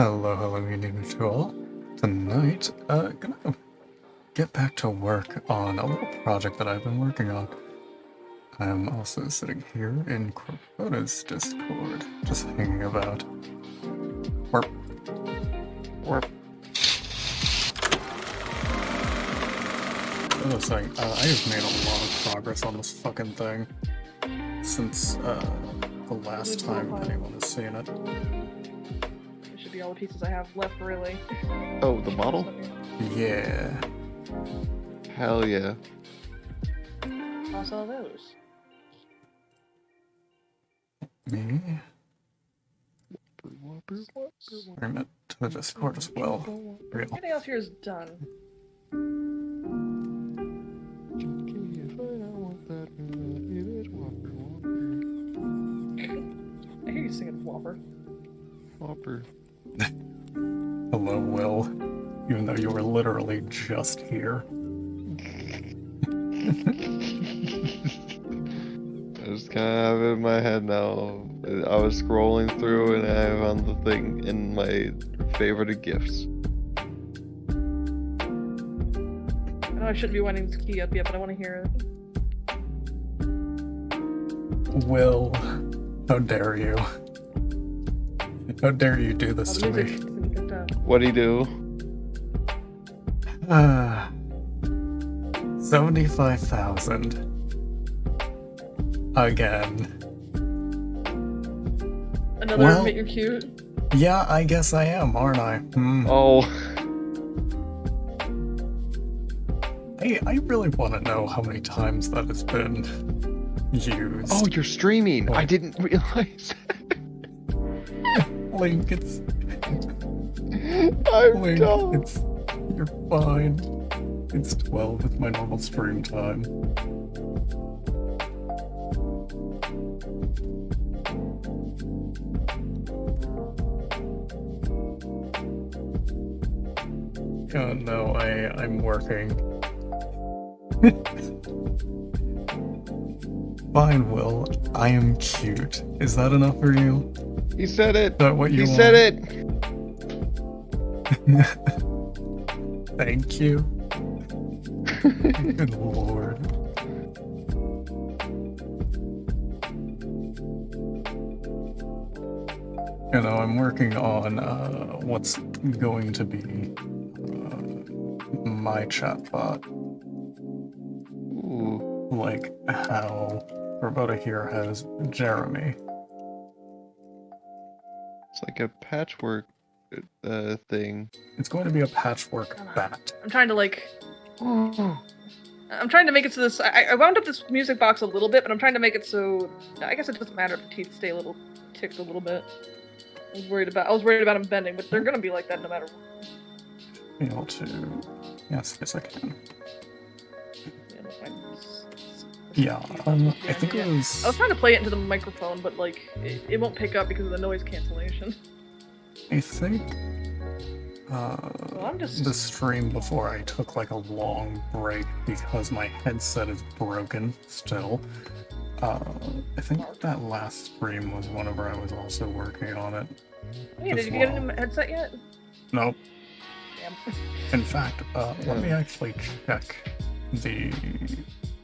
Hello, evening to all. Tonight, gonna get back to work on a little project that I've been working on. I'm also sitting here in Crocona's Discord, just hanging about. Warp. Warp. I was saying, I have made a lot of progress on this fucking thing since, the last time anyone has seen it. Should be all the pieces I have left, really. Oh, the model? Yeah. Hell yeah. Toss all those. Me? Bring it to the Discord as well. Real. Everything else here is done. I hear you singing Whopper. Whopper. Hello, Will. Even though you were literally just here. I just kind of have it in my head now. I was scrolling through and I found the thing in my favorited gifts. I know I shouldn't be winding this key up yet, but I want to hear it. Will, how dare you? How dare you do this to me? What'd he do? 75,000. Again. Another Well, make you cute? Yeah, I guess I am, aren't I? Oh. Hey, I really want to know how many times that has been used. Oh, you're streaming. Oh. I didn't realize. Link, it's... I'm Link, dumb. you're fine. It's 12 with my normal stream time. Oh no, I'm working. Fine, Will. I am cute. Is that enough for you? He said it. Is that what you He want? said it. Thank you. Good lord. You know, I'm working on what's going to be my chatbot. Ooh. Like how Roberta here has Jeremy. It's like a patchwork thing. It's going to be a patchwork bat. I'm trying to I'm trying to make it so this. I wound up this music box a little bit, but I'm trying to make it so. I guess it doesn't matter if the teeth stay a little ticked a little bit. I was worried about them bending, but they're gonna be like that no matter what. Be able to. Yes, I can. Yeah, I think it was. I was trying to play it into the microphone, but like it won't pick up because of the noise cancellation. I think. Well, I'm just... The stream before I took like a long break because my headset is broken still. I think that last stream was whenever I was also working on it. Hey, did you get a new headset yet? Nope. Damn. In fact, let me actually check the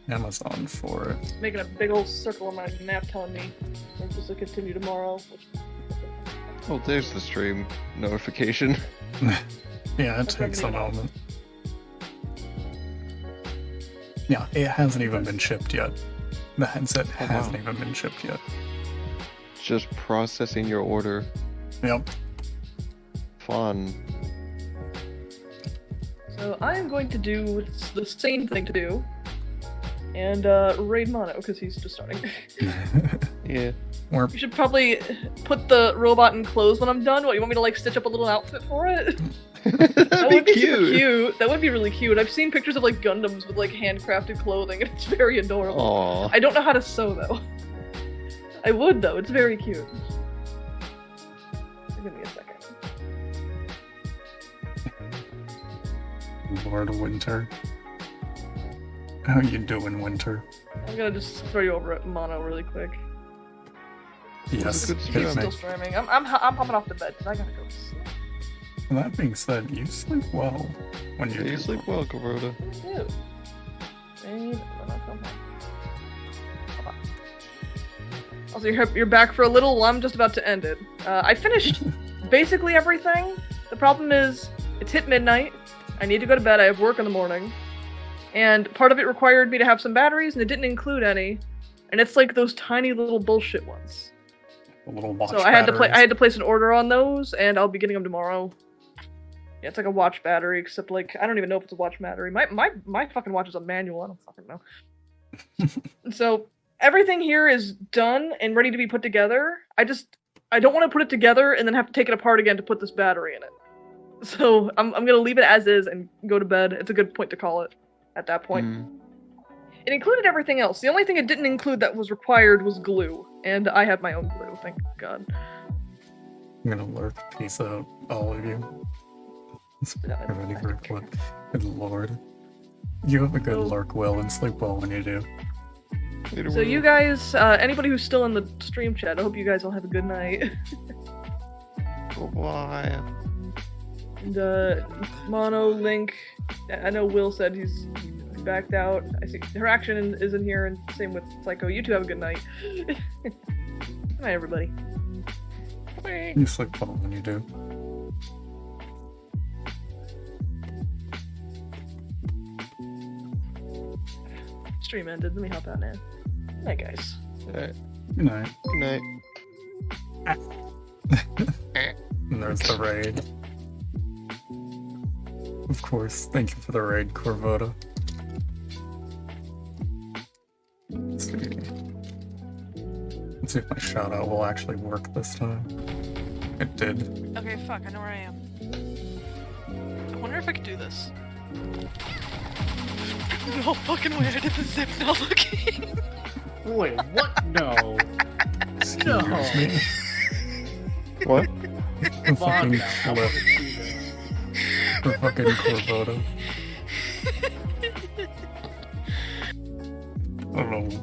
Amazon for it. Making a big old circle on my map telling me we're supposed to continue tomorrow. Oh, there's the stream notification. Yeah, it takes a moment. Yeah, it hasn't even been shipped yet. The headset hasn't even been shipped yet. Just processing your order. Yep. Fun. So I'm going to do the same thing to do, and raid Mono because he's just starting. Yeah. You should probably put the robot in clothes when I'm done. What, you want me to like stitch up a little outfit for it? That'd would be cute. super cute. That would be really cute. I've seen pictures of like Gundams with like handcrafted clothing, and it's very adorable. Aww. I don't know how to sew though. I would though. It's very cute. Give me a second. Lord Winter. How you doing, Winter? I'm gonna just throw you over at Mono really quick. Yes, Good He's hit stream. me. still streaming. I'm hopping off the bed because I gotta go to sleep. That being said, you sleep well when you Yeah, do. you sleep well, Kuroda. Ew. And when I come home. Hold on. Also, you're back for a little. Well, I'm just about to end it. I finished basically everything. The problem is, it's hit midnight. I need to go to bed. I have work in the morning. And part of it required me to have some batteries, and it didn't include any. And it's like those tiny little bullshit ones. The little watch So I had batteries. to place an order on those, and I'll be getting them tomorrow. Yeah, it's like a watch battery, except like I don't even know if it's a watch battery. My fucking watch is a manual. I don't fucking know. So everything here is done and ready to be put together. I don't want to put it together and then have to take it apart again to put this battery in it. So I'm gonna leave it as is and go to bed. It's a good point to call it at that point. It included everything else. The only thing it didn't include that was required was glue, and I have my own glue, thank God. I'm gonna lurk peace out, all of you. Yeah, Ready for a flip. Good lord. You have a good So- lurk, Will, and sleep well when you do. So you guys, anybody who's still in the stream chat, I hope you guys all have a good night. Bye. And Mono, Link, I know Will said he's backed out. I see her action is in here, and same with Psycho. You two have a good night. Good night, everybody. You sleep well when you do. Stream ended. Let me hop out now. Good night, guys. Alright, Good night. good night. And there's the raid. Of course, thank you for the raid, Corvoda. Let's see. Let's see if my shout out will actually work this time. It did. Okay, fuck, I know where I am. I wonder if I could do this. No fucking way, I did the zip not looking. Wait, what? No. Excuse No. me. What? The Come on fucking now, I flip. wanna see this. The fucking Corvoda. I don't know.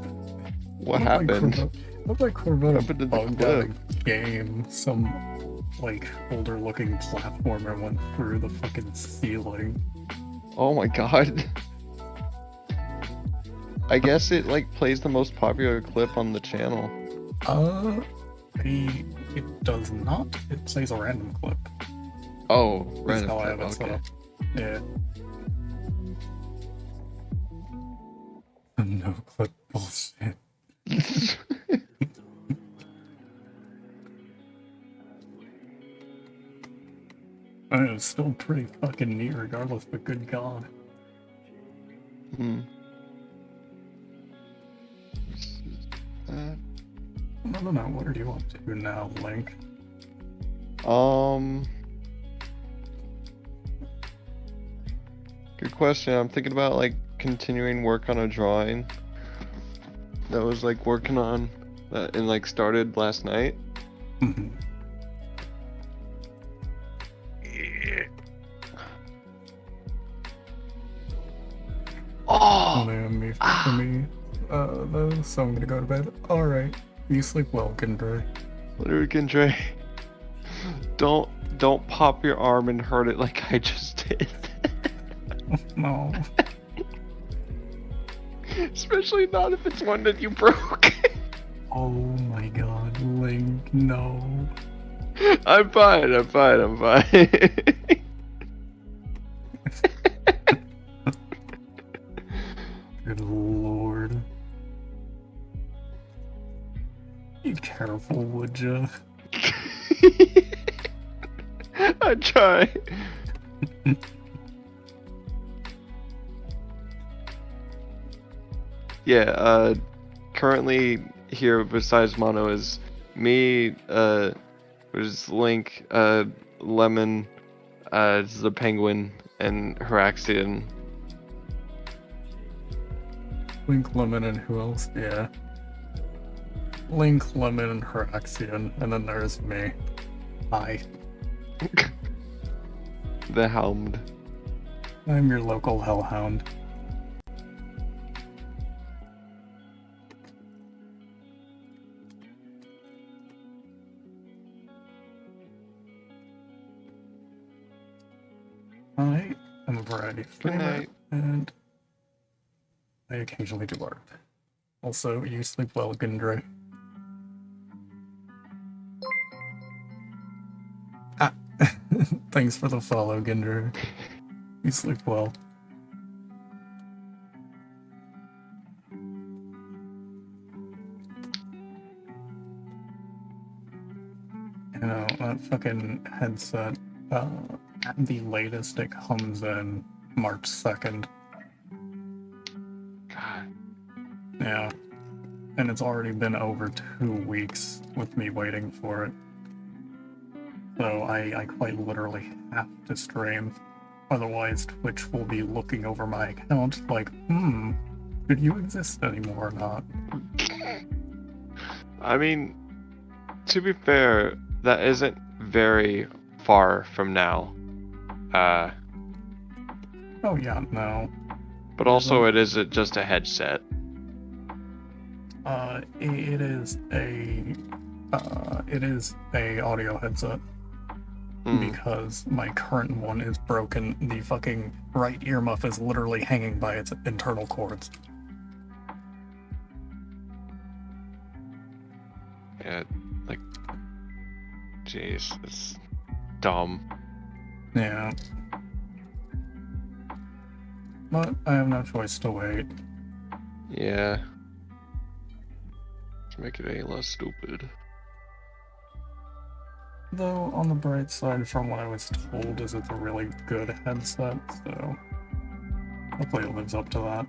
What happened? Looked like Corvoda happened to the bugged out clip? a game. Some like older looking platformer went through the fucking ceiling. Oh my god. I guess it like plays the most popular clip on the channel. It does not. It plays a random clip. Oh, That's random how I clip, have it set okay. up. Yeah. No clip bullshit. I mean, it's still pretty fucking neat regardless, but good god. Hmm. I don't know, what are you up to now, Link? Good question. I'm thinking about like continuing work on a drawing that was like working on and like started last night. Mhm. Oh, Only on me for me, though, so I'm gonna go to bed. Alright. You sleep well, Kendra. literally, Dre. Don't pop your arm and hurt it like I just did. No. Especially not if it's one that you broke. Oh my god, Link, no. I'm fine. I'm fine. I'm fine. Good lord. Be careful, would ya? I try. Yeah, currently here besides Mono is me, there's Link, Lemon, the Penguin, and Heraxian. Link, Lemon, and who else? Yeah. Link, Lemon, and Heraxian, and then there's me. Hi. The Helmed. I'm your local Hellhound. I am a variety Good streamer, night. and I occasionally do art. Also, you sleep well, Gundre. Ah, thanks for the follow, Gundre. You sleep well. You know, that fucking headset, at the latest, it comes in March 2nd. God. Yeah. And it's already been over 2 weeks with me waiting for it. So I quite literally have to stream. Otherwise, Twitch will be looking over my account like, did you exist anymore or not? I mean, to be fair, that isn't very far from now. Oh yeah, no. But also it isn't just a headset. It is a audio headset. Because my current one is broken. The fucking right earmuff is literally hanging by its internal cords. Yeah, like, jeez, it's dumb. Yeah. But I have no choice to wait. Yeah. To make it any less stupid. Though, on the bright side, from what I was told, is it's a really good headset, so hopefully it lives up to that.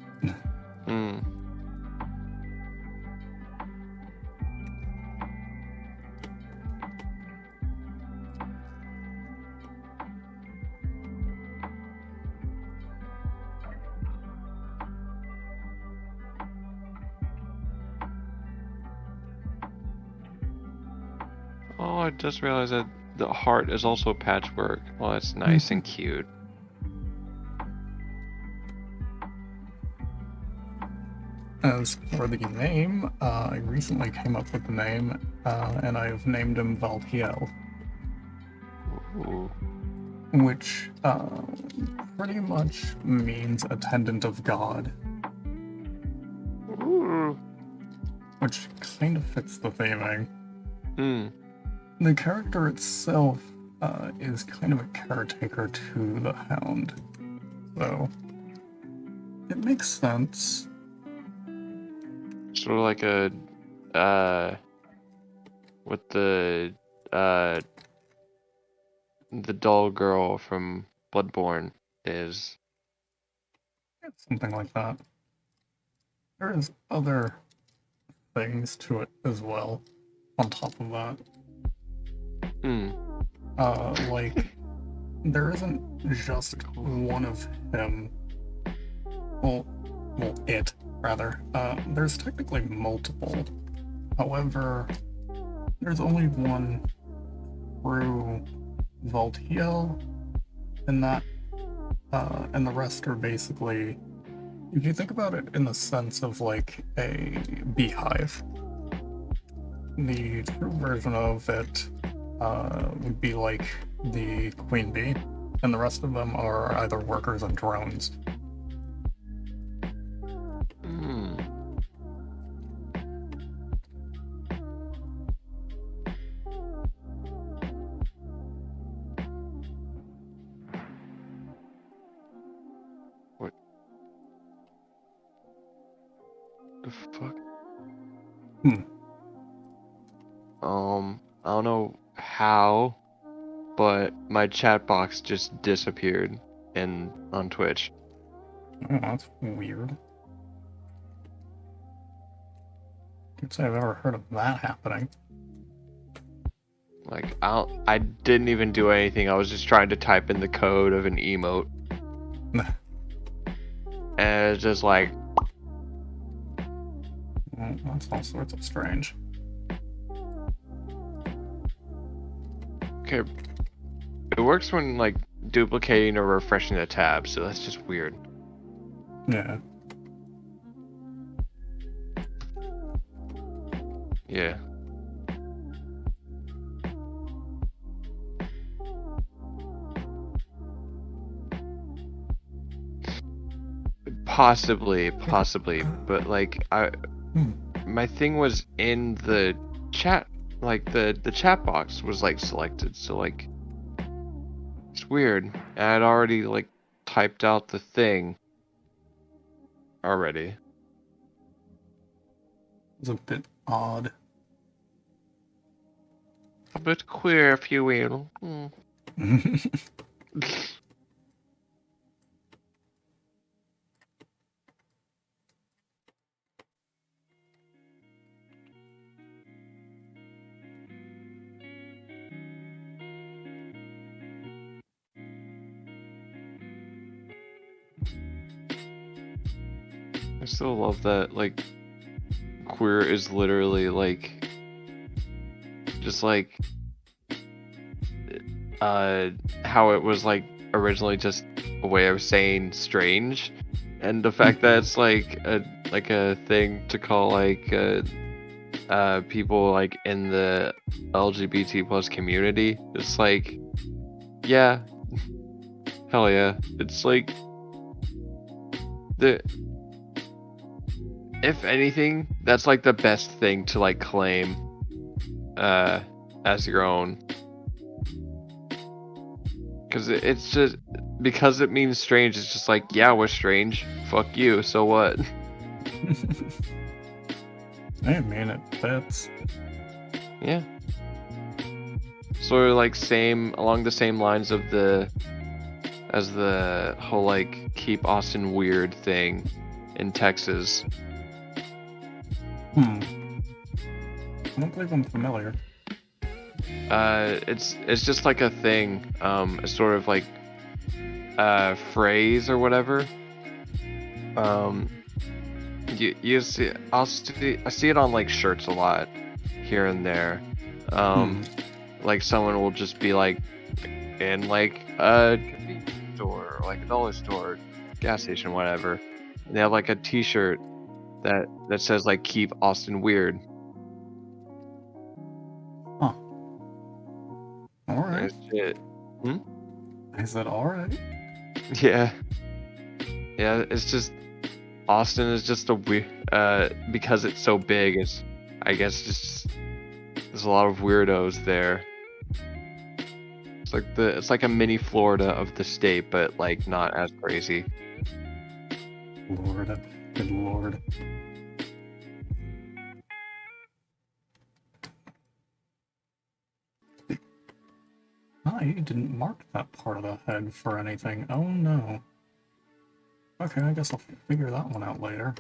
Oh, I just realized that the heart is also patchwork. Well, that's nice and cute. As for the name, I recently came up with the name, and I've named him Valtiel. Ooh. Which pretty much means attendant of God. Ooh. Which kind of fits the theming. Hmm. The character itself is kind of a caretaker to the Hound, so it makes sense. Sort of like a with the doll girl from Bloodborne is. Something like that. There's other things to it as well, on top of that. Like, there isn't just one of him. Well, it, rather. There's technically multiple. However, there's only one true Valtiel, and that, and the rest are basically, if you think about it in the sense of like a beehive, the true version of it would be like the queen bee, and the rest of them are either workers and drones. What the fuck? I don't know how, but my chat box just disappeared on Twitch. Oh, that's weird. Can't say I've ever heard of that happening. Like, I didn't even do anything. I was just trying to type in the code of an emote. And it's just like... Well, that's all sorts of strange. Okay. It works when, like, duplicating or refreshing a tab, so that's just weird. Yeah. Yeah. Possibly, but like Hmm. my thing was in the chat, like the chat box was like selected, so like it's weird. And I'd already like typed out the thing already. It's a bit odd. A bit queer, if you will. Hmm. I still love that, like, queer is literally, like, just, like, how it was, like, originally just a way of saying strange, and the fact that it's, like a thing to call, like, people, like, in the LGBT plus community, it's like, yeah, hell yeah, it's, like, if anything, that's like the best thing to like claim as your own. Cause it's just because it means strange, it's just like, yeah, we're strange. Fuck you, so what? I mean, it fits. Yeah. Sort of like along the same lines of as the whole like keep Austin weird thing in Texas. I don't believe I'm familiar. It's just like a thing, a sort of like phrase or whatever. You see, I see it on like shirts a lot here and there. Like someone will just be like in like a convenience store or like a dollar store, gas station, whatever. And they have like a T-shirt that says like "Keep Austin Weird." Huh. Alright. And shit. I said alright. Yeah. Yeah, it's just Austin is just a weird because it's so big, it's I guess just there's a lot of weirdos there. It's like a mini Florida of the state, but like not as crazy. Lord. Good lord. I didn't mark that part of the head for anything. Oh no. Okay, I guess I'll figure that one out later.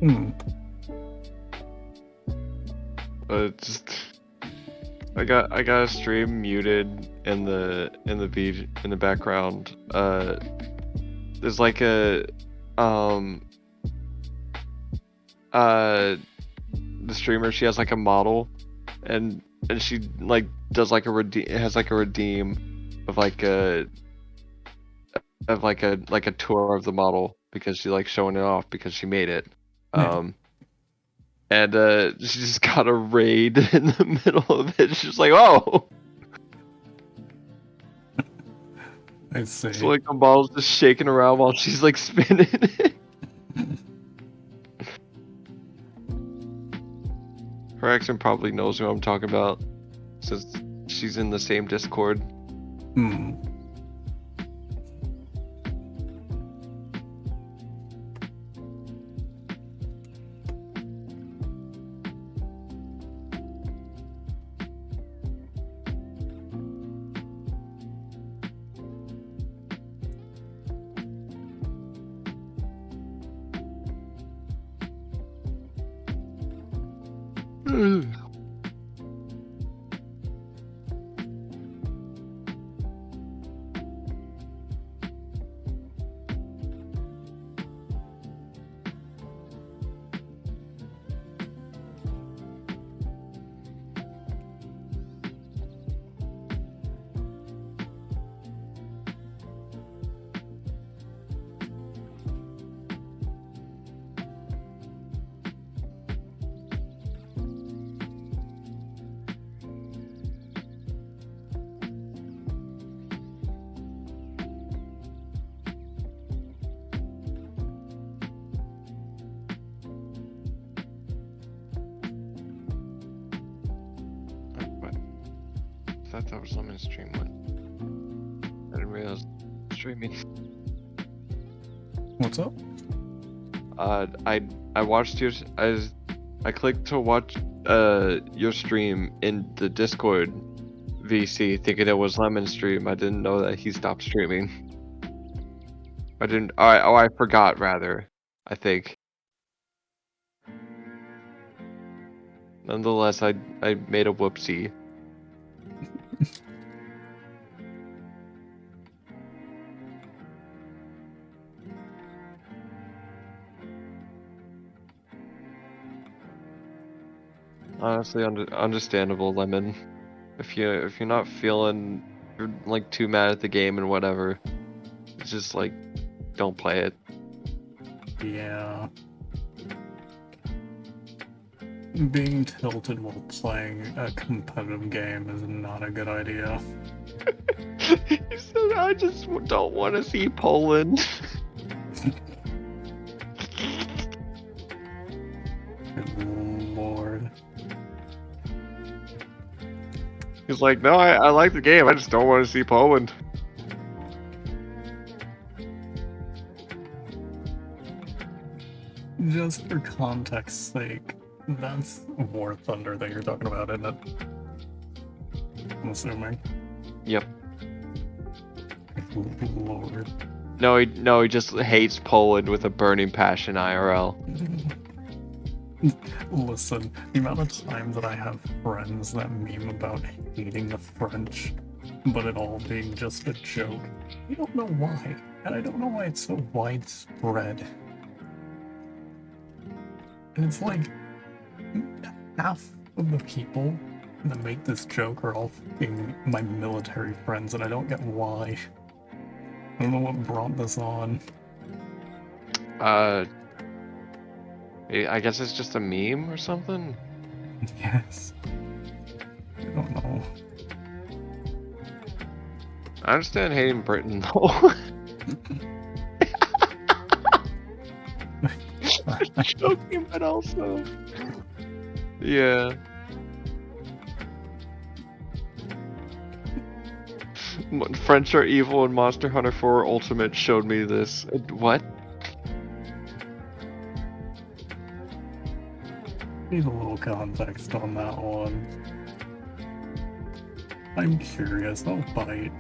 Hmm. Just I got a stream muted in the background. There's like a the streamer, she has like a model, and she like does like a redeem of like a tour of the model because she like showing it off because she made it. Yeah. And she just got a raid in the middle of it. She's like, oh. I see. So like the model's just shaking around while she's like spinning it. Her accent probably knows who I'm talking about, since she's in the same Discord. Hmm. What? I thought that was Lemon's stream. What? I didn't realize streaming. What's up? I watched your I clicked to watch your stream in the Discord VC, thinking it was Lemon's stream. I didn't know that he stopped streaming. I didn't. I forgot rather. I think. Nonetheless, I made a whoopsie. Honestly, understandable, Lemon. If you're not feeling, you're like too mad at the game and whatever, it's just like, don't play it. Yeah. Being tilted while playing a competitive game is not a good idea. He said, I just don't want to see Poland. Good lord. He's like, no, I like the game, I just don't want to see Poland. Just for context's sake, that's War Thunder that you're talking about, isn't it? I'm assuming. Yep. Lord. No, he just hates Poland with a burning passion, IRL. Listen, the amount of times that I have friends that meme about hating the French, but it all being just a joke, I don't know why, and I don't know why it's so widespread. And it's like, half of the people that make this joke are all fucking my military friends, and I don't get why. I don't know what brought this on. I guess it's just a meme or something? Yes. I don't know. I understand hating Britain, though. Joking, but also... Yeah. French are evil and Monster Hunter 4 Ultimate showed me this. What? Need a little context on that one. I'm curious, I'll bite.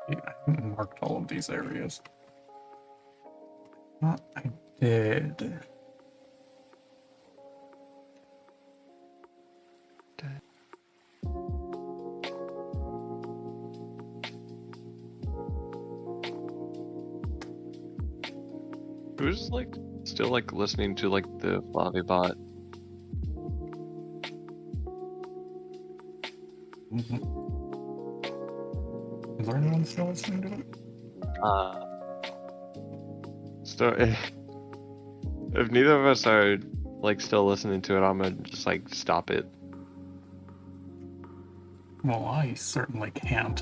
Yeah, I haven't marked all of these areas. Thought I did. Who's like still like listening to like the Flavi bot? Is there anyone still listening to it? So if neither of us are like still listening to it, I'm gonna just like stop it. Well, I certainly can't.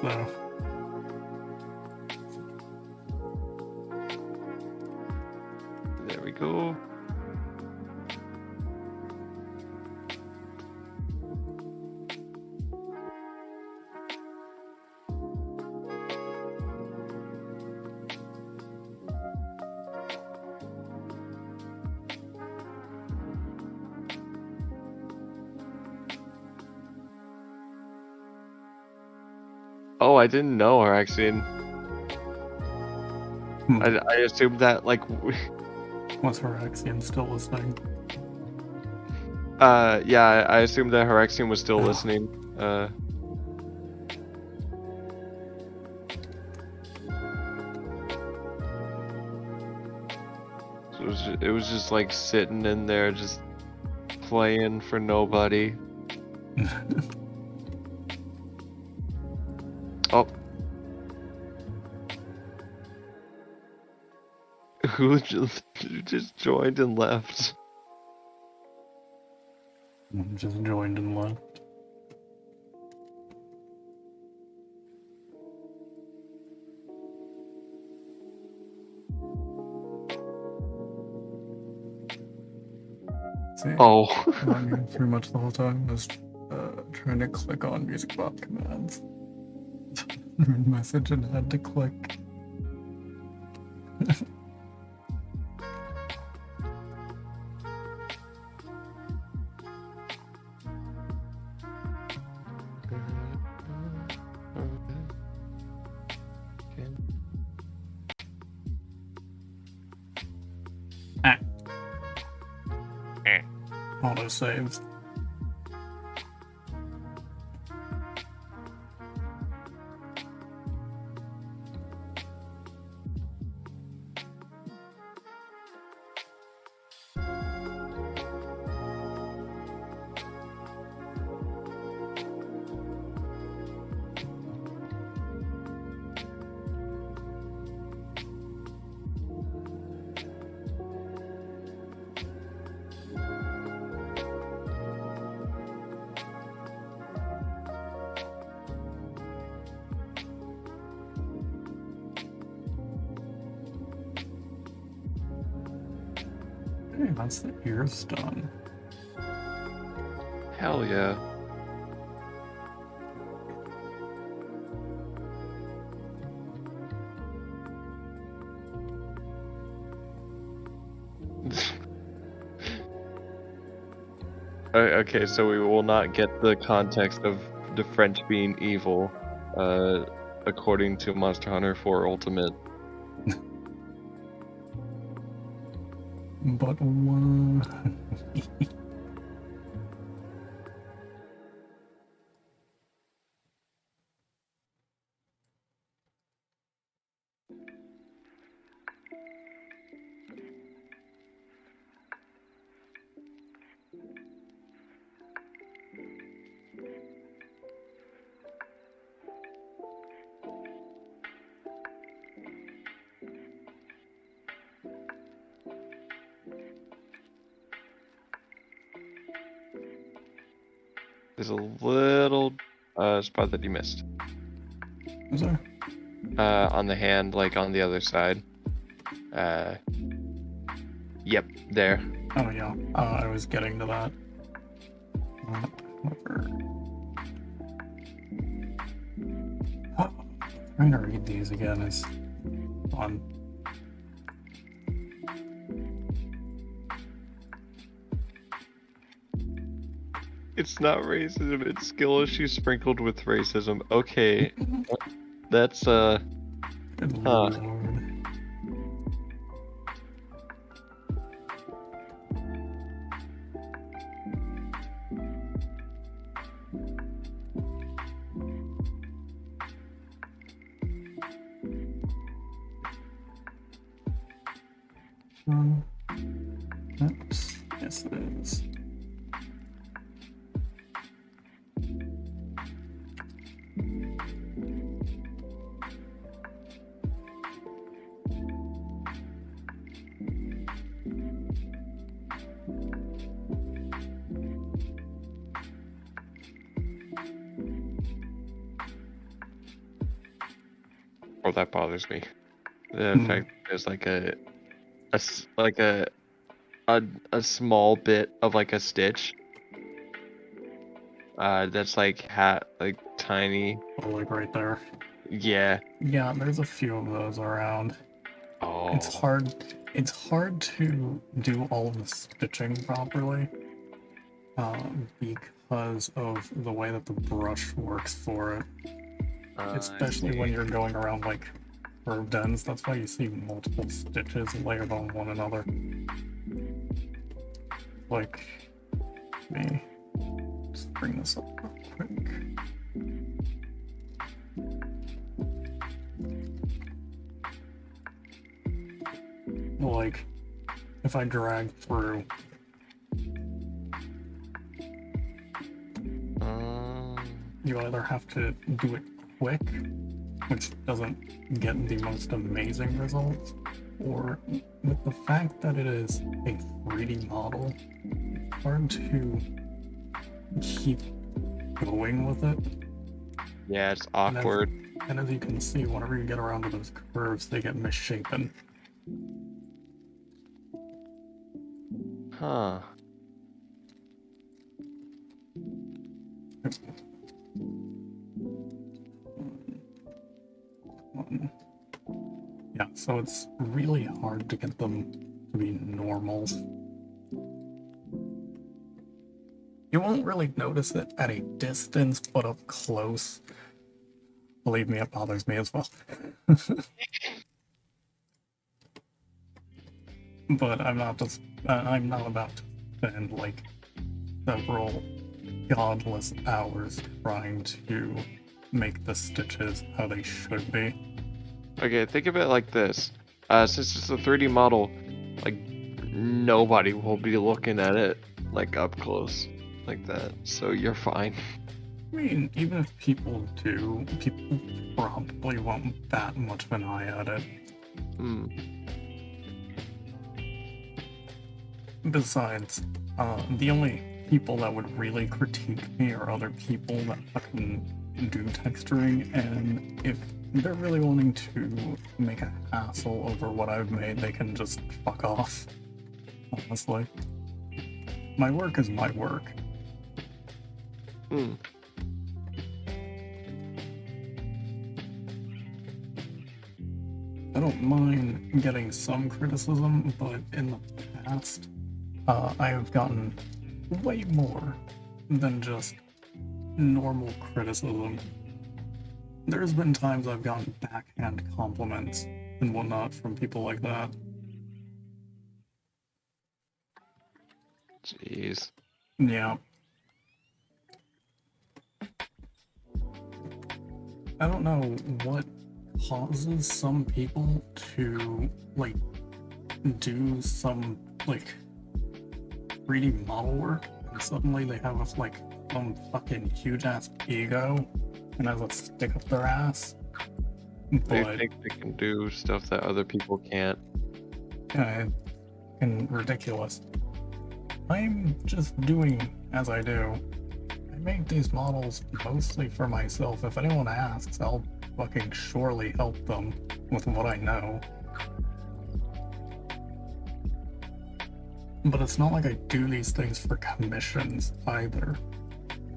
So. There we go. Oh, I didn't know her actually. I assumed that like Was Horaxian still listening? yeah, I assumed that Herexian was still Oh. listening. So it was just like sitting in there just playing for nobody. Oh. Who just joined and left? Just joined and left. See, Oh. not me pretty much the whole time, just trying to click on music bot commands. Message and had to click. Auto saves. Hey, that's the ears done. Hell yeah. Okay, so we will not get the context of the French being evil, according to Monster Hunter 4 Ultimate. But one. There's a little spot that you missed. Is there? On the hand, like on the other side. Yep, there. Oh yeah, I was getting to that. Whatever. Trying to read these again is fun. It's not racism, it's skill issue sprinkled with racism. Okay. That's Good Huh. lord. Oops. Yes, it is. oh, that bothers me. The fact there's like like a small bit of like a stitch. That's like like tiny. Oh, like right there. Yeah. Yeah, there's a few of those around. Oh. It's hard. It's hard to do all of the stitching properly, because of the way that the brush works for it. I Especially when see. you're going around like curved ends. That's why you see multiple stitches layered on one another. Like, let me just bring this up real quick. Like, if I drag through, you either have to do it quick, which doesn't get the most amazing results, or with the fact that it is a 3D model, it's hard to keep going with it. Yeah, it's awkward. And as you can see, whenever you get around to those curves, they get misshapen. Huh. Yeah, so it's really hard to get them to be normal. You won't really notice it at a distance, but up close, believe me, it bothers me as well. But I'm not about to spend like several godless hours trying to make the stitches how they should be. Okay, think of it like this. Since it's a 3D model, like nobody will be looking at it like up close like that. So you're fine. I mean, even if people do, people probably won't bat much of an eye at it. Hmm. Besides, the only people that would really critique me are other people that fucking do texturing, and if they're really wanting to make a hassle over what I've made, they can just fuck off. Honestly. My work is my work. Hmm. I don't mind getting some criticism, but in the past, I have gotten way more than just normal criticism. There's been times I've gotten backhand compliments and whatnot from people like that. Jeez. Yeah. I don't know what causes some people to, like, do some, like, 3D model work, and suddenly they have, like, some fucking huge-ass ego, and has a stick up their ass. They But, think they can do stuff that other people can't. yeah, it's ridiculous. I'm just doing as I do. I make these models mostly for myself. If anyone asks, I'll fucking surely help them with what I know. But it's not like I do these things for commissions either.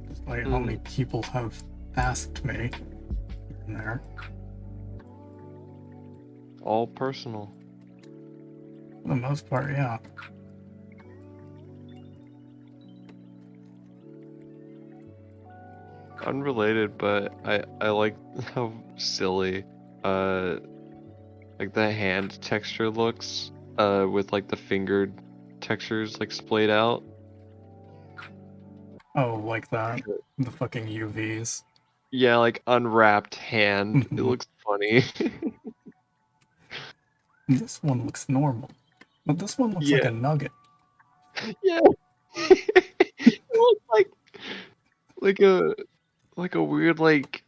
Despite how many people have asked me in there. All personal. For the most part, yeah. unrelated, but I like how silly like the hand texture looks with like the fingered textures like splayed out. Oh, like that. The fucking UVs. Yeah, like unwrapped hand. It Mhm. looks funny. This one looks normal. But this one looks like Yeah. a nugget. Yeah. It looks like a like a weird like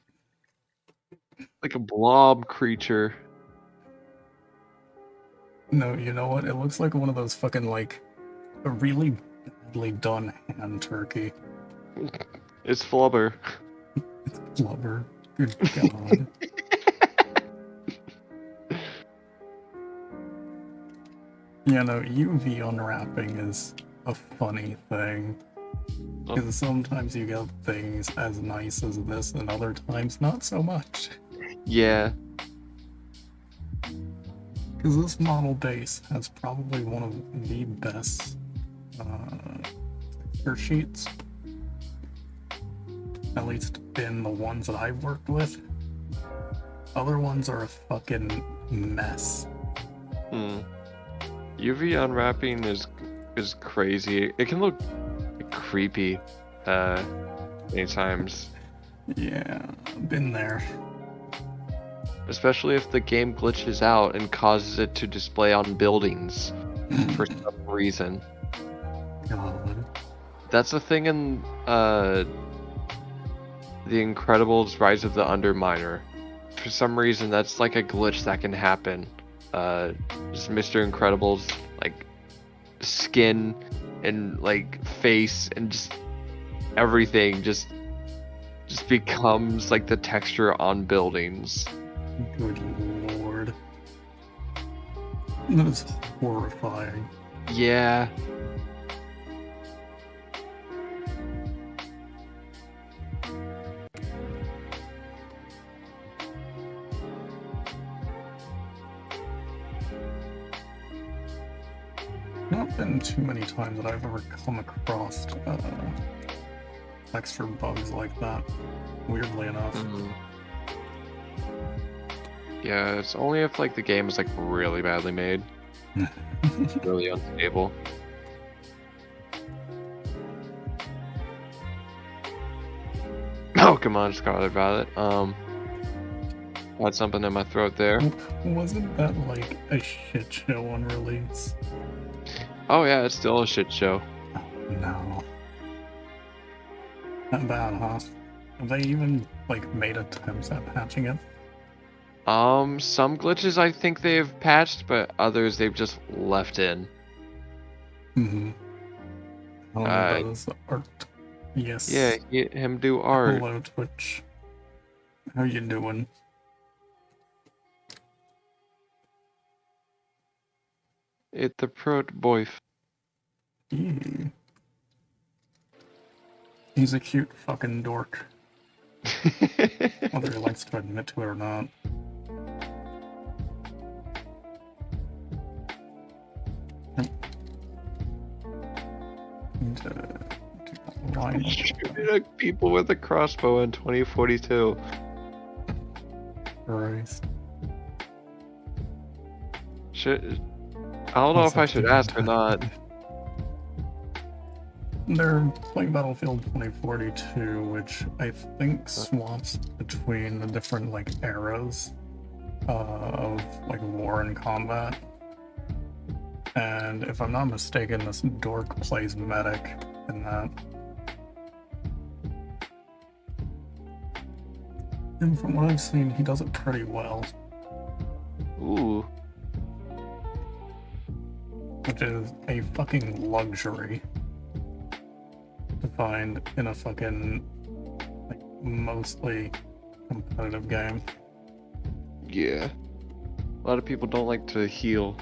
a blob creature. No, you know what? It looks like one of those fucking, like, a really badly done hand turkey. It's Flubber. Blubber. Good god. Yeah, no, UV unwrapping is a funny thing. Because sometimes you get things as nice as this, and other times not so much. Yeah. Because this model base has probably one of the best texture sheets. At least in the ones that I've worked with. Other ones are a fucking mess. UV unwrapping is crazy. It can look creepy many times. Yeah, been there. Especially if the game glitches out and causes it to display on buildings for some reason. God. That's a thing in The Incredibles Rise of the Underminer. For some reason, that's like a glitch that can happen. Just Mr. Incredible's like skin and like face and just everything just becomes like the texture on buildings. Good lord. That is horrifying. Yeah. Not been too many times that I've ever come across extra bugs like that, weirdly enough. Yeah, it's only if like the game is like really badly made, really unstable. Oh, come on, Scarlet Violet. Had something in my throat there. Wasn't that like a shit show on release? Oh yeah, it's still a shit show. Oh, no. Not bad, huh? Have they even like made attempts at patching it? Some glitches I think they've patched, but others they've just left in. Mm-hmm. I don't know about this art. Yes. Yeah, him do art. Hello, Twitch. How you doing? It the prot boy. Yeah. He's a cute fucking dork. Whether he likes to admit to it or not. Shooting at people with a crossbow in 2042. Christ. I don't know if I should ask or not. They're playing Battlefield 2042, which I think swaps between the different like eras of like war and combat. And if I'm not mistaken, this dork plays medic in that. And from what I've seen, he does it pretty well. Ooh. Which is a fucking luxury to find in a fucking like mostly competitive game. Yeah. A lot of people don't like to heal.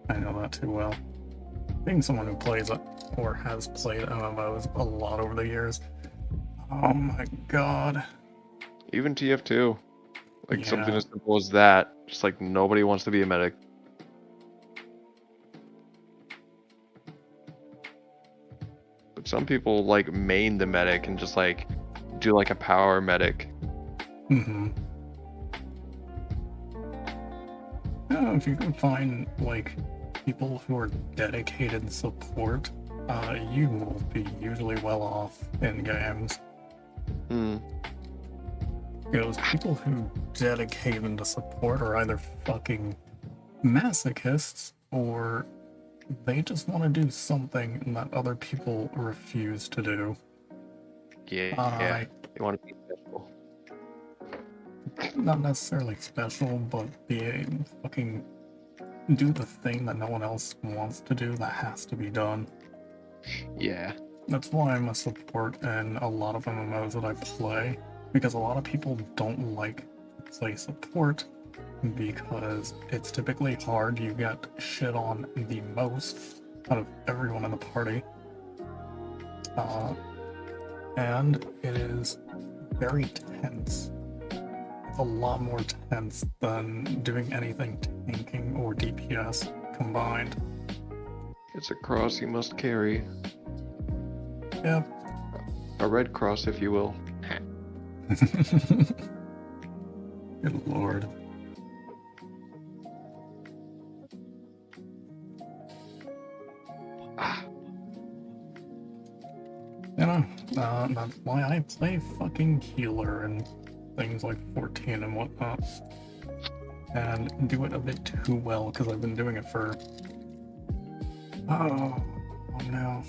I know that too well. Being someone who plays or has played MMOs a lot over the years. Oh my god. Even TF2. Like something Yeah. as simple as that. Just like nobody wants to be a medic. But some people like main the medic and just like do like a power medic. Mm-hmm. Yeah, if you can find like people who are dedicated support, you will be usually well off in games. Hmm. Because people who dedicate into support are either fucking masochists or they just want to do something that other people refuse to do. Yeah. I They want to be special. not necessarily special, but be a fucking do the thing that no one else wants to do that has to be done. Yeah. That's why I'm a support in a lot of MMOs that I play, because a lot of people don't like to play support because it's typically hard. You get shit on the most out of everyone in the party. And it is very tense. It's a lot more tense than doing anything tanking or DPS combined. It's a cross you must carry. Yep. A red cross, if you will. Good lord. Ah. You know, that's why I play fucking healer and things like 14 and whatnot. And do it a bit too well, because I've been doing it for... Oh no.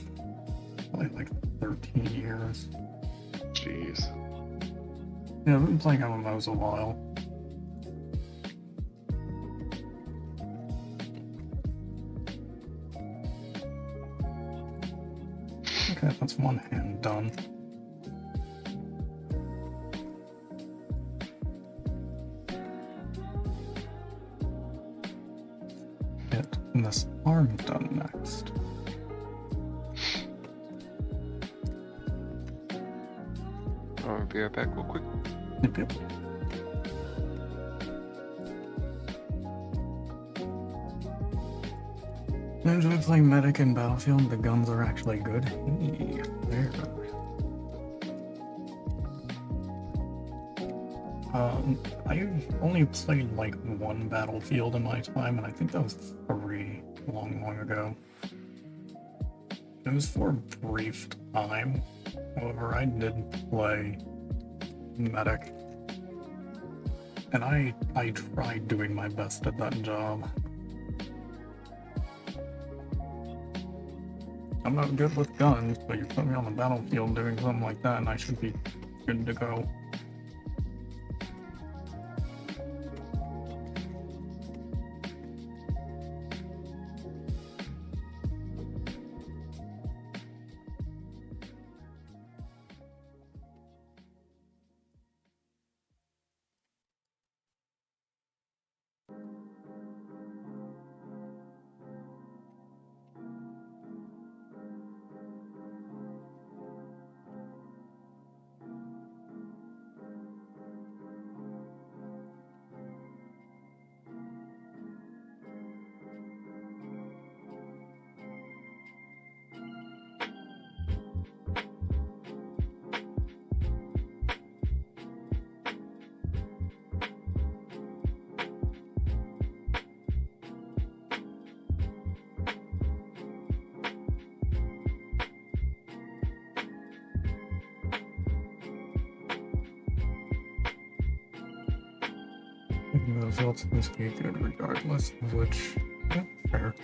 Probably like 13 years. Jeez. Yeah, I've been playing MMOs a while. Okay, that's one hand done. Get this arm done next. I'll be right back real quick. Yep, yep. I enjoy playing medic in Battlefield. The guns are actually good. Hey, there. I only played like one Battlefield in my time, and I think that was 3 long ago. It was for a brief time. However, I did play medic, and I tried doing my best at that job. I'm not good with guns, but you put me on the battlefield doing something like that, and I should be good to go. The results must be good regardless of which. Yeah, fair.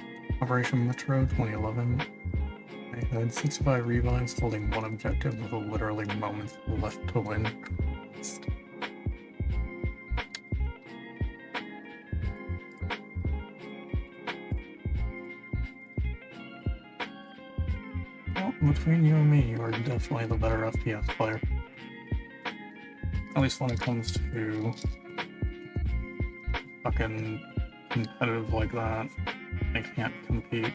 Operation Metro 2011. I had 65 revives holding one objective with literally moments left to win. Christ. Well, between you and me, you are definitely the better FPS player. At least when it comes to fucking competitive like that, I can't compete.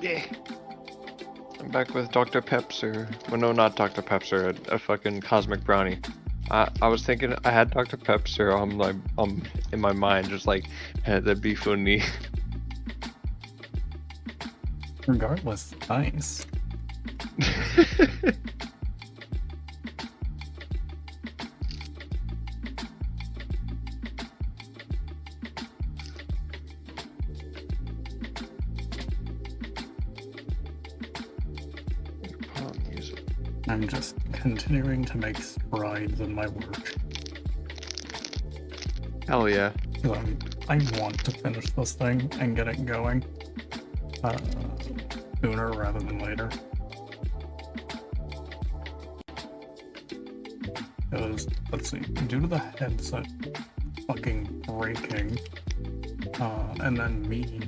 Yeah. I'm back with Dr. Pepser. Well, no, not Dr. Pepser. A fucking cosmic brownie. I was thinking I had Dr. Pepser on my in my mind, just like that'd be funny. Regardless, nice. I'm just continuing to make strides in my work. Hell yeah. I want to finish this thing and get it going sooner rather than later. Because, let's see, due to the headset fucking breaking, and then me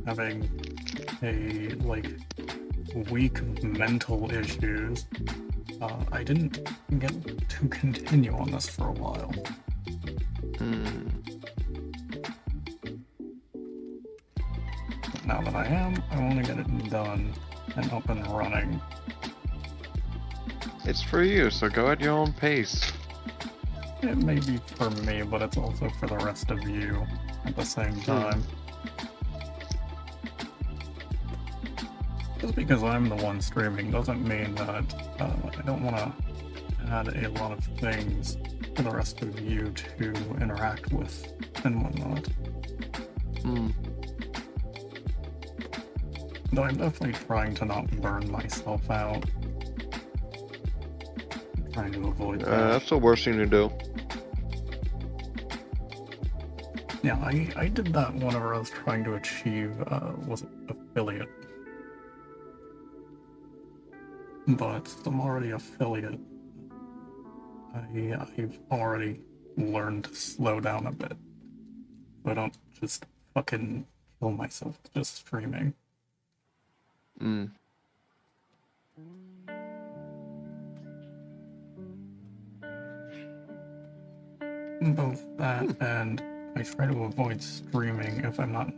having a, like, week of mental issues, I didn't get to continue on this for a while. Now that I am, I want to get it done and up and running. It's for you, so go at your own pace. It may be for me, but it's also for the rest of you at the same time. Just because I'm the one streaming doesn't mean that I don't want to add a lot of things for the rest of you to interact with and whatnot. Though I'm definitely trying to not burn myself out. I'm trying to avoid that. That's the worst thing to do. Yeah, I did that whenever I was trying to achieve, was it affiliate? But I'm already affiliate. I've already learned to slow down a bit. So I don't just fucking kill myself just streaming. Both that and I try to avoid streaming if I'm not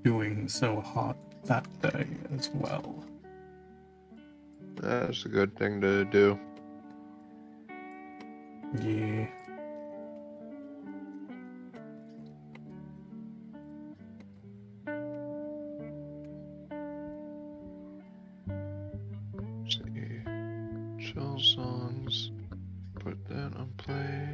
doing so hot that day as well. That's a good thing to do. Yeah. Let's see. Chill songs. Put that on play.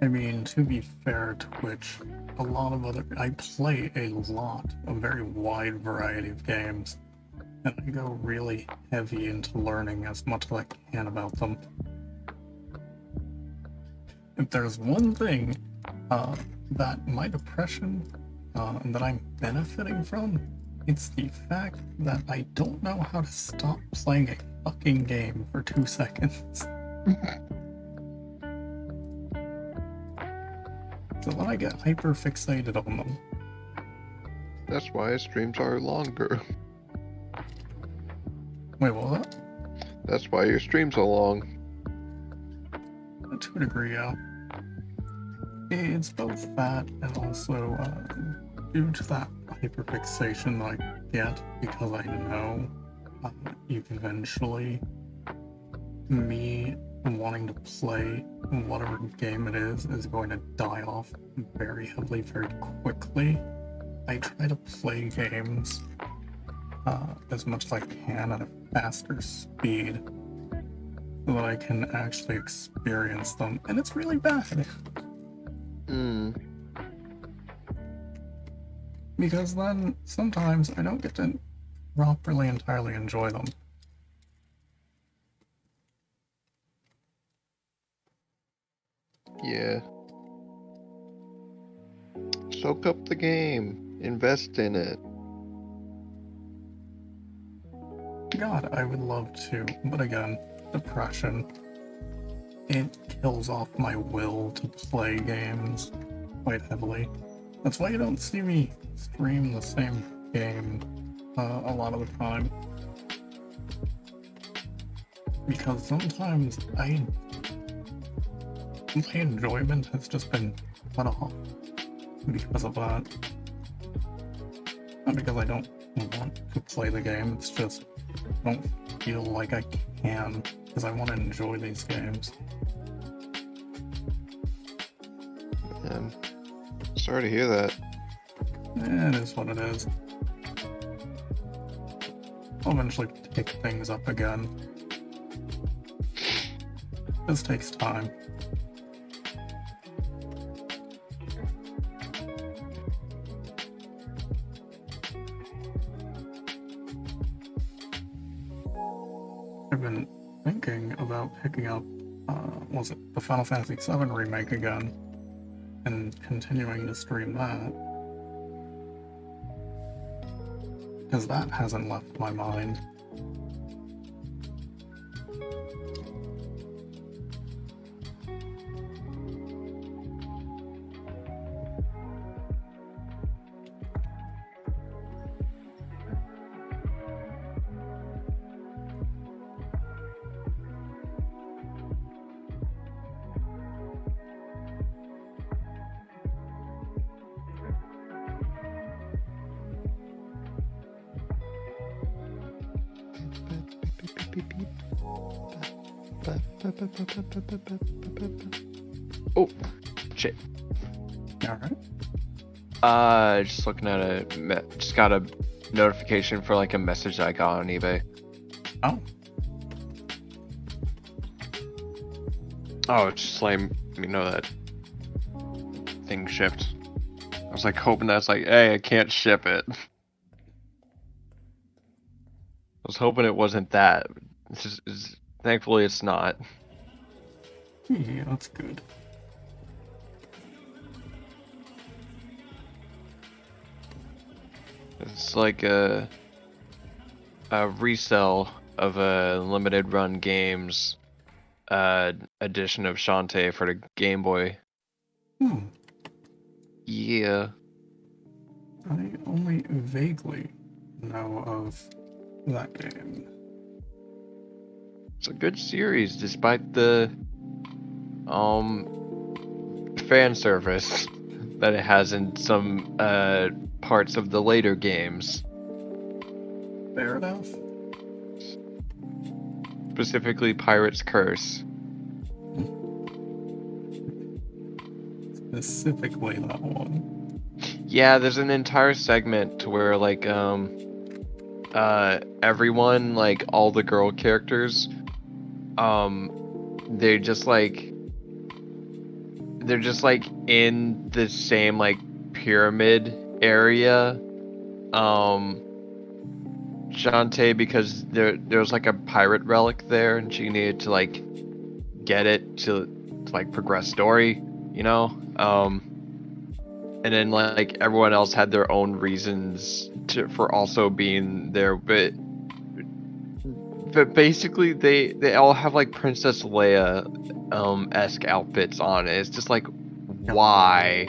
I mean, to be fair, Twitch, a lot of other... I play a lot, a very wide variety of games, and I go really heavy into learning as much as I can about them. If there's one thing that my depression that I'm benefiting from, it's the fact that I don't know how to stop playing a fucking game for 2 seconds. So then I get hyper fixated on them. That's why streams are longer. Wait, what was that? That's why your streams are long. To a degree, yeah. It's both that and also due to that hyperfixation that I get because I know eventually me wanting to play whatever game it is going to die off very heavily, very quickly. I try to play games as much as I can at a faster speed so that I can actually experience them, and it's really bad. Because then sometimes I don't get to properly entirely enjoy them. Yeah. Soak up the game. Invest in it. God, I would love to, but again, depression. It kills off my will to play games quite heavily. That's why you don't see me stream the same game a lot of the time. Because sometimes my enjoyment has just been cut off because of that. Not because I don't want to play the game, it's just I don't feel like I can because I want to enjoy these games. Sorry to hear that. It is what it is. I'll eventually pick things up again. This takes time. I've been thinking about picking up, was it the Final Fantasy VII Remake again, and continuing to stream that. Because that hasn't left my mind. Oh, shit. Alright. Just looking at just got a notification for like a message that I got on eBay. Oh. Oh, it's just letting me know that thing shipped. I was like hoping that's like, hey, I can't ship it. I was hoping it wasn't that. Thankfully, it's not. Yeah, that's good. It's like a resell of a limited run games edition of Shantae for the Game Boy. Yeah. I only vaguely know of that game. It's a good series despite the fan service that it has in some parts of the later games. Fair enough. Specifically Pirate's Curse. Specifically that one. Yeah, there's an entire segment to where like everyone, like all the girl characters, they're just like in the same like pyramid area. Shantae, because there's like a pirate relic there and she needed to like get it to like progress story, you know? And then like everyone else had their own reasons for also being there, but basically they all have like Princess Leia esque outfits on it. It's just like, why?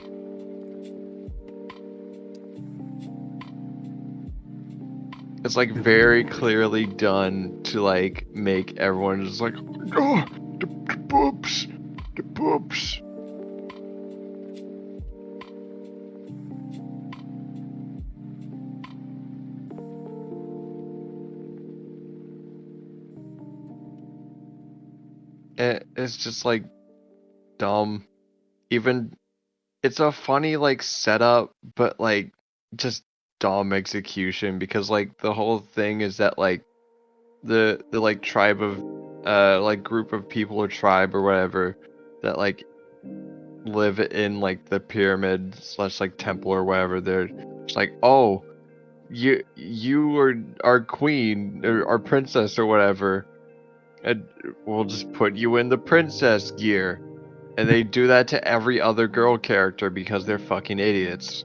It's like very clearly done to like make everyone just like, oh, the boobs, the boobs. It's just like dumb. Even it's a funny like setup, but like just dumb execution because like the whole thing is that like the like tribe of like group of people or tribe or whatever that like live in like the pyramid slash like temple or whatever. They're just like, oh, you are our queen or our princess or whatever, and we'll just put you in the princess gear. And they do that to every other girl character because they're fucking idiots.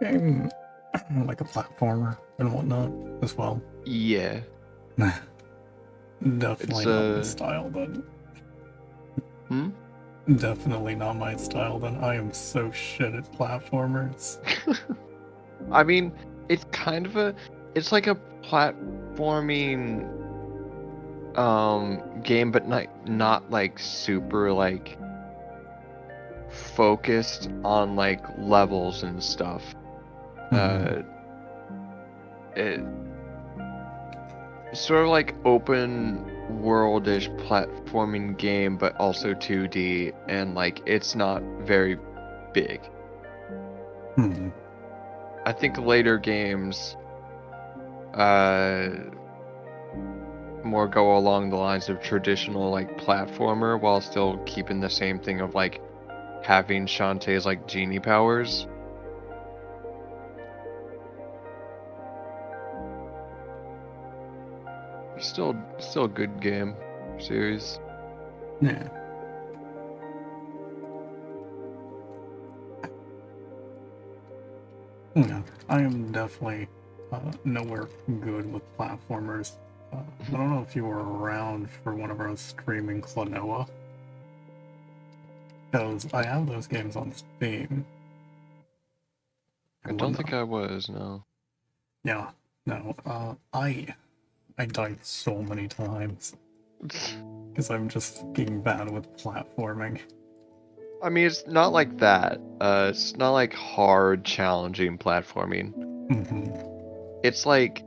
Game like a platformer and whatnot as well. Yeah, Definitely it's not my style, but hmm? definitely not my style. Then I am so shit at platformers. I mean, it's kind of it's like a platforming game, but not like super like focused on like levels and stuff. Mhm. It sort of like open worldish platforming game, but also 2D, and like it's not very big. Hmm. I think later games uh more go along the lines of traditional like platformer while still keeping the same thing of like having Shantae's like genie powers. Still a good game series. Yeah. Yeah. I am definitely nowhere good with platformers. I don't know if you were around for one of our streaming Klonoa, because I have those games on Steam. I And don't think whatnot. I was, no. Yeah. No. I died so many times because I'm just getting bad with platforming. I mean, it's not like that. It's not like hard, challenging platforming. Hmm. It's like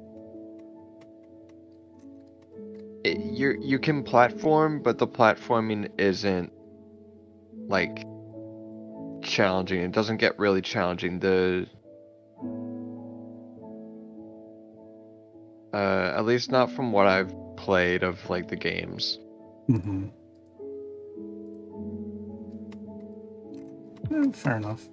you can platform, but the platforming isn't like challenging. It doesn't get really challenging. The at least not from what I've played of like the games. Hmm. Fair enough.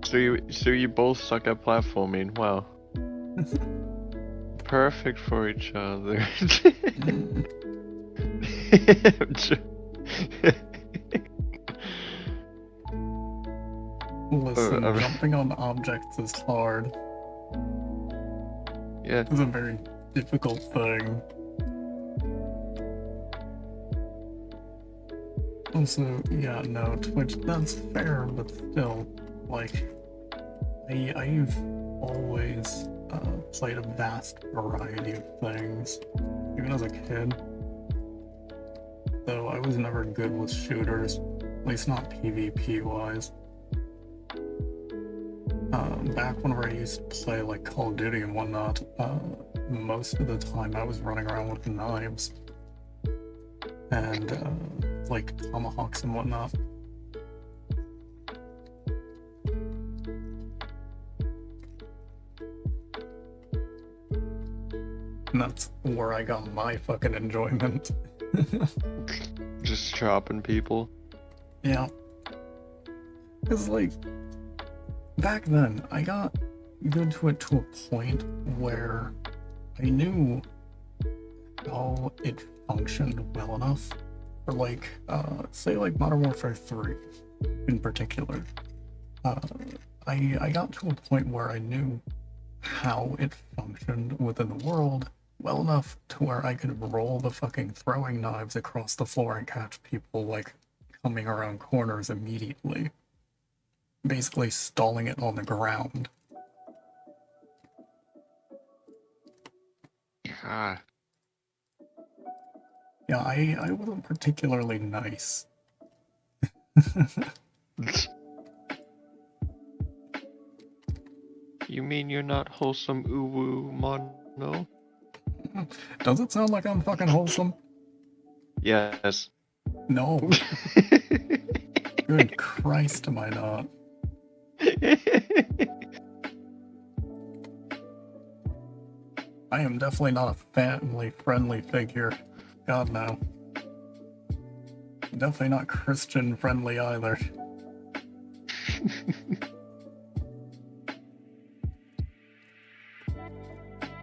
So you both suck at platforming. Wow. Perfect for each other. Listen, Uh, jumping on objects is hard. yeah. It's a very difficult thing. Also, yeah, no, Twitch, that's fair, but still, like, I've always played a vast variety of things, even as a kid. Though I was never good with shooters, at least not PvP wise. back whenever I used to play like Call of Duty and whatnot, most of the time I was running around with knives and like tomahawks and whatnot. And that's where I got my fucking enjoyment. Just chopping people. Yeah. Because, like, back then, I got good to it to a point where I knew how it functioned well enough for, like, say, like, Modern Warfare 3 in particular. I got to a point where I knew how it functioned within the world well enough to where I could roll the fucking throwing knives across the floor and catch people, like, coming around corners immediately. Basically stalling it on the ground. God. Yeah, I wasn't particularly nice. You mean you're not wholesome uwu mono? Does it sound like I'm fucking wholesome? Yes. No. Good Christ, am I not? I am definitely not a family-friendly figure. God, no. Definitely not Christian-friendly either.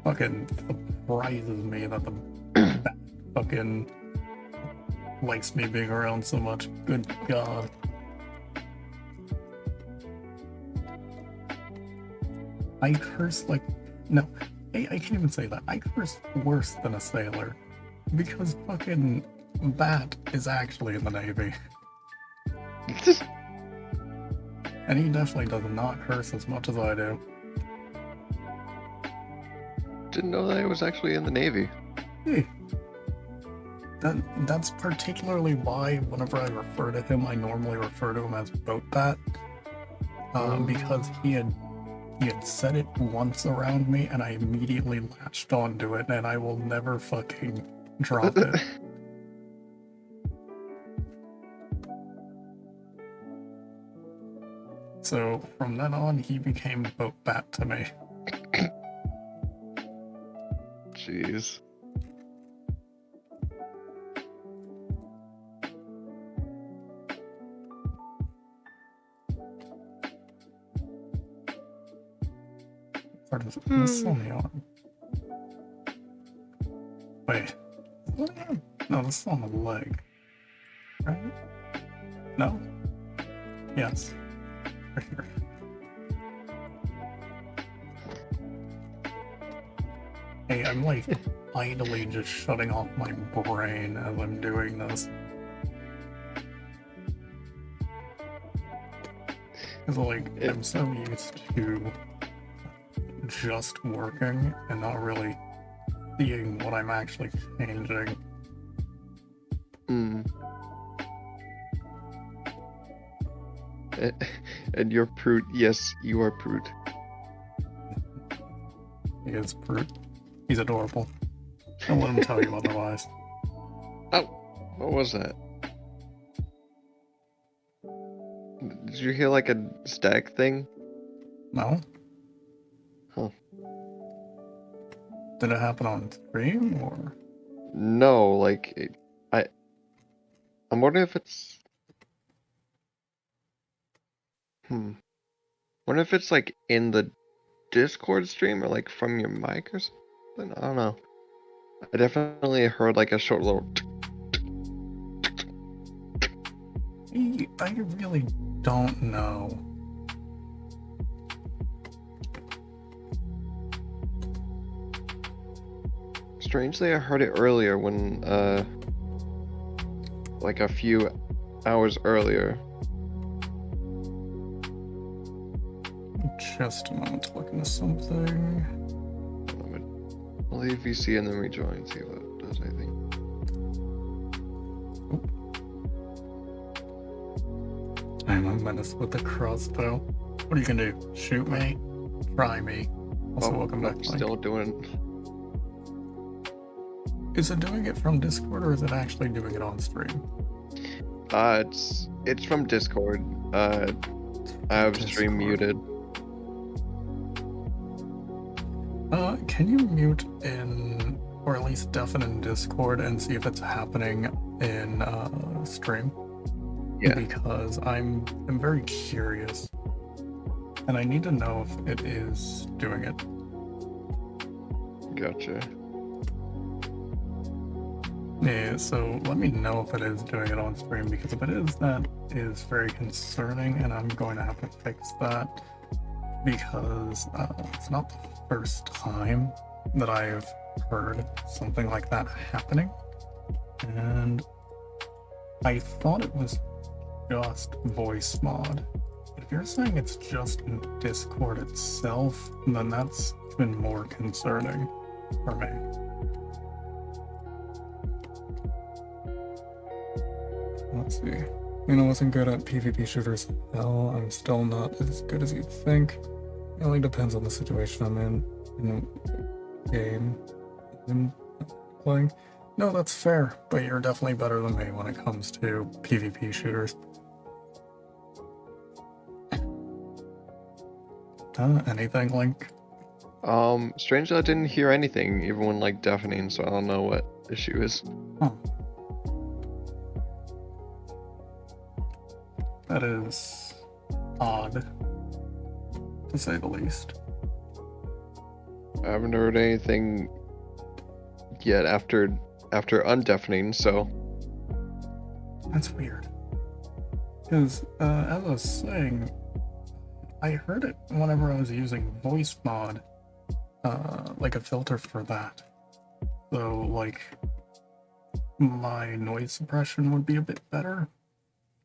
Fucking surprises me that the fucking likes me being around so much. Good God. I curse like... No, I can't even say that. I curse worse than a sailor. Because fucking Bat is actually in the Navy. And he definitely does not curse as much as I do. Didn't know that I was actually in the Navy. Hey. That's particularly why whenever I refer to him, I normally refer to him as Boat Bat. Because he had said it once around me and I immediately latched onto it and I will never fucking drop it. So from then on, he became Boat Bat to me. Jeez. Part of this on the arm. Wait. Is it on the arm? No, this is on the leg. Right? No? Yes. Right here. Hey, I'm like idly just shutting off my brain as I'm doing this. Because, like, I'm so used to just working and not really seeing what I'm actually changing. And you're prude. Yes, you are prude. He is brute. He's adorable. Don't let him tell you otherwise. Oh, what was that? Did you hear like a stack thing? No? Huh. Did it happen on stream or? No, like I'm wondering if it's. Wonder if it's like in the Discord stream or like from your mic or something. I don't know. I definitely heard like a short little. I really don't know. Strangely, I heard it earlier when like a few hours earlier. Just a moment to look into something. I'll leave VC and then rejoin, see what it does, I think. I'm a menace with a crossbow. What are you gonna do? Shoot me? Try me? Also, welcome back, Mike. Still doing. Is it doing it from Discord or is it actually doing it on stream? It's from Discord. I have stream Discord. muted. Can you mute in, or at least deafen in Discord and see if it's happening in stream? Yeah. Because I'm very curious, and I need to know if it is doing it. Gotcha. Yeah, so let me know if it is doing it on stream, because if it is, that is very concerning, and I'm going to have to fix that, because it's not the first time that I've heard something like that happening, and I thought it was just voice mod. But if you're saying it's just in Discord itself, then that's even more concerning for me. Let's see. I wasn't good at PvP shooters. Hell, I'm still not as good as you'd think. It only depends on the situation I'm in the game I'm playing. No, that's fair, but you're definitely better than me when it comes to PvP shooters. Anything, Link? Strangely, I didn't hear anything, even when like deafening, so I don't know what issue is. Huh. That is odd, to say the least. I haven't heard anything yet after undeafening, so That's weird. Because, as I was saying, I heard it whenever I was using voice mod, like a filter for that. So, like, my noise suppression would be a bit better,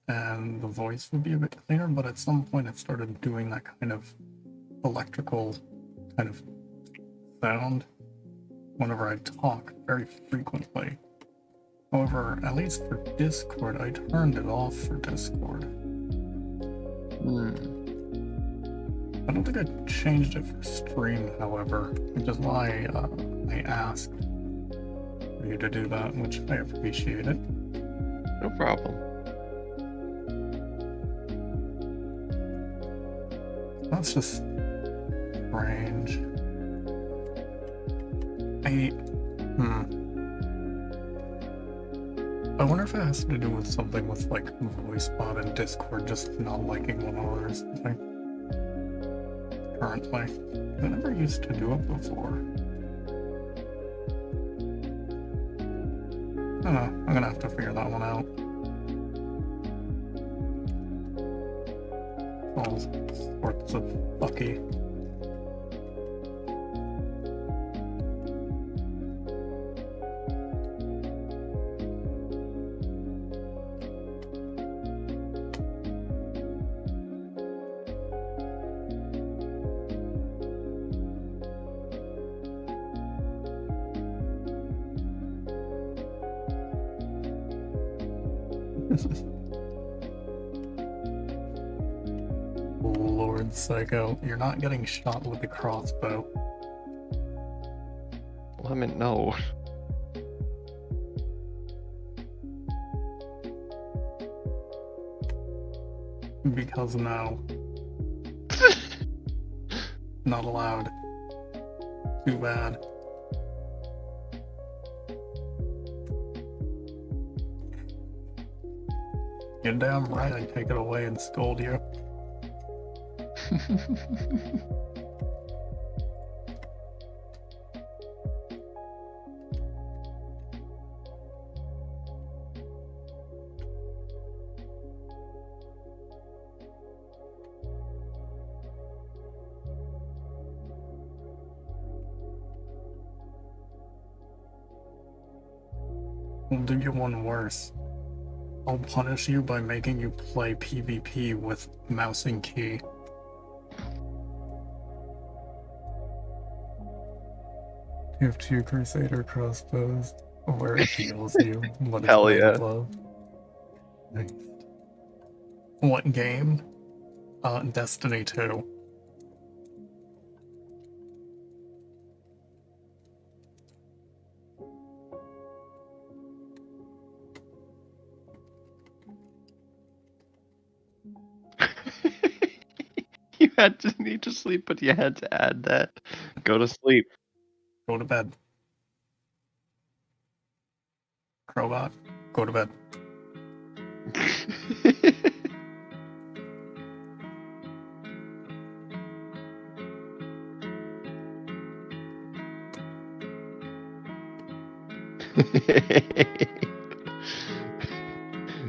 and the voice would be a bit cleaner, but at some point it started doing that kind of electrical kind of sound whenever I talk very frequently. However, at least for Discord, I turned it off for Discord. I don't think I changed it for stream, however, which is why I asked for you to do that, which I appreciate it. no problem. That's just strange. I wonder if it has to do with something with like voice bot and Discord just not liking one another or something. Currently. I never used to do it before. I don't know. I'm gonna have to figure that one out. All sorts of fucky. Lord Psycho, you're not getting shot with the crossbow. Lemon, no. Because no. Not allowed. Too bad. You're damn right I'd take it away and scold you. I'll do you one worse. I'll punish you by making you play PvP with mouse and key. You have 2 Crusader crossbows, where it heals you, but it's Hell made yeah. of love. Nice. What game? Destiny 2. You had to need to sleep, but you had to add that. Go to sleep. Go to bed. Crowbot, go to bed.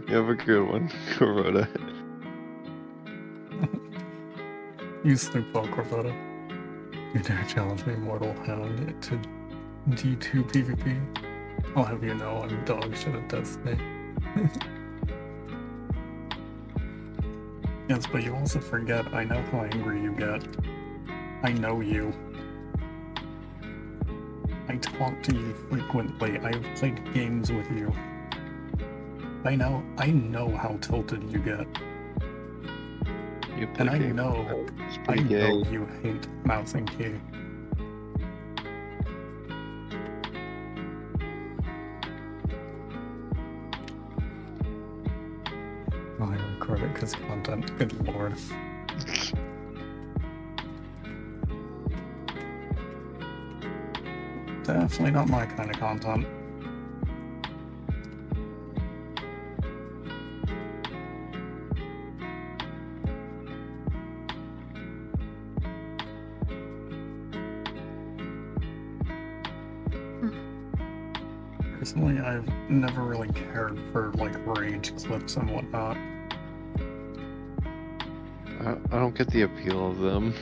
You have a good one, Corona. You sleep well, Corvoda. You dare challenge me, Mortal Hound, to D2 PvP? I'll have you know I'm dog shit at Destiny. Yes, but you also forget I know how angry you get. I know you. I talk to you frequently. I've played games with you. I know how tilted you get. You play And I games. know, It's I pretty know gay. you hate mouse and key. Oh, I record it because content. Good lord. Definitely not my kind of content. Personally, I've never really cared for, like, rage clips and whatnot. I don't get the appeal of them.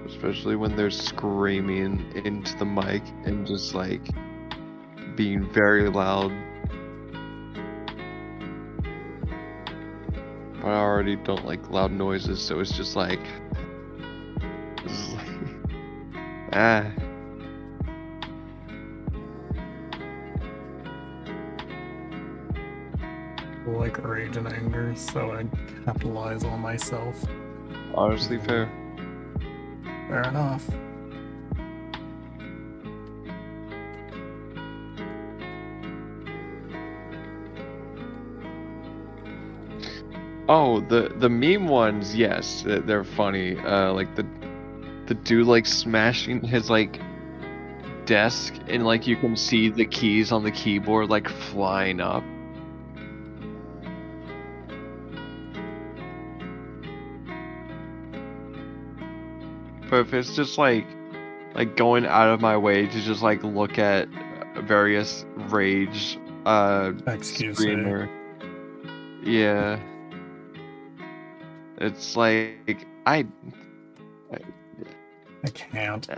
Especially when they're screaming into the mic and just like being very loud. But I already don't like loud noises, so it's just like, ah. I like rage and anger, so I capitalize on myself. Honestly, fair. Fair enough. Oh, the meme ones, yes, they're funny. Like the dude like smashing his like desk and like you can see the keys on the keyboard like flying up. But if it's just like going out of my way to just like look at various rage Excuse me. streamer, yeah, it's like I can't.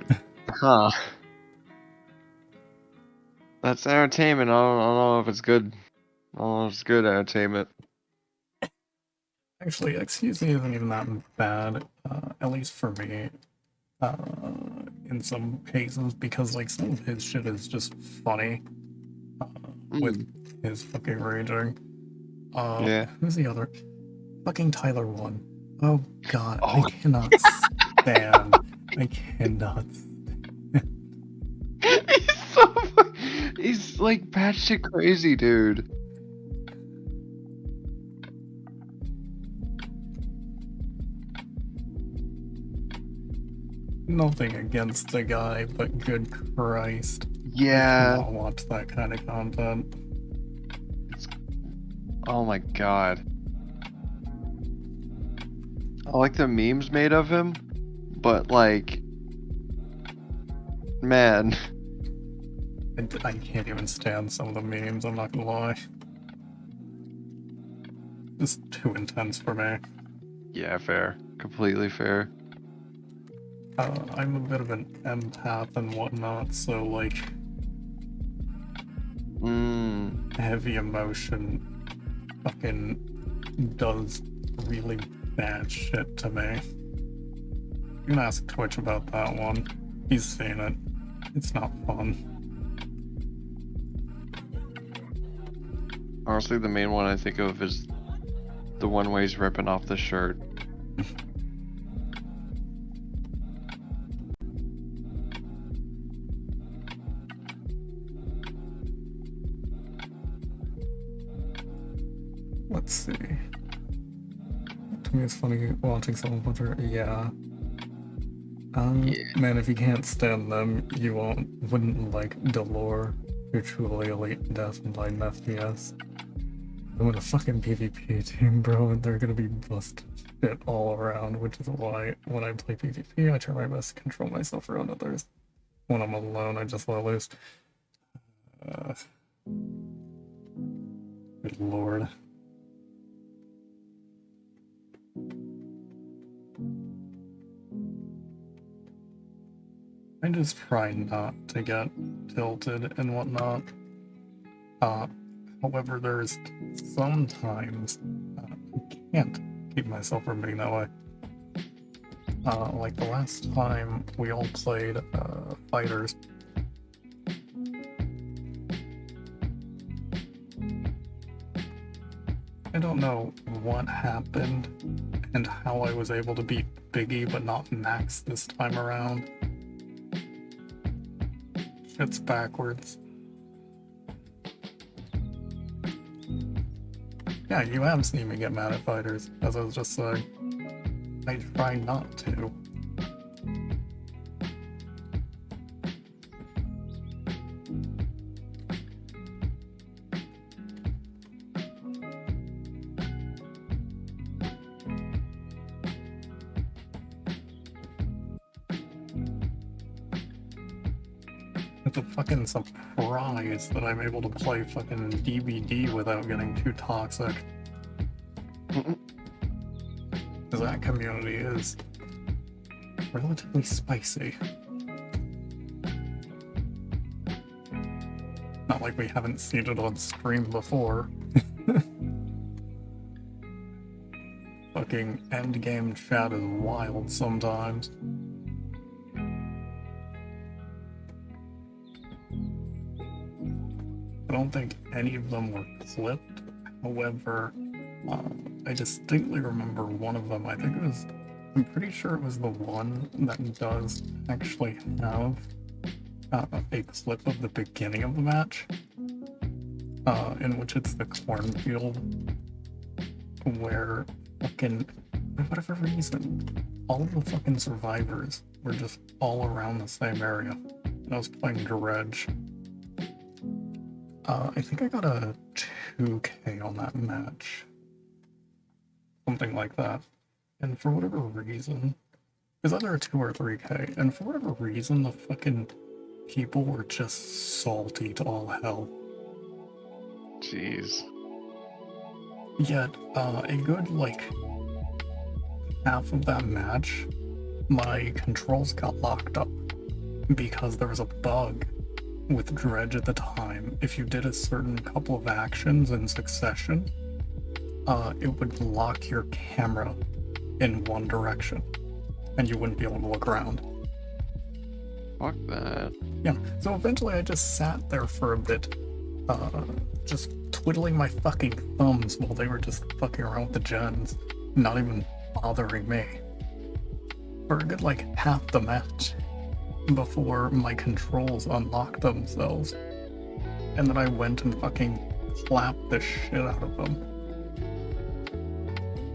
huh. That's entertainment. I don't know if it's good. I don't know if it's good entertainment. Actually, excuse me isn't even that bad, at least for me, in some cases, because, like, some of his shit is just funny, with his fucking raging. Yeah. Who's the other? Fucking Tyler 1. Oh god, Oh. I cannot stand. I cannot He's so he's like batshit crazy, dude. Nothing against the guy, but good Christ. I Yeah. cannot watch that kind of content. Oh my god. I like the memes made of him, but like, man. I can't even stand some of the memes, I'm not gonna lie. Just too intense for me. Yeah, fair. Completely fair. I'm a bit of an empath and whatnot, so, like, heavy emotion fucking does really bad shit to me. You can ask Twitch about that one. He's seen it. It's not fun. Honestly, the main one I think of is the one where he's ripping off the shirt. Let's see. To me, it's funny watching someone put her. Yeah. Man, if you can't stand them, you wouldn't like Delore, your truly elite death and blind FPS. I'm in a fucking PvP team, bro, and they're gonna be busted shit all around, which is why when I play PvP, I try my best to control myself around others. When I'm alone, I just let loose. Good lord. I just try not to get tilted and whatnot. However, there's sometimes I can't keep myself from being that way. Like the last time we all played Fighters. I don't know what happened and how I was able to beat Biggie but not Max this time around. Shit's backwards. Yeah, you have seen me get mad at fighters, as I was just saying. I try not to. It's a fucking surprise that I'm able to play fucking DBD without getting too toxic. Because that community is relatively spicy. Not like we haven't seen it on stream before. Fucking endgame chat is wild sometimes. I don't think any of them were clipped. However, I distinctly remember one of them. I'm pretty sure it was the one that does actually have a clip of the beginning of the match, in which it's the cornfield, where fucking, for whatever reason, all of the fucking survivors were just all around the same area. And I was playing Dredge. I think I got a 2K on that match. Something like that. And for whatever reason, it was either a 2 or 3K, and for whatever reason, the fucking people were just salty to all hell. Jeez. Yet, a good, like, half of that match, my controls got locked up because there was a bug with Dredge at the time. If you did a certain couple of actions in succession, it would lock your camera in one direction, and you wouldn't be able to look around. Fuck that. Yeah, so eventually I just sat there for a bit, just twiddling my fucking thumbs while they were just fucking around with the gens, not even bothering me. For a good, like, half the match, before my controls unlocked themselves. And then I went and fucking clapped the shit out of them.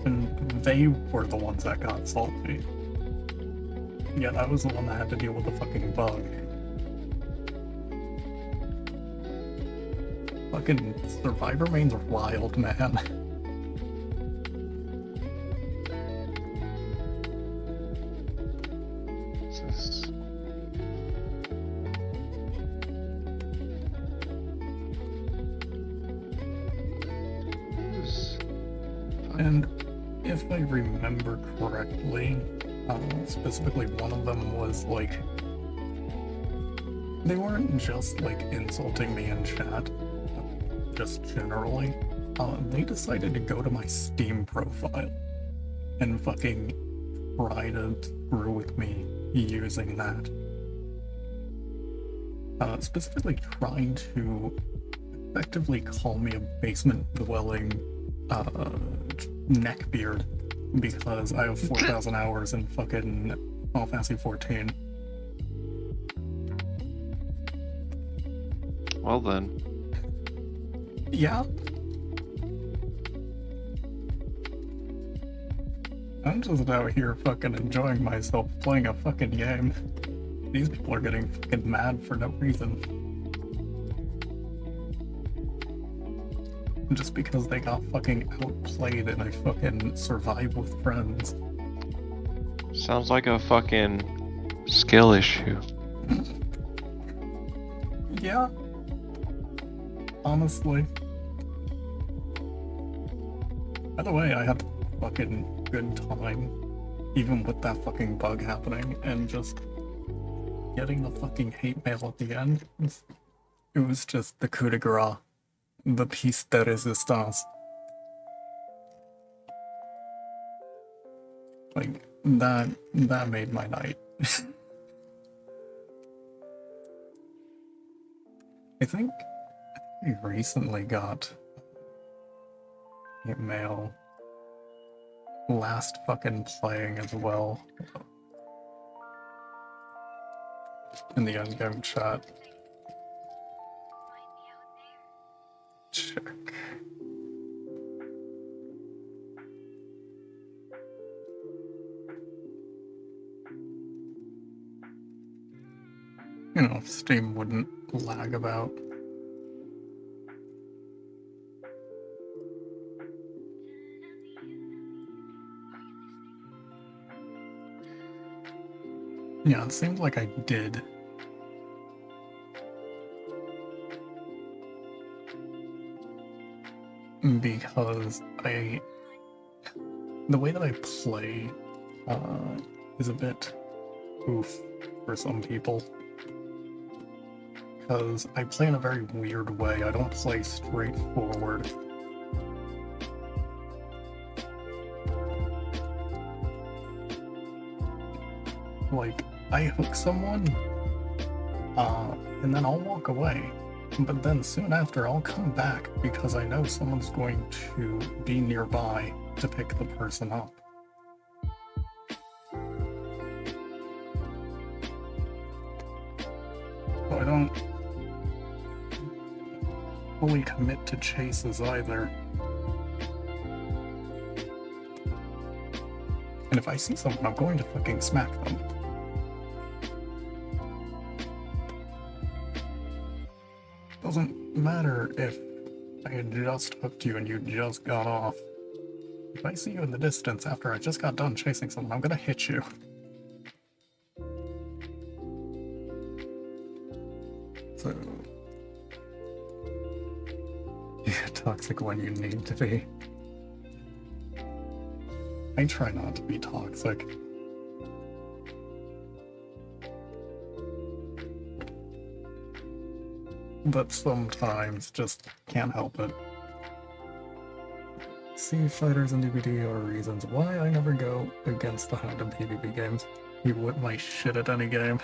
And they were the ones that got salty. Yet I was the one that had to deal with the fucking bug. Fucking Survivor mains are wild, man. Jesus. And if I remember correctly, specifically one of them was like, they weren't just like insulting me in chat, just generally. They decided to go to my Steam profile and fucking try to screw with me using that. Specifically trying to effectively call me a basement-dwelling neckbeard because I have 4,000 hours in fucking Final Fantasy 14. Well then. Yeah. I'm just out here fucking enjoying myself playing a fucking game. These people are getting fucking mad for no reason. Just because they got fucking outplayed in a fucking survive with friends. Sounds like a fucking skill issue. Yeah. Honestly. By the way, I had a fucking good time, even with that fucking bug happening, and just getting the fucking hate mail at the end. It was just the coup de grace. The piece de resistance. Like, that made my night. I think we recently got hate mail last fucking playing as well in the endgame chat. Check. You know, if Steam wouldn't lag about. Yeah, it seems like I did. Because the way that I play is a bit oof for some people. Because I play in a very weird way. I don't play straightforward. Like, I hook someone, and then I'll walk away. But then soon after, I'll come back because I know someone's going to be nearby to pick the person up. So I don't fully commit to chases either. And if I see someone, I'm going to fucking smack them. Doesn't matter if I had just hooked you and you just got off. If I see you in the distance after I just got done chasing someone, I'm gonna hit you. So... yeah, toxic when you need to be. I try not to be toxic. But sometimes just can't help it. Sea fighters and DBD are reasons why I never go against the Hound in PvP games. You whip my shit at any game.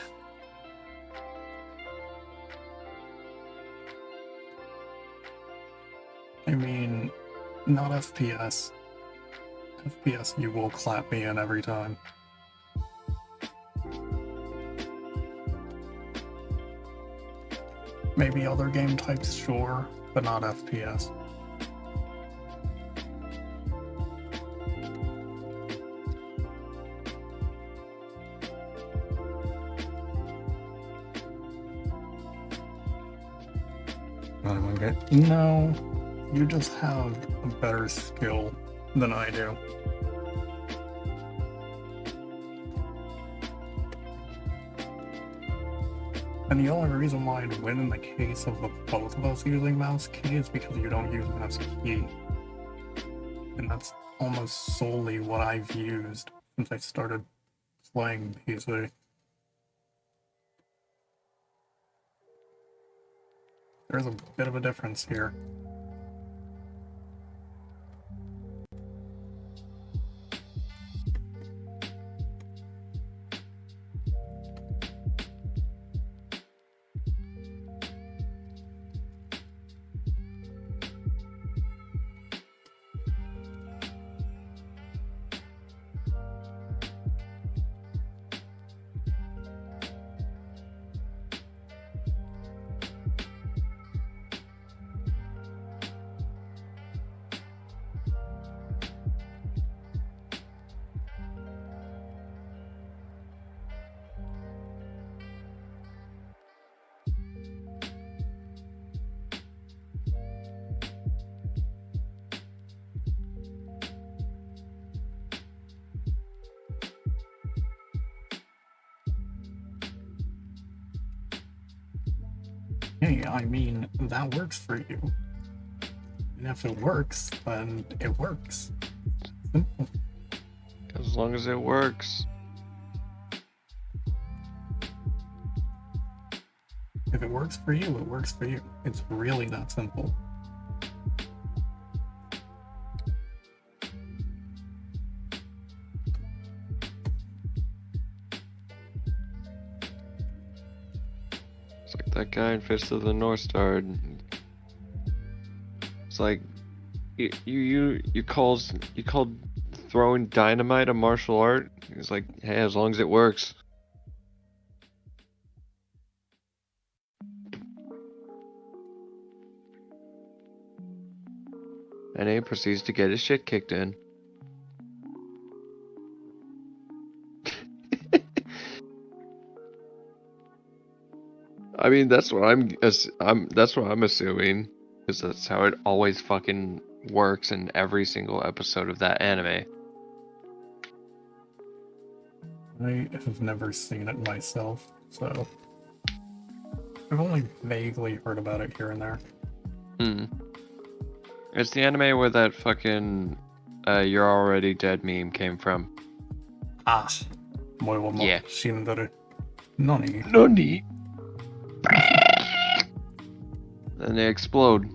I mean, not FPS. FPS, you will clap me in every time. Maybe other game types, sure, but not FPS. No, you just have a better skill than I do. And the only reason why I'd win in the case of the both of us using mouse key is because you don't use mouse key. And that's almost solely what I've used since I started playing PC. There's a bit of a difference here. Hey, I mean, that works for you. And if it works, then it works. Simple. As long as it works. If it works for you, it works for you. It's really that simple. It's like that guy in Fist of the North Star. It's like you called throwing dynamite a martial art. It's like, hey, as long as it works. And he proceeds to get his shit kicked in. I mean, that's what that's what I'm assuming, because that's how it always fucking works in every single episode of that anime. I have never seen it myself, so I've only vaguely heard about it here and there. It's the anime where that fucking "you're already dead" meme came from. Ah, moi wa mo Yeah. shinderu. Nani? Nani? Then they explode.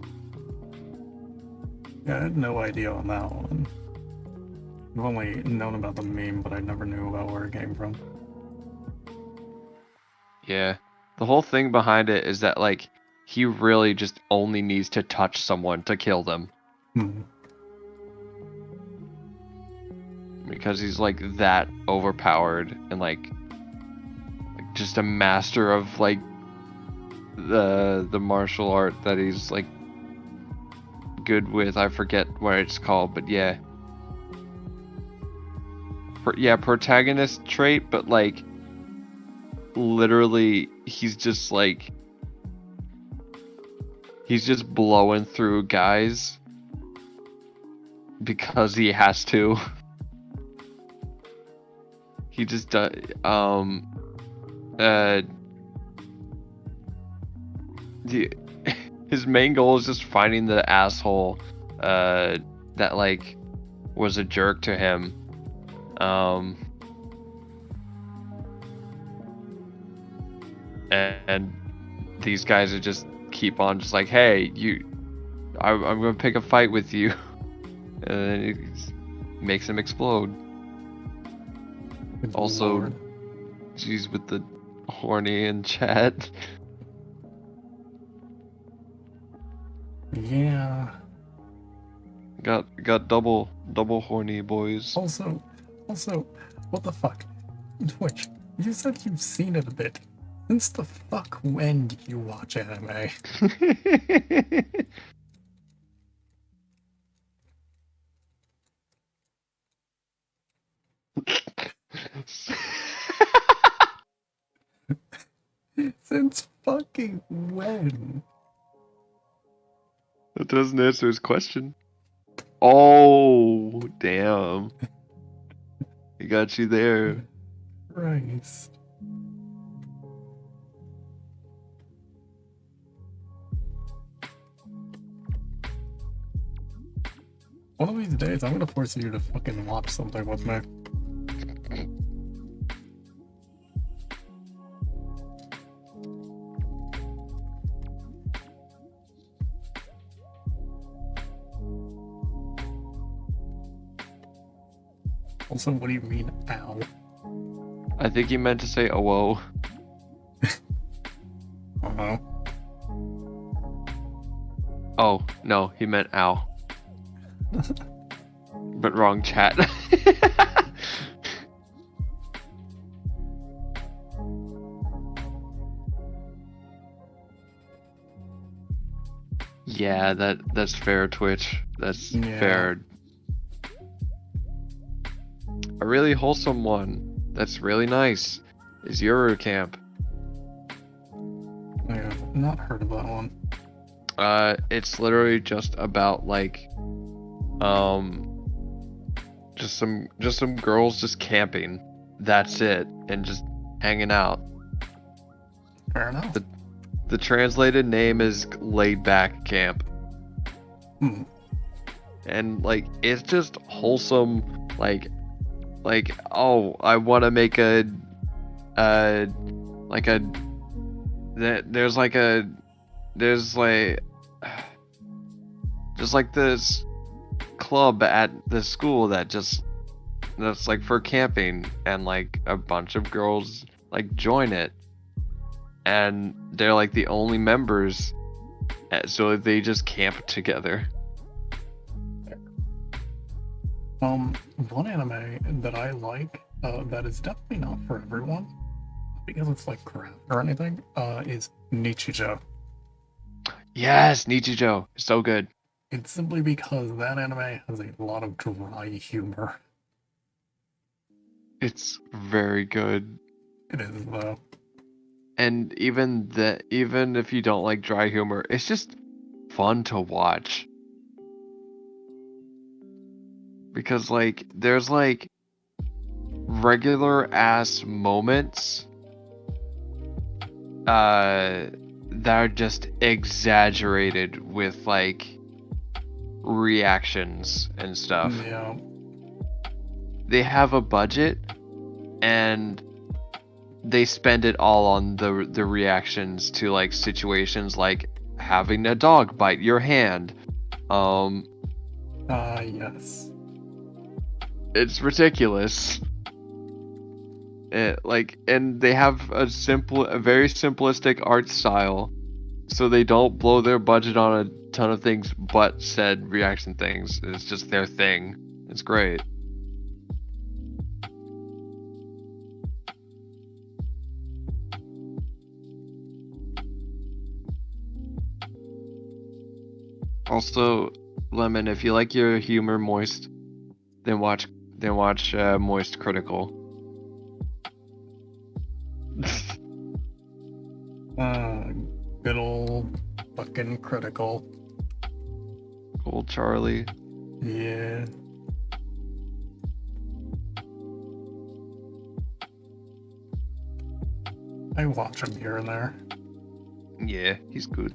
Yeah, I had no idea on that one. I've only known about the meme, but I never knew about where it came from. Yeah. The whole thing behind it is that, like, he really just only needs to touch someone to kill them. Because he's, like, that overpowered and, like just a master of, like, the martial art that he's, like, good with. I forget what it's called, but yeah. Protagonist trait, but, like, literally, he's just blowing through guys because he has to. He just does. His main goal is just finding the asshole that, like, was a jerk to him. And these guys are just keep on just like, hey, I'm gonna pick a fight with you, and then it makes him explode. Good Also, lord. Jeez, with the horny in chat. Yeah. Got double horny, boys. Also, what the fuck? Twitch, you said you've seen it a bit. Since the fuck when do you watch anime? Since fucking when? That doesn't answer his question. Oh, damn. He got you there. Christ. One of these days, I'm gonna force you to fucking watch something with me. Also, what do you mean, ow? I think he meant to say, oh, whoa. Uh-huh. Oh, no, he meant ow. But wrong chat. Yeah, that's fair, Twitch. That's Yeah. fair. A really wholesome one that's really nice is Eurocamp. I have not heard of that one. It's literally just about, like, just some girls just camping. That's it, and just hanging out. Fair enough. The The translated name is Laid Back Camp. Hmm. And like it's just wholesome, like oh, I want to make a like a there's like a there's like just like this club at the school that's like for camping, and like a bunch of girls like join it, and they're like the only members, so they just camp together. One anime that I like, that is definitely not for everyone, because it's like crap or anything, is Nichijou. Yes, Nichijou, so good. It's simply because that anime has a lot of dry humor. It's very good. It is, though. And even if you don't like dry humor, it's just fun to watch. Because like there's like regular ass moments that are just exaggerated with like reactions and stuff. Yeah. They have a budget and they spend it all on the reactions to like situations like having a dog bite your hand. Yes. It's ridiculous. And they have a very simplistic art style, so they don't blow their budget on a ton of things but said reaction things. It's just their thing. It's great. Also, Lemon, if you like your humor moist, then watch Moist Critical. Good old fucking Critical. Old Charlie. Yeah. I watch him here and there. Yeah, he's good.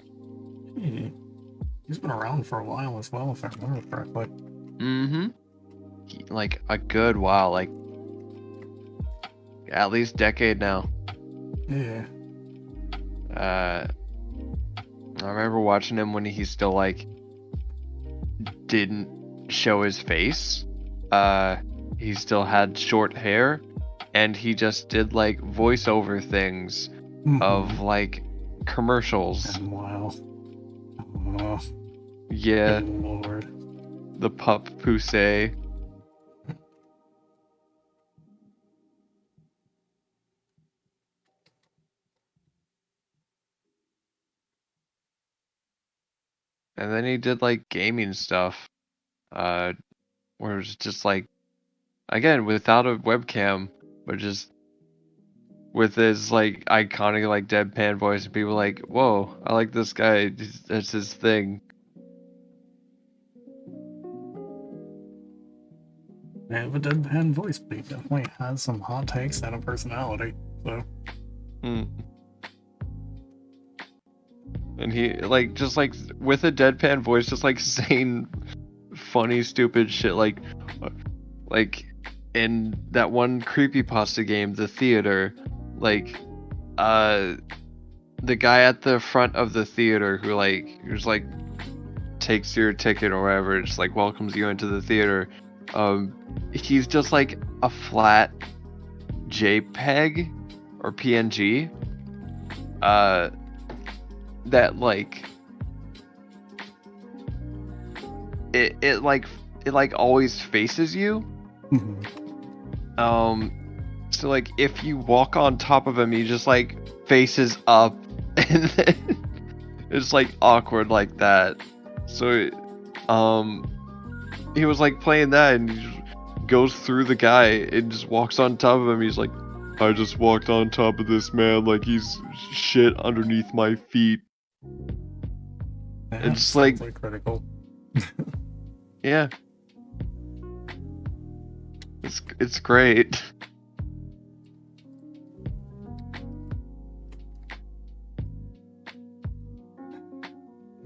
He's been around for a while as well, if I remember correctly. Mm-hmm. Like a good while, like at least decade now. Yeah. I remember watching him when he still like didn't show his face. He still had short hair, and he just did like voiceover things of like commercials. And wow. Oh, Yeah, good lord. the pup poussey. And then he did like gaming stuff, where it was just like, again, without a webcam, but just with his like iconic like deadpan voice, and people like, whoa, I like this guy. That's his thing. I have a deadpan voice, but he definitely has some hot takes and a personality, so. And he like just like with a deadpan voice, just like saying funny, stupid shit, like in that one creepypasta game, The Theater, like the guy at the front of the theater who's like takes your ticket or whatever, just like welcomes you into the theater. He's just like a flat JPEG or PNG. That like it like always faces you. So like if you walk on top of him, he just like faces up, and then it's like awkward like that. So he was like playing that, and he just goes through the guy and just walks on top of him. He's like, I just walked on top of this man like he's shit underneath my feet. Yeah, It's like Critical. yeah. It's great.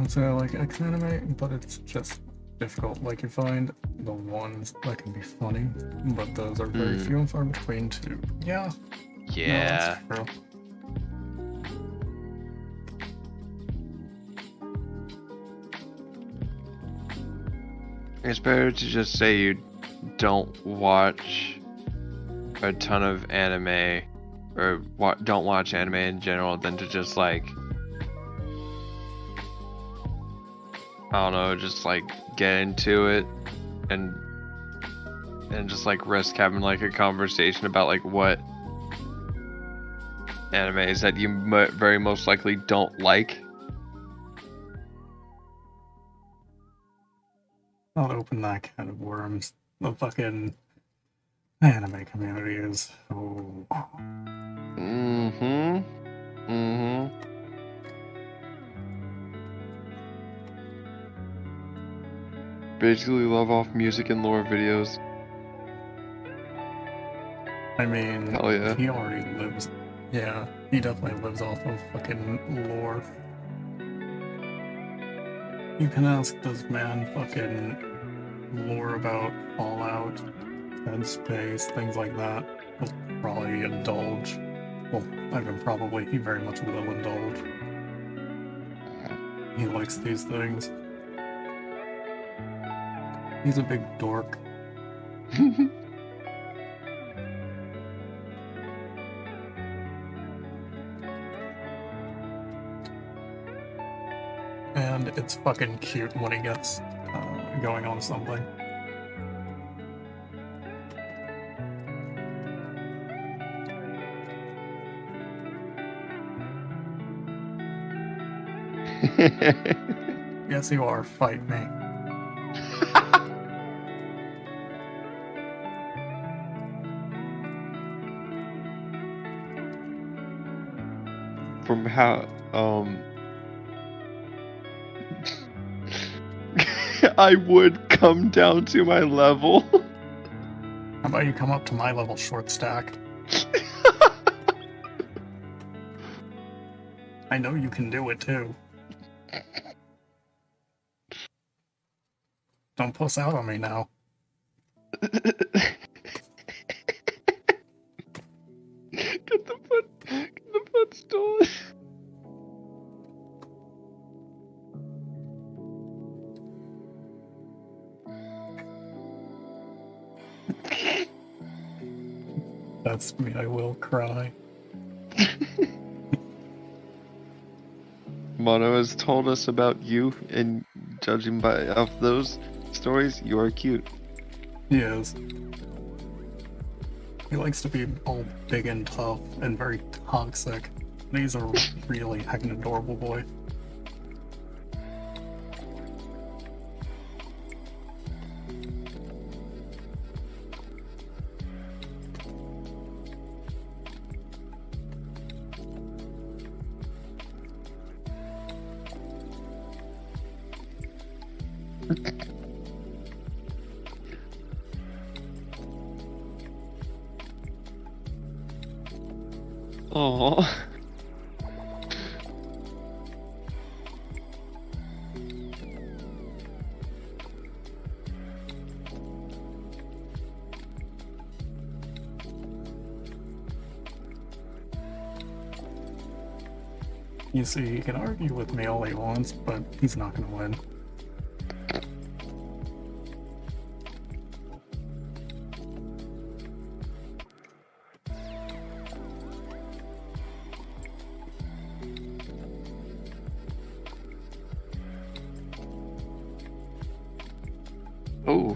So like X anime, but it's just difficult. Like you find the ones that can be funny, but those are very few and far between too. Yeah, no, Yeah. that's true. It's better to just say you don't watch a ton of anime or don't watch anime in general than to just like, I don't know, just like get into it and just like risk having like a conversation about like what animes that you very most likely don't like. Don't open that can of worms. The fucking anime community is so. Mm-hmm. Mm-hmm. Basically love off music and lore videos. I mean, Hell yeah. he already lives. Yeah, he definitely lives off of fucking lore. You can ask this man fucking lore about Fallout, Dead Space, things like that. He'll probably indulge. Well, I mean, probably, he very much will indulge. He likes these things. He's a big dork. And it's fucking cute when he gets going on something. Yes, you are. Fight me. From how I would come down to my level. How about you come up to my level, short stack? I know you can do it too. Don't puss out on me now. Get the foot stolen. That's me, I will cry. Mono has told us about you, and judging by of those stories, you are cute. He is. He likes to be all big and tough and very toxic. And he's a really heckin' adorable boy. Aww. You see, he can argue with me all he wants, but he's not gonna win. Oh.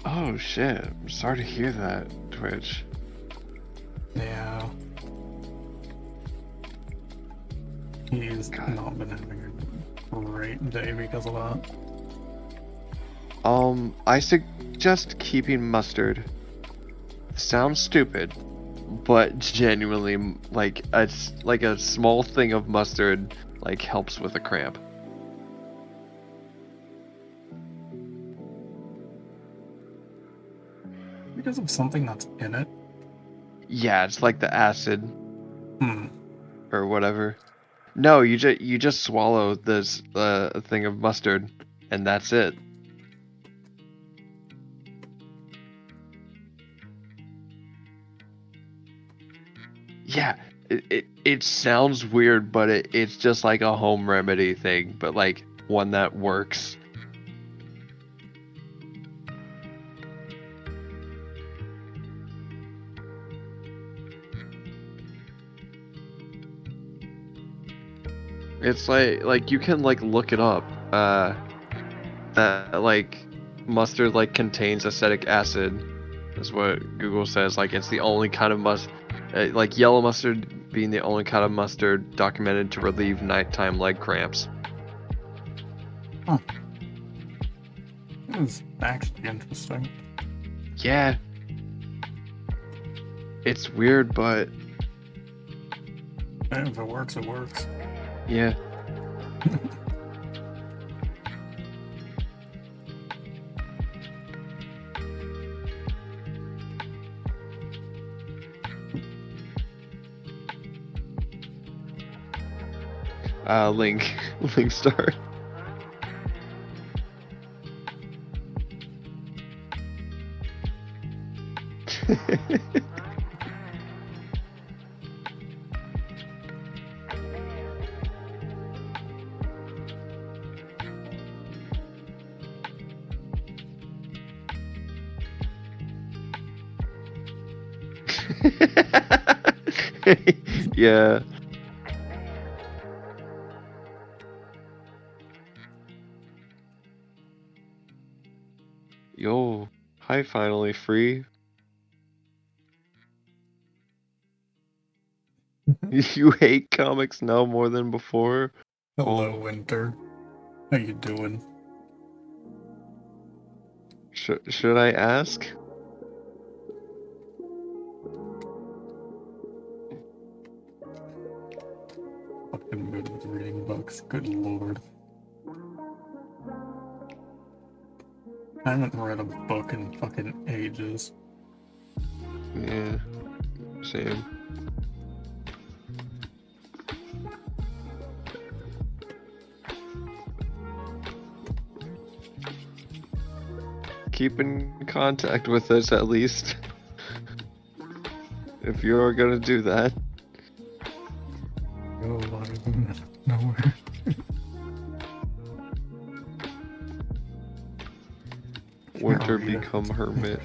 Oh shit. I'm sorry to hear that, Twitch. Yeah. He's God. not been having a great day because of that. I suggest keeping mustard. Sounds stupid, but genuinely, like a small thing of mustard, like helps with a cramp. Because of something that's in it. Yeah, it's like the acid. Hmm. or whatever. No, you just swallow this thing of mustard, and that's it. Yeah, it sounds weird, but it's just like a home remedy thing, but like one that works. It's like you can like look it up. That like mustard like contains acetic acid. That's what Google says. Like it's the only kind of like yellow mustard being the only kind of mustard documented to relieve nighttime leg cramps. That is actually interesting. Yeah. It's weird, but And if it works, it works. yeah. Link star. Yeah. Yo, hi, finally free. You hate comics now more than before? Hello, Oh. Winter. How you doing? Should I ask? Fucking good with reading books. Good lord. I haven't read a book in fucking ages. Yeah, same. Keep in contact with us at least. If you're gonna do that. Go out of nowhere. Winter Can't read it. become hermit.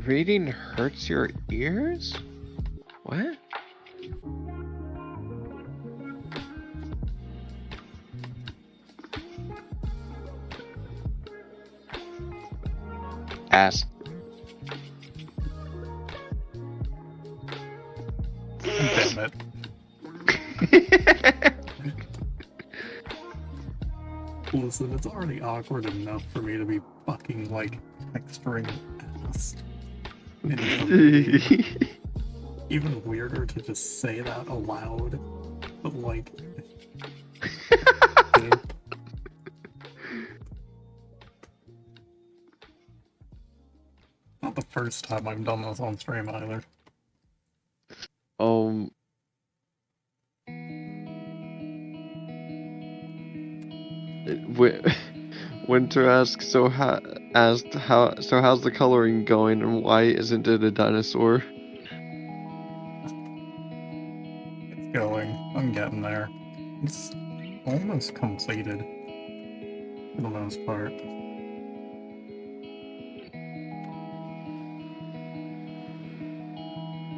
Reading hurts your ears? What? Ass. Damn it. Listen, it's already awkward enough for me to be fucking, like, texturing ass. And it's even weirder to just say that aloud. But, like... Not the first time I've done this on stream either. Winter asks, so how's the coloring going, and why isn't it a dinosaur? It's going. I'm getting there. It's almost completed. For the most part.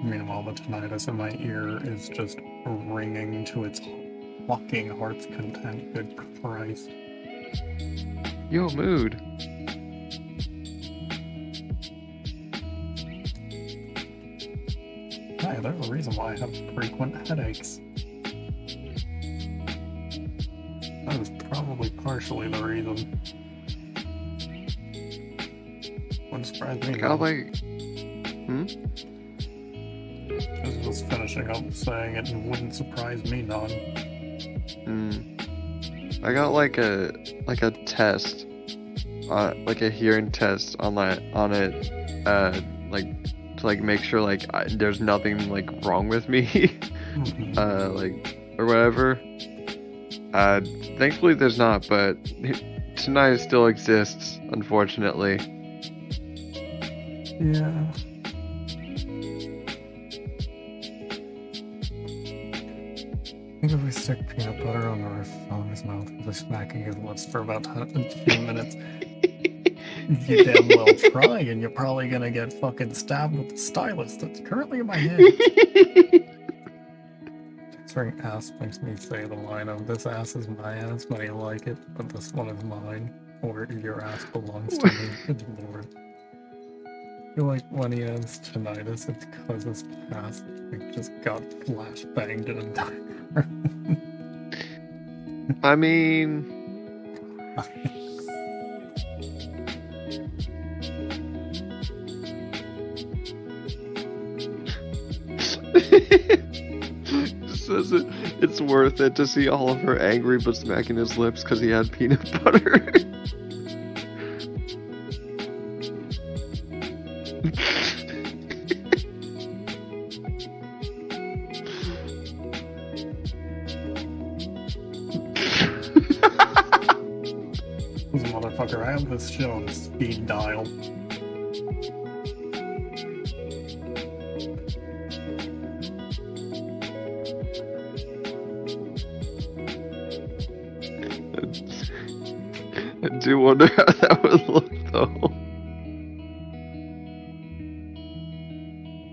Meanwhile, the tinnitus in my ear is just ringing to its fucking heart's content. Good Christ. Yo, mood. Hey, there's a reason why I have frequent headaches. That was probably partially the reason. Wouldn't surprise me I got though. like, Just was finishing up saying it and wouldn't surprise me none. I got like a test, like a hearing test on it, like to like make sure like there's nothing like wrong with me, like or whatever. Thankfully there's not, but tonight still exists, unfortunately. Yeah. I think if we stick peanut butter on the roof of his mouth, he'll be smacking his lips for about a few minutes. You damn well try, and you're probably gonna get fucking stabbed with the stylus that's currently in my hand. Answering ass makes me say the line of "This ass is my ass, but I like it, but this one is mine," or "Your ass belongs to me." Good lord. I feel like when he has tinnitus, it's because his past just got flash banged in a time. I mean, says it's worth it to see Oliver angry but smacking his lips because he had peanut butter. This motherfucker, I have this shit on speed dial. I do wonder how that would look though.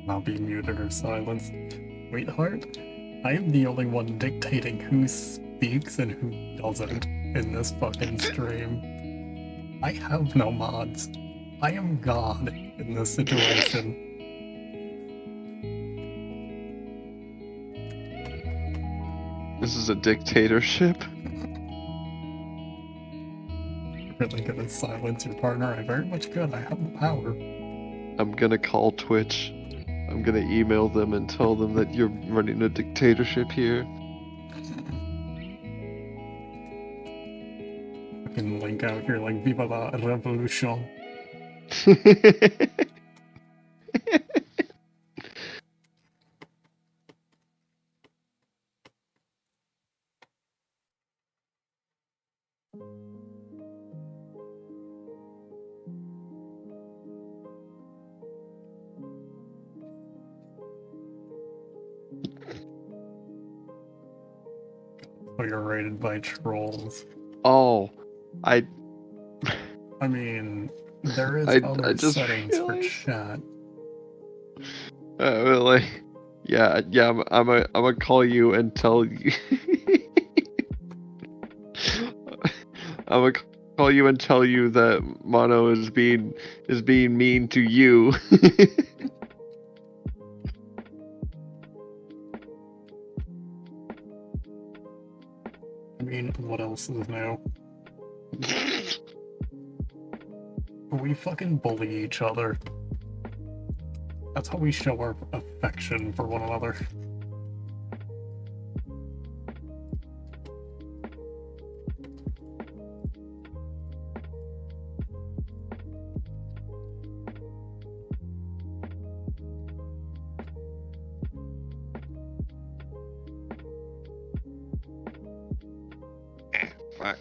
Not be muted or silenced. Sweetheart, I am the only one dictating who speaks and who doesn't in this fucking stream. I have no mods. I am God in this situation. This is a dictatorship. Really gonna silence your partner? I very much could. I have the power. I'm gonna call Twitch. I'm gonna email them and tell them that you're running a dictatorship here. Fucking link out here like Viva la Revolution. Oh, you're rated by trolls. Oh, I I mean, there is I other just settings for realized. chat. Really? Yeah. I'm gonna call you and tell you. I'm gonna call you and tell you that Mono is being mean to you. I mean, what else is new? We fucking bully each other. That's how we show our affection for one another. Fuck.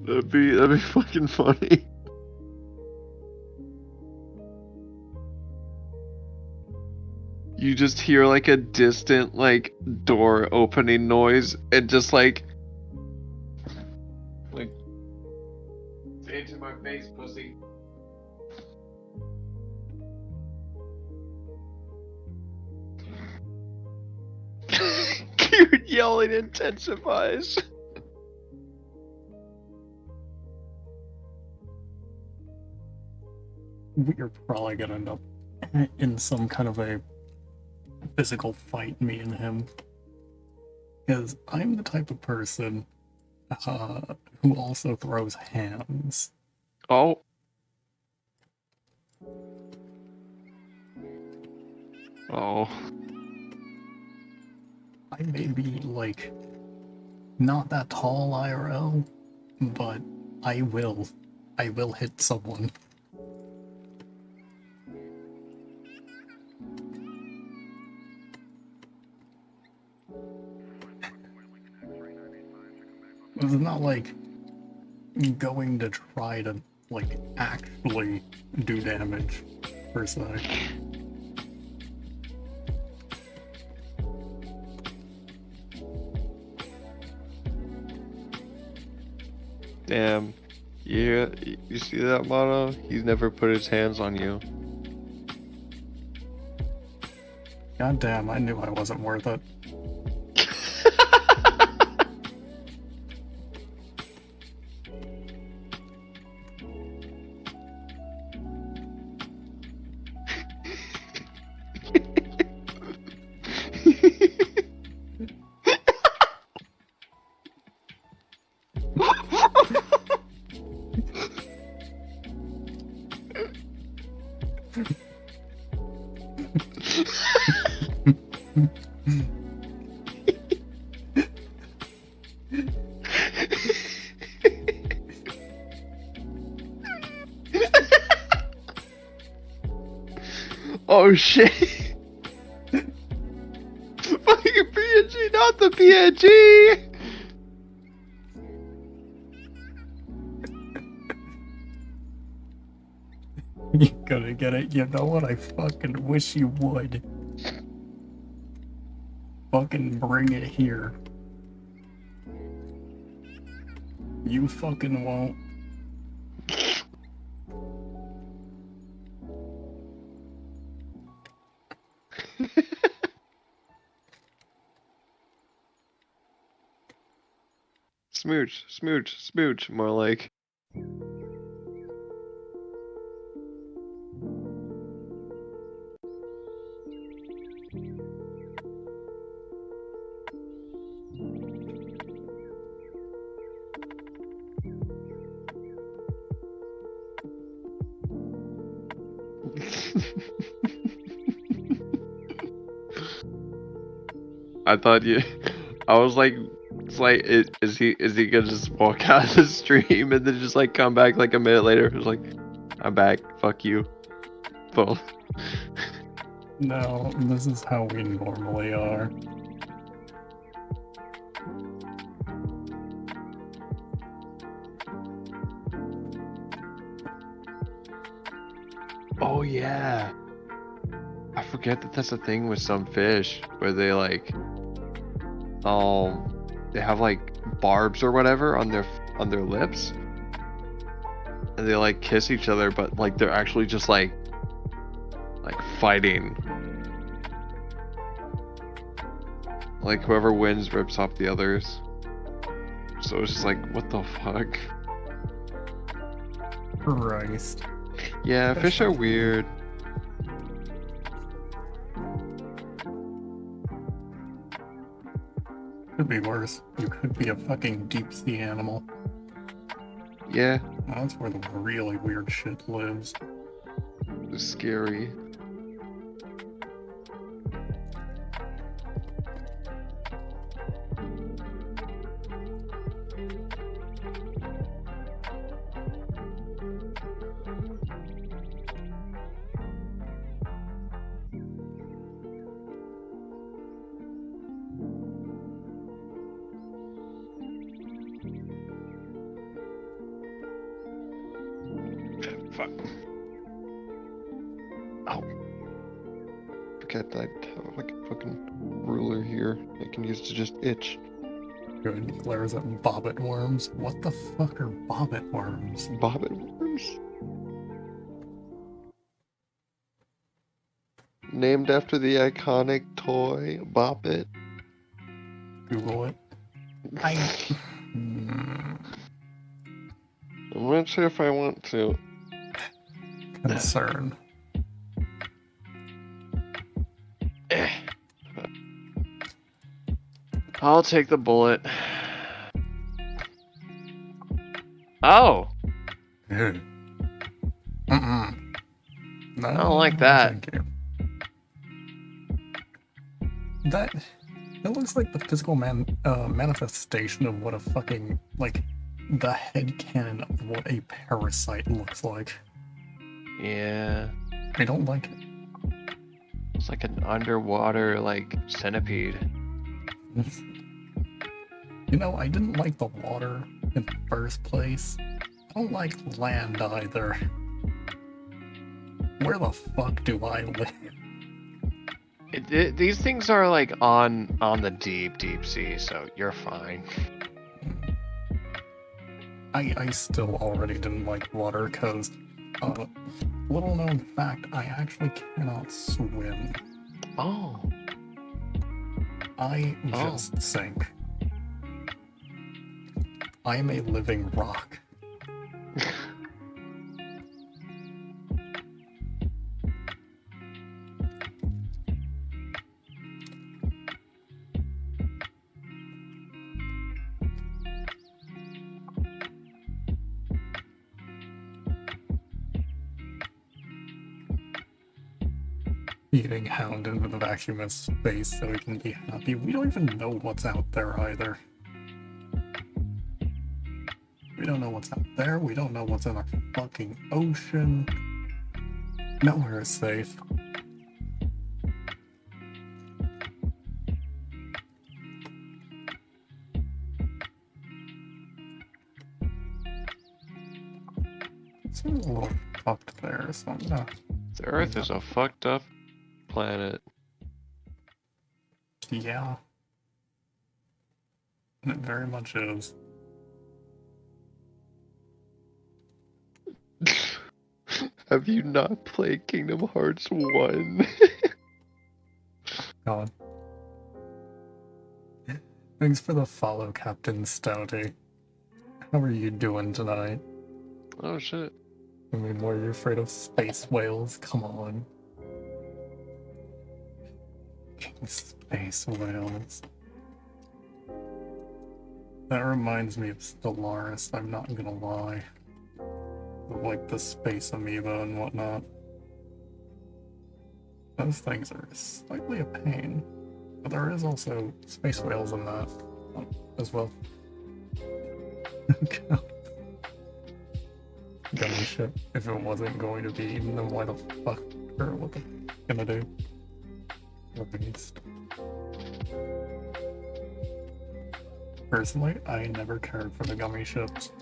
That'd be fucking funny. you just hear like a distant like door opening noise and just like say it to my face, pussy. Cute yelling intensifies. We're probably gonna end up in some kind of a physical fight, me and him. Because I'm the type of person who also throws hands. Oh. Oh. I may be, like, not that tall IRL, but I will hit someone. It's not like going to try to, like, actually do damage, per se. Damn. Yeah, you see that, Mono? He's never put his hands on you. God damn, I knew I wasn't worth it. Oh shit! Fucking PNG, not the PNG! You gonna get it? You know what? I fucking wish you would. Fucking bring it here. You fucking won't. Smooch, smooch, smooch, more like. I thought you. I was like, it's like, is he gonna just walk out of the stream and then just like come back like a minute later? It was like, I'm back. Fuck you. Phone. No, this is how we normally are. Oh yeah. I forget that that's a thing with some fish where they like, they have like barbs or whatever on their lips, and they like kiss each other, but like they're actually just like fighting. Like whoever wins rips off the others. So it's just like, what the fuck? Christ. Yeah, fish are weird. Could be worse. You could be a fucking deep sea animal. Yeah, That's where the really weird shit lives. it's scary. Fuck. Oh. forget that I have like a fucking ruler here I can use to just itch. Good. Glares at bobbit worms. What the fuck are bobbit worms? Bobbit worms? Named after the iconic toy Bobbit. Google it. Hmm. I'm not sure if I want to. Concern. I'll take the bullet. Oh! Ew. Mm-mm. No, I don't like that. Thank you. That looks like the physical manifestation of what a fucking, like, the headcanon of what a parasite looks like. Yeah. I don't like it. It's like an underwater, like, centipede. You know, I didn't like the water in the first place. I don't like land either. Where the fuck do I live? These things are like on the deep sea, so you're fine. I still already didn't like water because, little known fact, I actually cannot swim. Oh. I just sink. I am a living rock. Feeding Hound into the vacuum of space so he can be happy. We don't even know what's out there either. We don't know what's out there. We don't know what's in our fucking ocean. Nowhere is safe. It seems a little fucked there, so I'm gonna... The Earth is a fucked up planet. Yeah. And it very much is. Have you not played Kingdom Hearts 1? God. Thanks for the follow, Captain Stouty. How are you doing tonight? Oh shit. I mean, were you afraid of space whales? Come on. Space whales. That reminds me of Stellaris, I'm not gonna lie. Of, like, the space amoeba and whatnot. Those things are slightly a pain. But there is also space whales in that as well. Gummy ship. If it wasn't going to be eaten, then why the fuck? Or what the gonna do? A beast. Personally, I never cared for the gummy ships.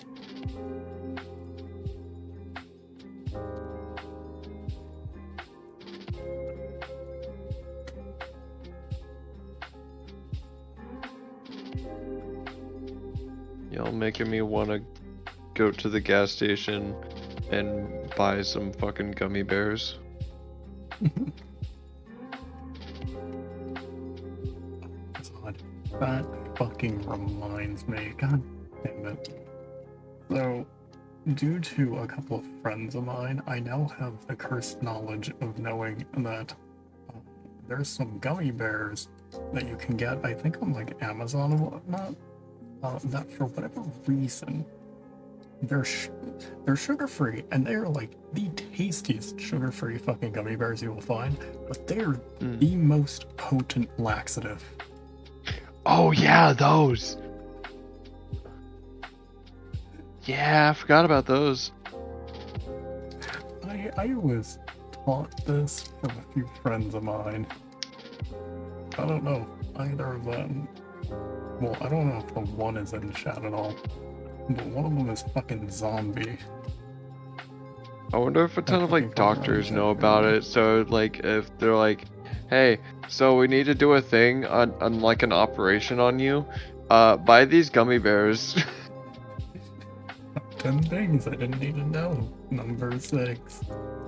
Y'all making me wanna go to the gas station and buy some fucking gummy bears. God, that fucking reminds me. God damn it. So, due to a couple of friends of mine, I now have the cursed knowledge of knowing that there's some gummy bears that you can get, I think on like Amazon and whatnot, that for whatever reason, they're sugar-free, and they're like the tastiest sugar-free fucking gummy bears you will find, but they're the most potent laxative. Oh yeah, those! Yeah, I forgot about those. I was taught this from a few friends of mine. I don't know if either of them... Well, I don't know if the one is in chat at all, but one of them is fucking zombie. I wonder if a ton of think like I'll doctors use know it. about it. So like if they're like, hey, so we need to do a thing on like an operation on you. Buy these gummy bears. 10 things I didn't need to know. Number 6.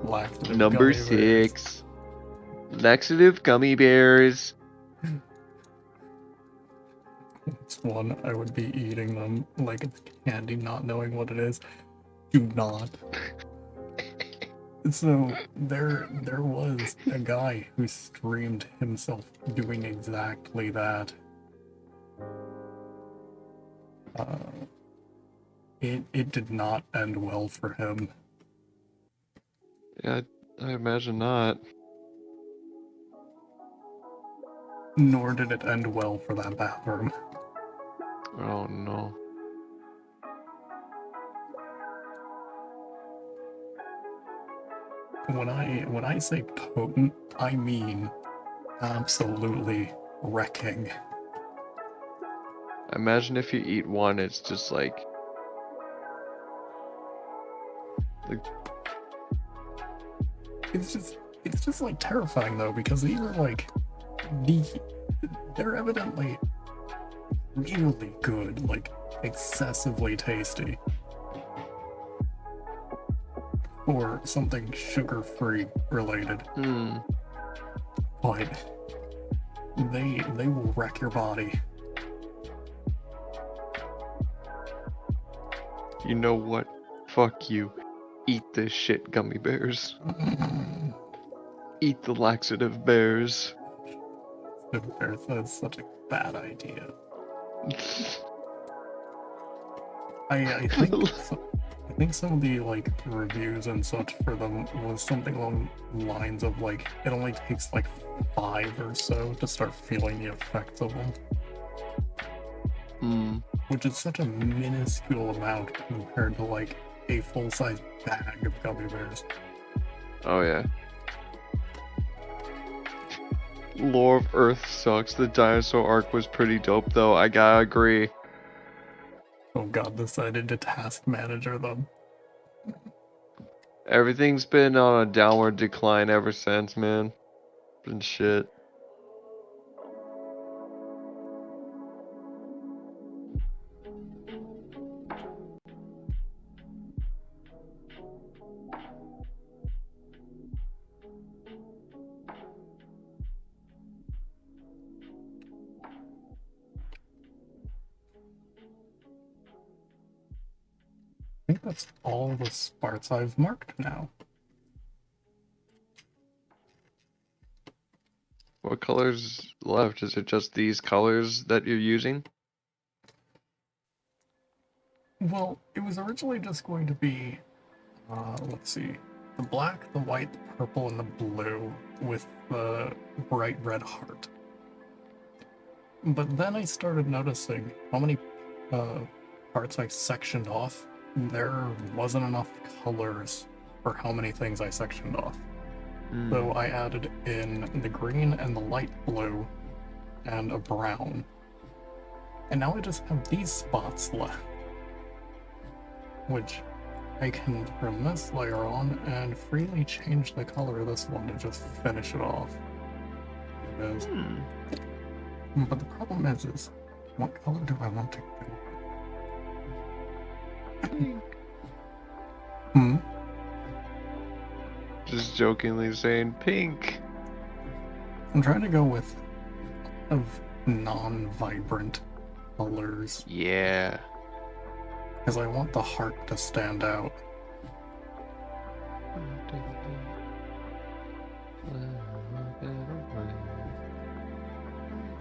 Laxative Number gummy bears. 6. Laxative gummy bears. It's one I would be eating them like it's candy, not knowing what it is. Do not. So there was a guy who streamed himself doing exactly that. It did not end well for him. Yeah, I imagine not. Nor did it end well for that bathroom. Oh no. When I say potent, I mean absolutely wrecking. Imagine if you eat one, it's just like It's just like terrifying though, because these are like they're evidently really good, like excessively tasty. Or something sugar-free related. But they will wreck your body. You know what? Fuck you. Eat this shit, gummy bears. Eat the laxative bears. That's such a bad idea. I think some of the like reviews and such for them was something along the lines of like it only takes like 5 or so to start feeling the effects of them. Which is such a minuscule amount compared to like a full-size bag of gummy bears. Oh yeah. Lore of Earth sucks. The dinosaur arc was pretty dope though, I gotta agree. Oh god, decided to task manager them. Everything's been on a downward decline ever since, man. Been shit. I think that's all the parts I've marked now. What colors left? Is it just these colors that you're using? Well, it was originally just going to be, let's see, the black, the white, the purple, and the blue with the bright red heart. But then I started noticing how many parts I sectioned off. There wasn't enough colors for how many things I sectioned off. So I added in the green and the light blue and a brown. And now I just have these spots left, which I can turn this layer on and freely change the color of this one to just finish it off. But the problem is what color do I want to go? Just jokingly saying pink. I'm trying to go with of non-vibrant colors Yeah. because I want the heart to stand out.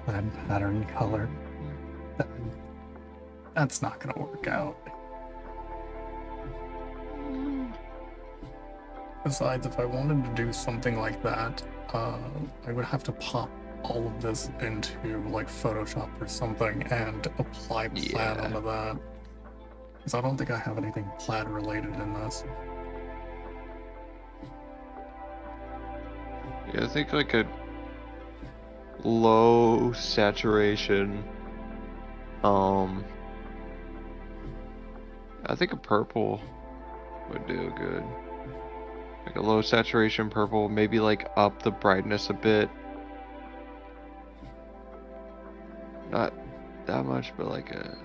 That pattern color. That's not gonna work out. Besides, if I wanted to do something like that, I would have to pop all of this into like Photoshop or something and apply plaid onto that. Because I don't think I have anything plaid related in this. Yeah, I think like a low saturation. I think a purple would do good. Like a low saturation purple, maybe like up the brightness a bit. Not that much, but like a.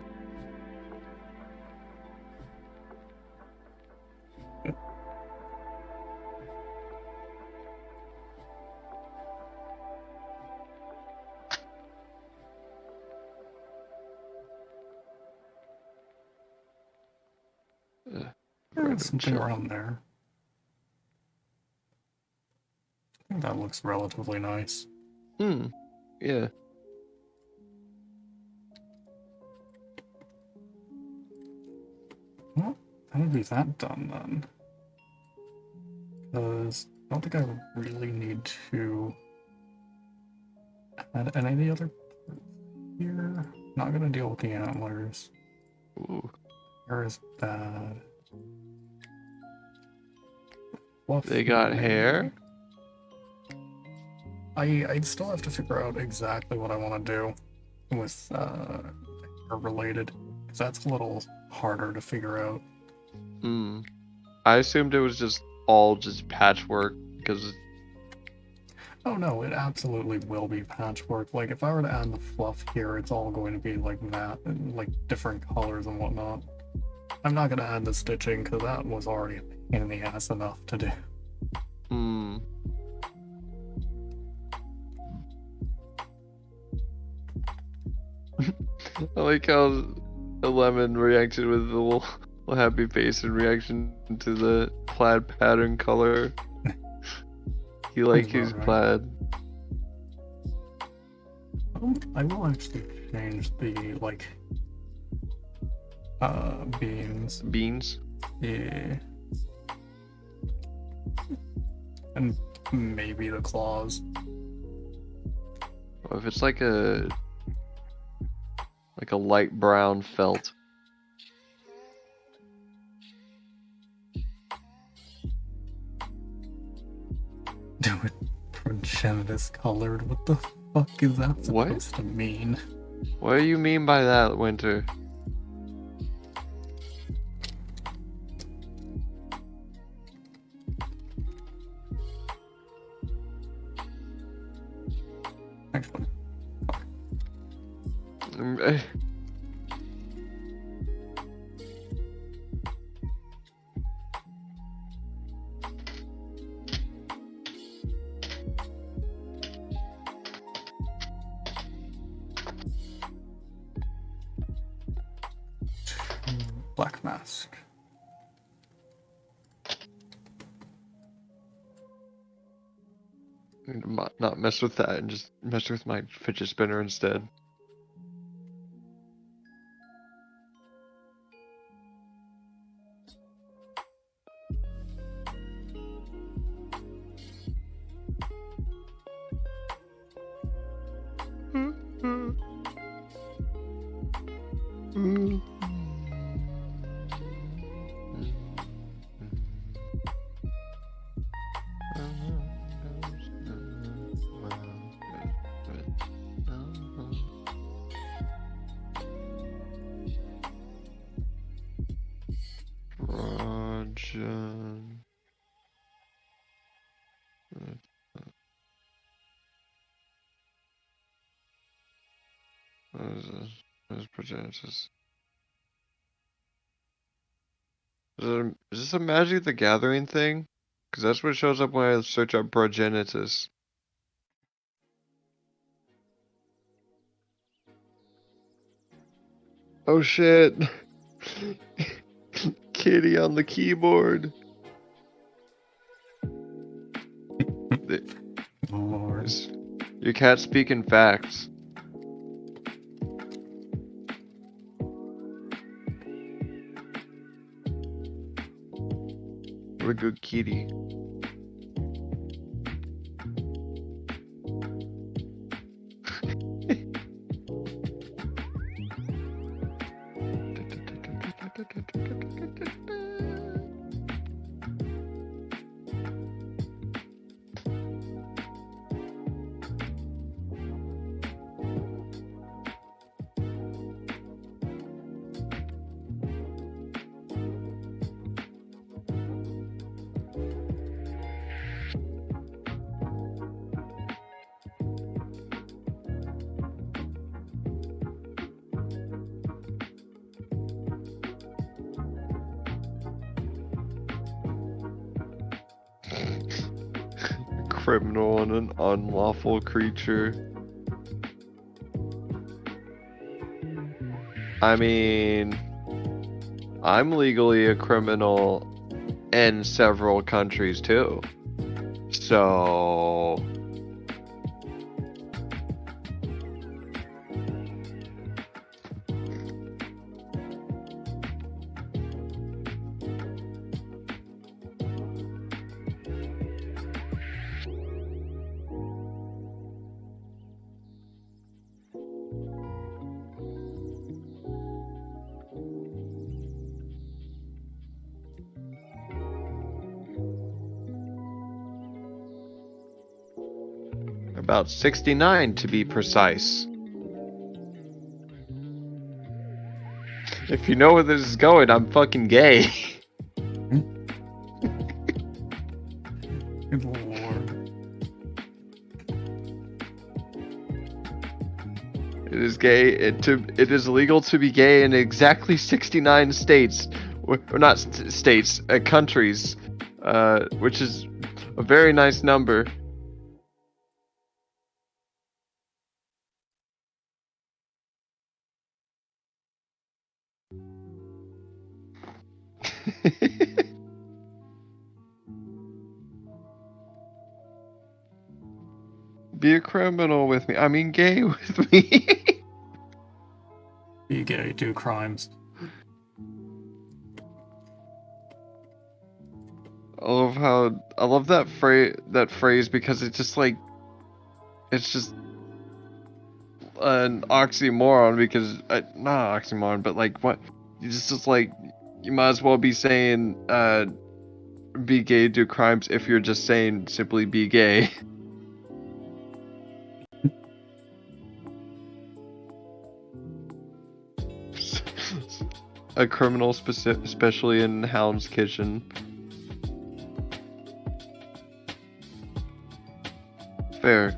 Random Something chill. around there. I think that looks relatively nice. Yeah. Well, that'll be that done then. Because I don't think I really need to add any other parts here. Not gonna deal with the antlers. Ooh. Hair is bad. Fluff, They got maybe. hair? I still have to figure out exactly what I want to do with hair related. Because that's a little harder to figure out. I assumed it was just all just patchwork because Oh no, it absolutely will be patchwork. Like if I were to add the fluff here, it's all going to be like that, and like different colors and whatnot. I'm not gonna add the stitching because that was already a pain in the ass enough to do. I like how the lemon reacted with a little happy face in reaction to the plaid pattern color. He like his Right. plaid. I will actually change the like beans. Beans? Yeah. And maybe the claws. Or if it's like a light brown felt. Do it progenitus colored. What the fuck is that What? supposed to mean? What do you mean by that, Winter? Actually, Eh. black mask. Not mess with that and just mess with my fidget spinner instead. Roger. What is this? What is progenitus? Is this a Magic the Gathering thing? Because that's what shows up when I search up progenitus. Oh shit! Kitty on the keyboard. Lord. Your cat's speaking facts. What a good kitty. criminal and an unlawful creature. I mean, I'm legally a criminal in several countries too. So about 69 to be precise. If you know where this is going, I'm fucking gay. Good lord. It is gay. It is illegal to be gay in exactly 69 states, or not states, countries, which is a very nice number. Be a criminal with me. I mean, gay with me. Be gay, do crimes. I love that phrase because it's just like, it's just an oxymoron because not oxymoron, but like what you just like you might as well be saying be gay, do crimes if you're just saying simply be gay. A criminal, especially in Hound's kitchen. Fair.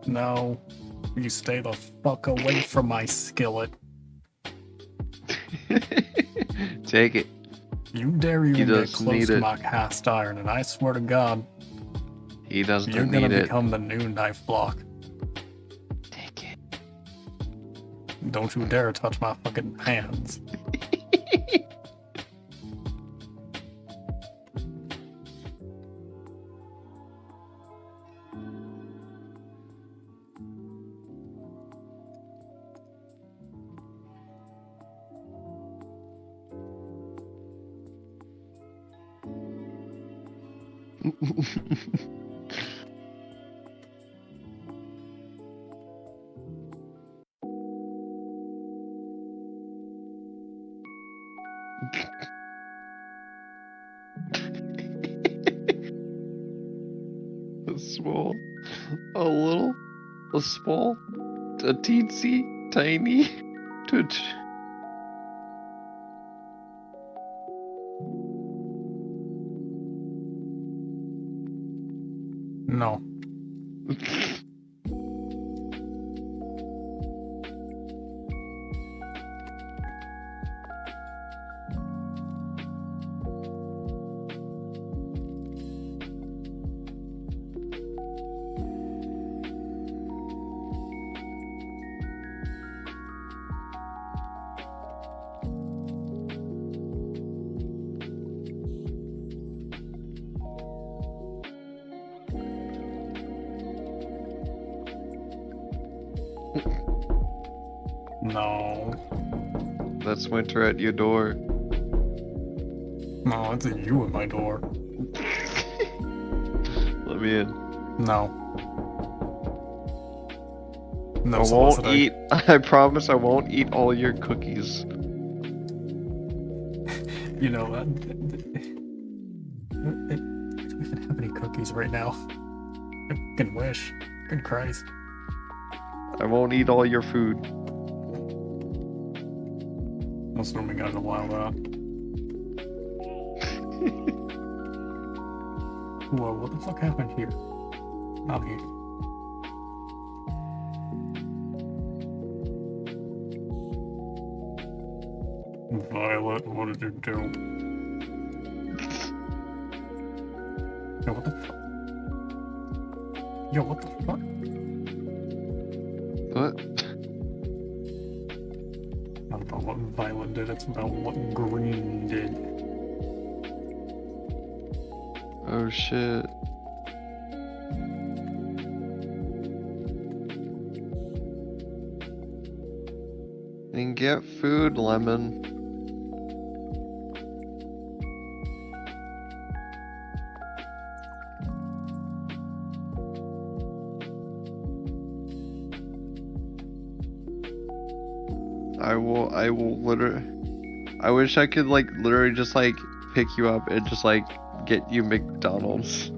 No. You stay the fuck away from my skillet. Take it. You dare even get doesn't close need to it. my cast iron, and I swear to God, He doesn't you're need gonna it. become the new knife block. Take it. Don't you dare touch my fucking hands. A small, a little, a small, a teensy, tiny, touch. No. No. That's winter at your door. No, it's a you at my door. Let me in. No. No I won't soliciting. eat. I promise I won't eat all your cookies. You know, do we even have any cookies right now? I fucking wish. Good Christ. I won't eat all your food. Most of them got a while out. Whoa, what the fuck happened here? Not here. Violet, what did you do? Yo, what the fuck? Yo, what the fuck? What? Not about what Violet did, it's about what Green did. Oh shit. And get food, Lemon. I will literally, I wish I could like literally just like pick you up and just like get you McDonald's.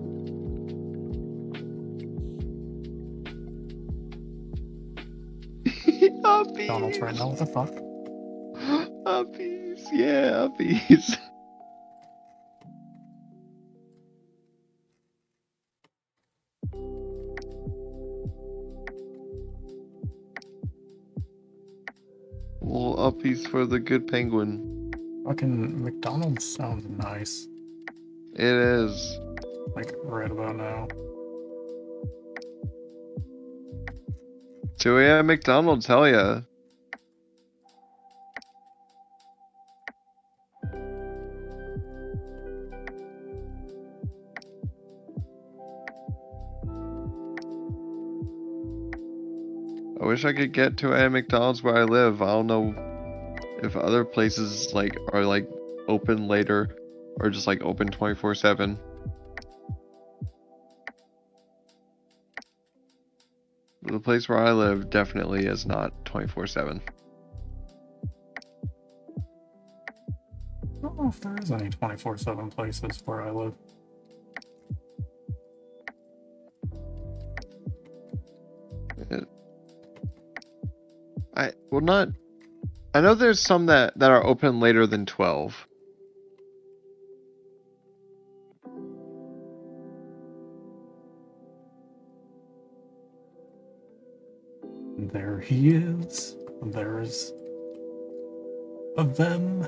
Donald's right now, what the fuck? Uppies, yeah, uppies. Little uppies for the good penguin. Fucking McDonald's sounds nice. It is. Like, right about now. So yeah, McDonald's, hell yeah. I wish I could get to a McDonald's where I live. I don't know if other places like are like open later or just like open 24/7. The place where I live definitely is not 24/7. I don't know if there is any 24/7 places where I live. I know there's some that are open later than 12. There he is. There's a them.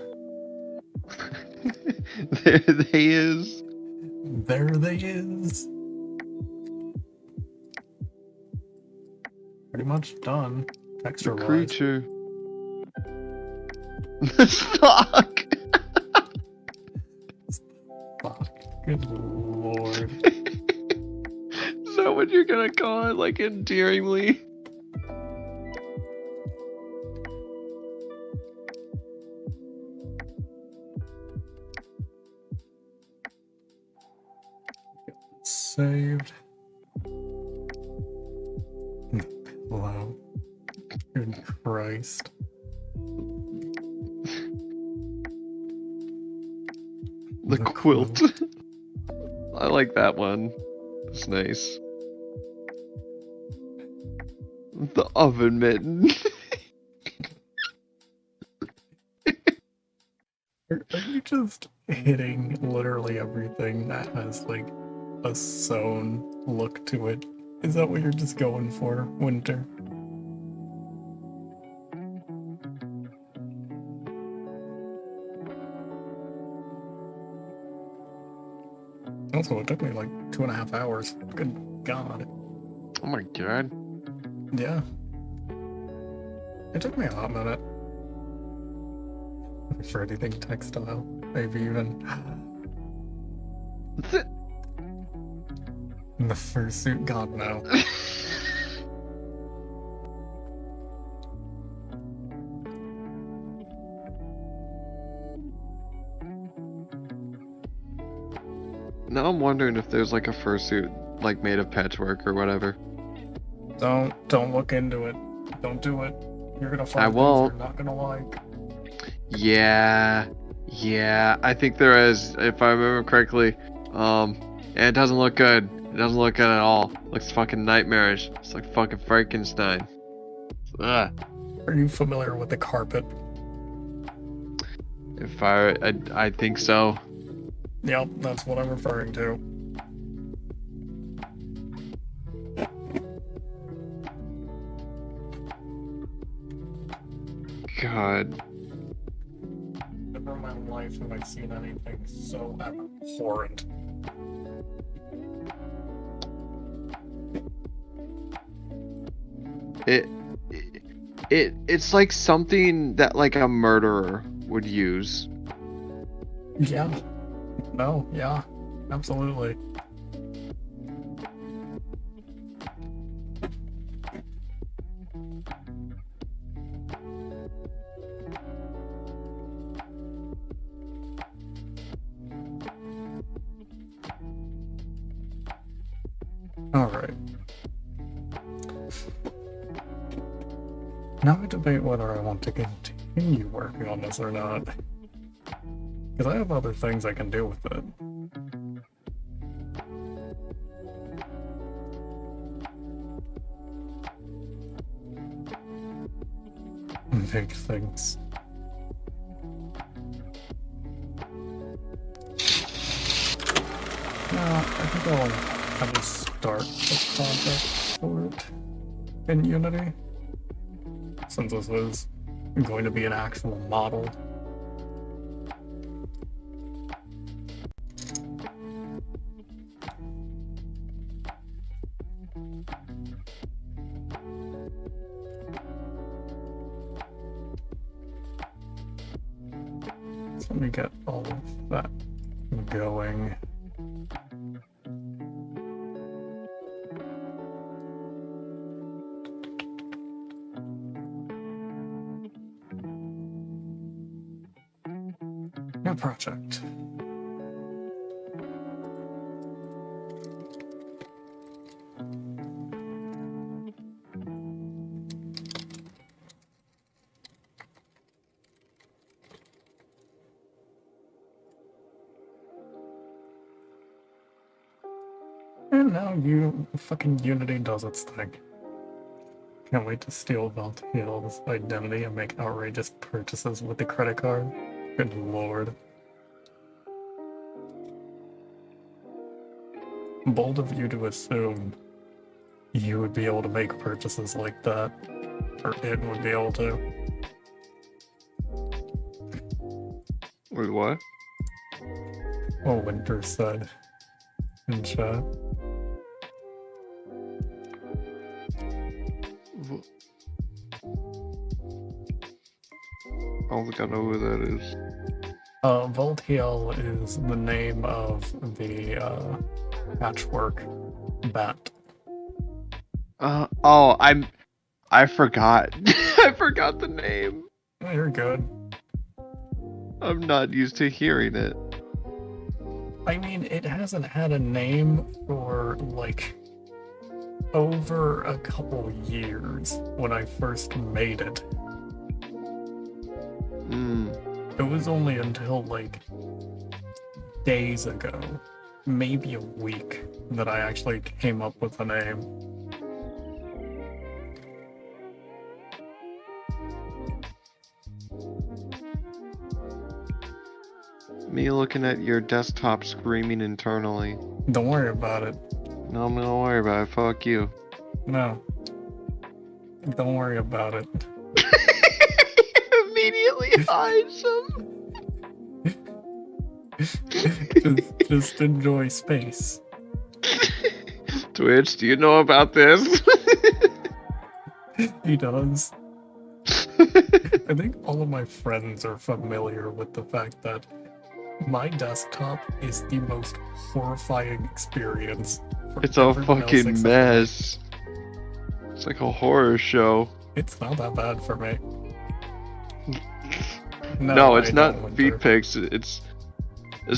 There they is. There they is. Pretty much done. The Texture-wise. creature. Fuck. Fuck. Good lord. Is that what you're gonna call it, like endearingly? Saved. Wow. Good Christ. The quilt. I like that one. It's nice. The oven mitten. Are you just hitting literally everything that has like a sewn look to it? Is that what you're just going for, Winter? Also, it took me like 2.5 hours. Good God. Oh my god. Yeah. It took me a hot minute. For anything textile, maybe even. The fursuit, God no. Now I'm wondering if there's like a fursuit like made of patchwork or whatever. Don't look into it. Don't do it. You're gonna find I things won't. you're not gonna like. Yeah, I think there is, if I remember correctly. And it doesn't look good. It doesn't look good at all. Looks fucking nightmarish. It's like fucking Frankenstein. Ugh. Are you familiar with the carpet? If I think so. Yep, that's what I'm referring to. God. Never in my life have I seen anything so abhorrent. It's like something that like a murderer would use. Yeah. No, yeah. Absolutely. Alright. Now I debate whether I want to continue working on this or not. Because I have other things I can do with it. Big things. Yeah, I think I'll have to start a project for it in Unity. Since this is going to be an actual model. So let me get all of that going. New project. And now fucking Unity does its thing. Can't wait to steal Valtiel's identity and make outrageous purchases with the credit card. Good lord. Bold of you to assume you would be able to make purchases like that. Or it would be able to. Wait, what? What Winter said in chat. I don't think I know who that is. Voltiel is the name of the patchwork bat. Oh, I forgot. I forgot the name. Oh, you're good. I'm not used to hearing it. I mean, it hasn't had a name for, like, over a couple years when I first made it. It was only until, like, days ago, maybe a week, that I actually came up with a name. Me looking at your desktop screaming internally. Don't worry about it. No, I'm gonna worry about it. Fuck you. No. Don't worry about it. Immediately hides him. just enjoy space. Twitch, do you know about this? He does. I think all of my friends are familiar with the fact that my desktop is the most horrifying experience. For It's a everyone else fucking except mess. It's like a horror show. me. It's not that bad for me. No, it's I not don't, feed Winter. pics. It's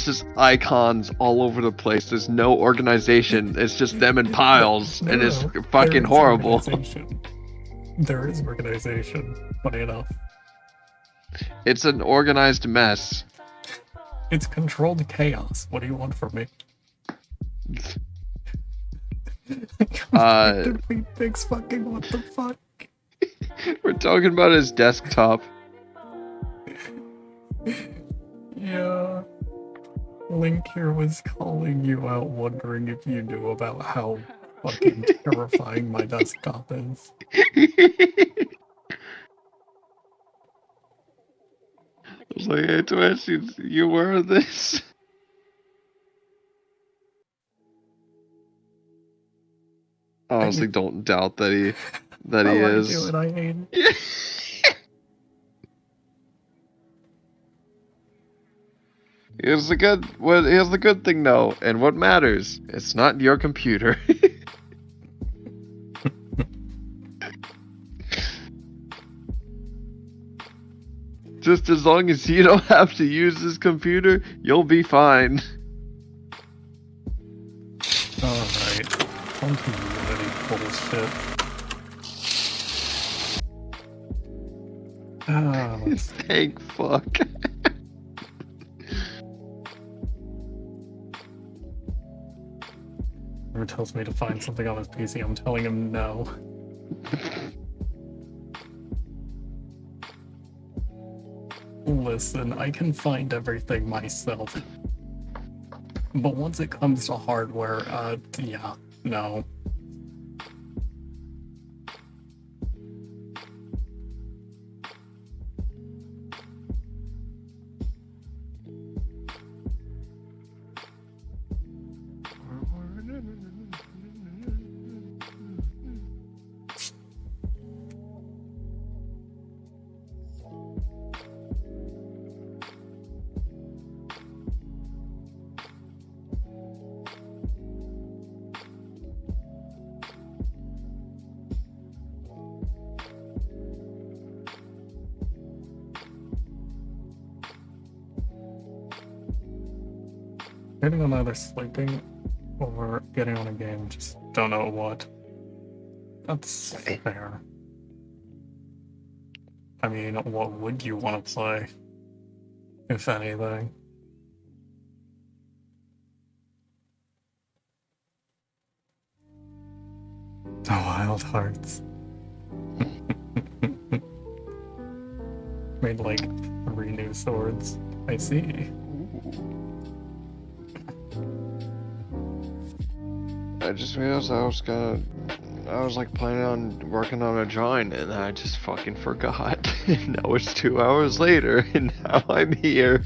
just icons all over the place. There's no organization. It's just them in piles, No, and it's no, fucking there is horrible. organization. There is organization, funny enough. It's an organized mess. It's controlled chaos. What do you want from me? Defeat Big's fucking what the fuck? We're talking about his desktop. Yeah. Link here was calling you out, wondering if you knew about how fucking terrifying my desktop is. I was like, hey, Twitch, you aware of this? I honestly don't doubt that he How I is. do it, I hate it. Here's the good thing though, and what matters, it's not your computer. Just as long as you don't have to use this computer, you'll be fine. Alright. On to Unity bullshit. Let's Thank fuck. Whoever tells me to find something on his PC, I'm telling him no. Listen, I can find everything myself. But once it comes to hardware, yeah, no. Getting on either sleeping or getting on a game, just don't know what. That's fair. I mean, what would you want to play? If anything. The Wild Hearts. Made like 3 new swords. I see. I just realized I was like planning on working on a drawing and I just fucking forgot. Now it's 2 hours later and now I'm here.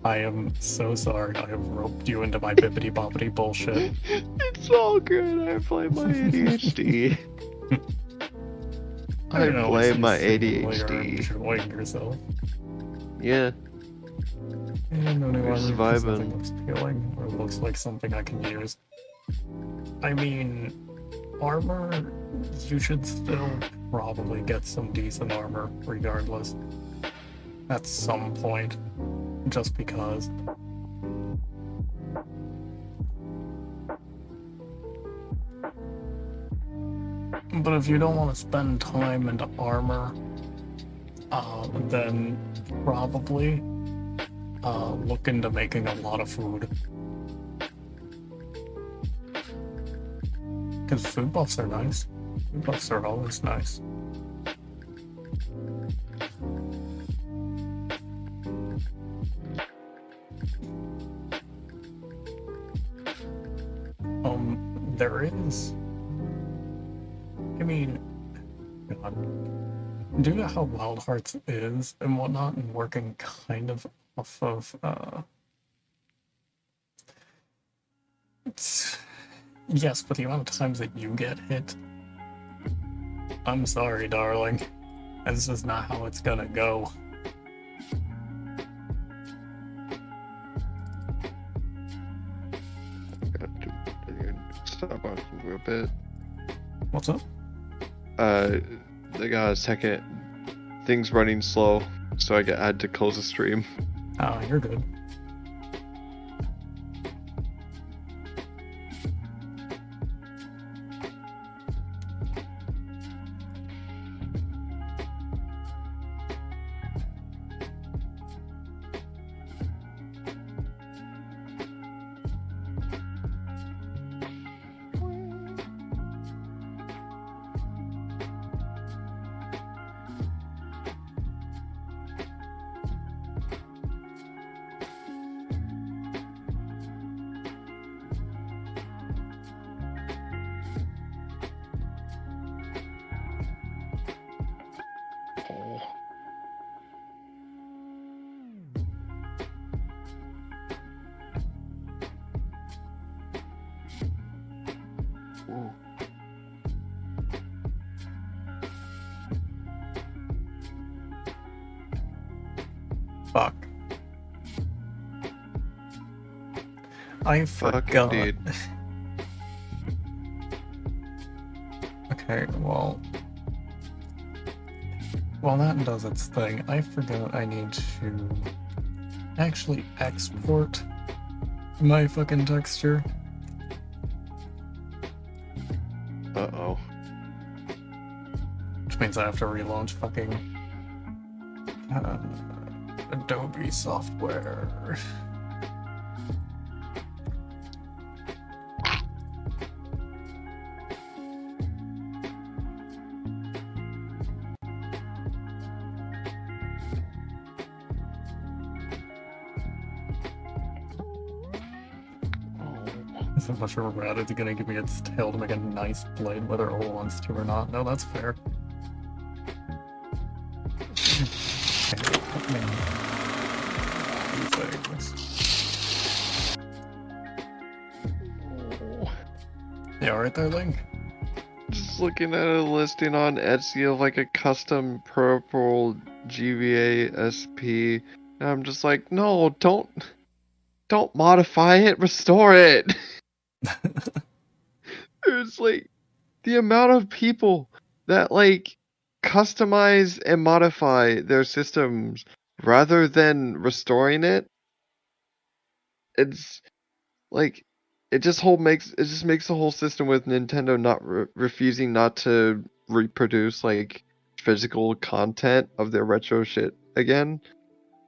I am so sorry I have roped you into my bippity boppity bullshit. It's all good. I blame my ADHD. I know, blame my seemingly you're ADHD. enjoying yourself. Yeah. And no new Just armor because vibing. nothing looks appealing or looks like something I can use. I mean, armor, you should still probably get some decent armor regardless. At some point. Just because. But if you don't want to spend time into armor, then probably look into making a lot of food. Because food buffs are nice. Food buffs are always nice. There is... I mean... God. Due to how Wild Hearts is and whatnot, and working kind of off of, yes, but the amount of times that you get hit... I'm sorry, darling. That's just not how it's gonna go. Stop on real bit. What's up? They got a second. Things running slow, so I had to close the stream. You're good. Fuck. I Fuck forgot. indeed. Okay, well... While that does its thing, I forgot I need to actually export my fucking texture. Uh-oh. Which means I have to relaunch fucking Adobe software. So much of a rat is gonna give me its tail to make a nice blade, whether it wants to or not. No, that's fair. Okay, let me do things. Yeah, right there, Link. Just looking at a listing on Etsy of like a custom purple GVA SP, and I'm just like, no, don't modify it, restore it. It's like the amount of people that like customize and modify their systems rather than restoring it. It's like it just makes the whole system with Nintendo not refusing not to reproduce like physical content of their retro shit again.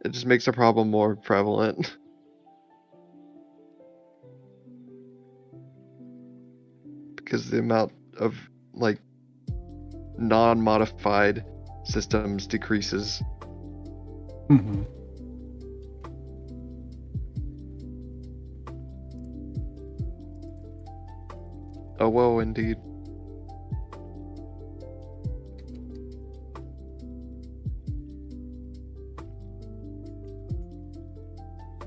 It just makes the problem more prevalent. Because the amount of like non-modified systems decreases. Mm-hmm. Oh well, indeed.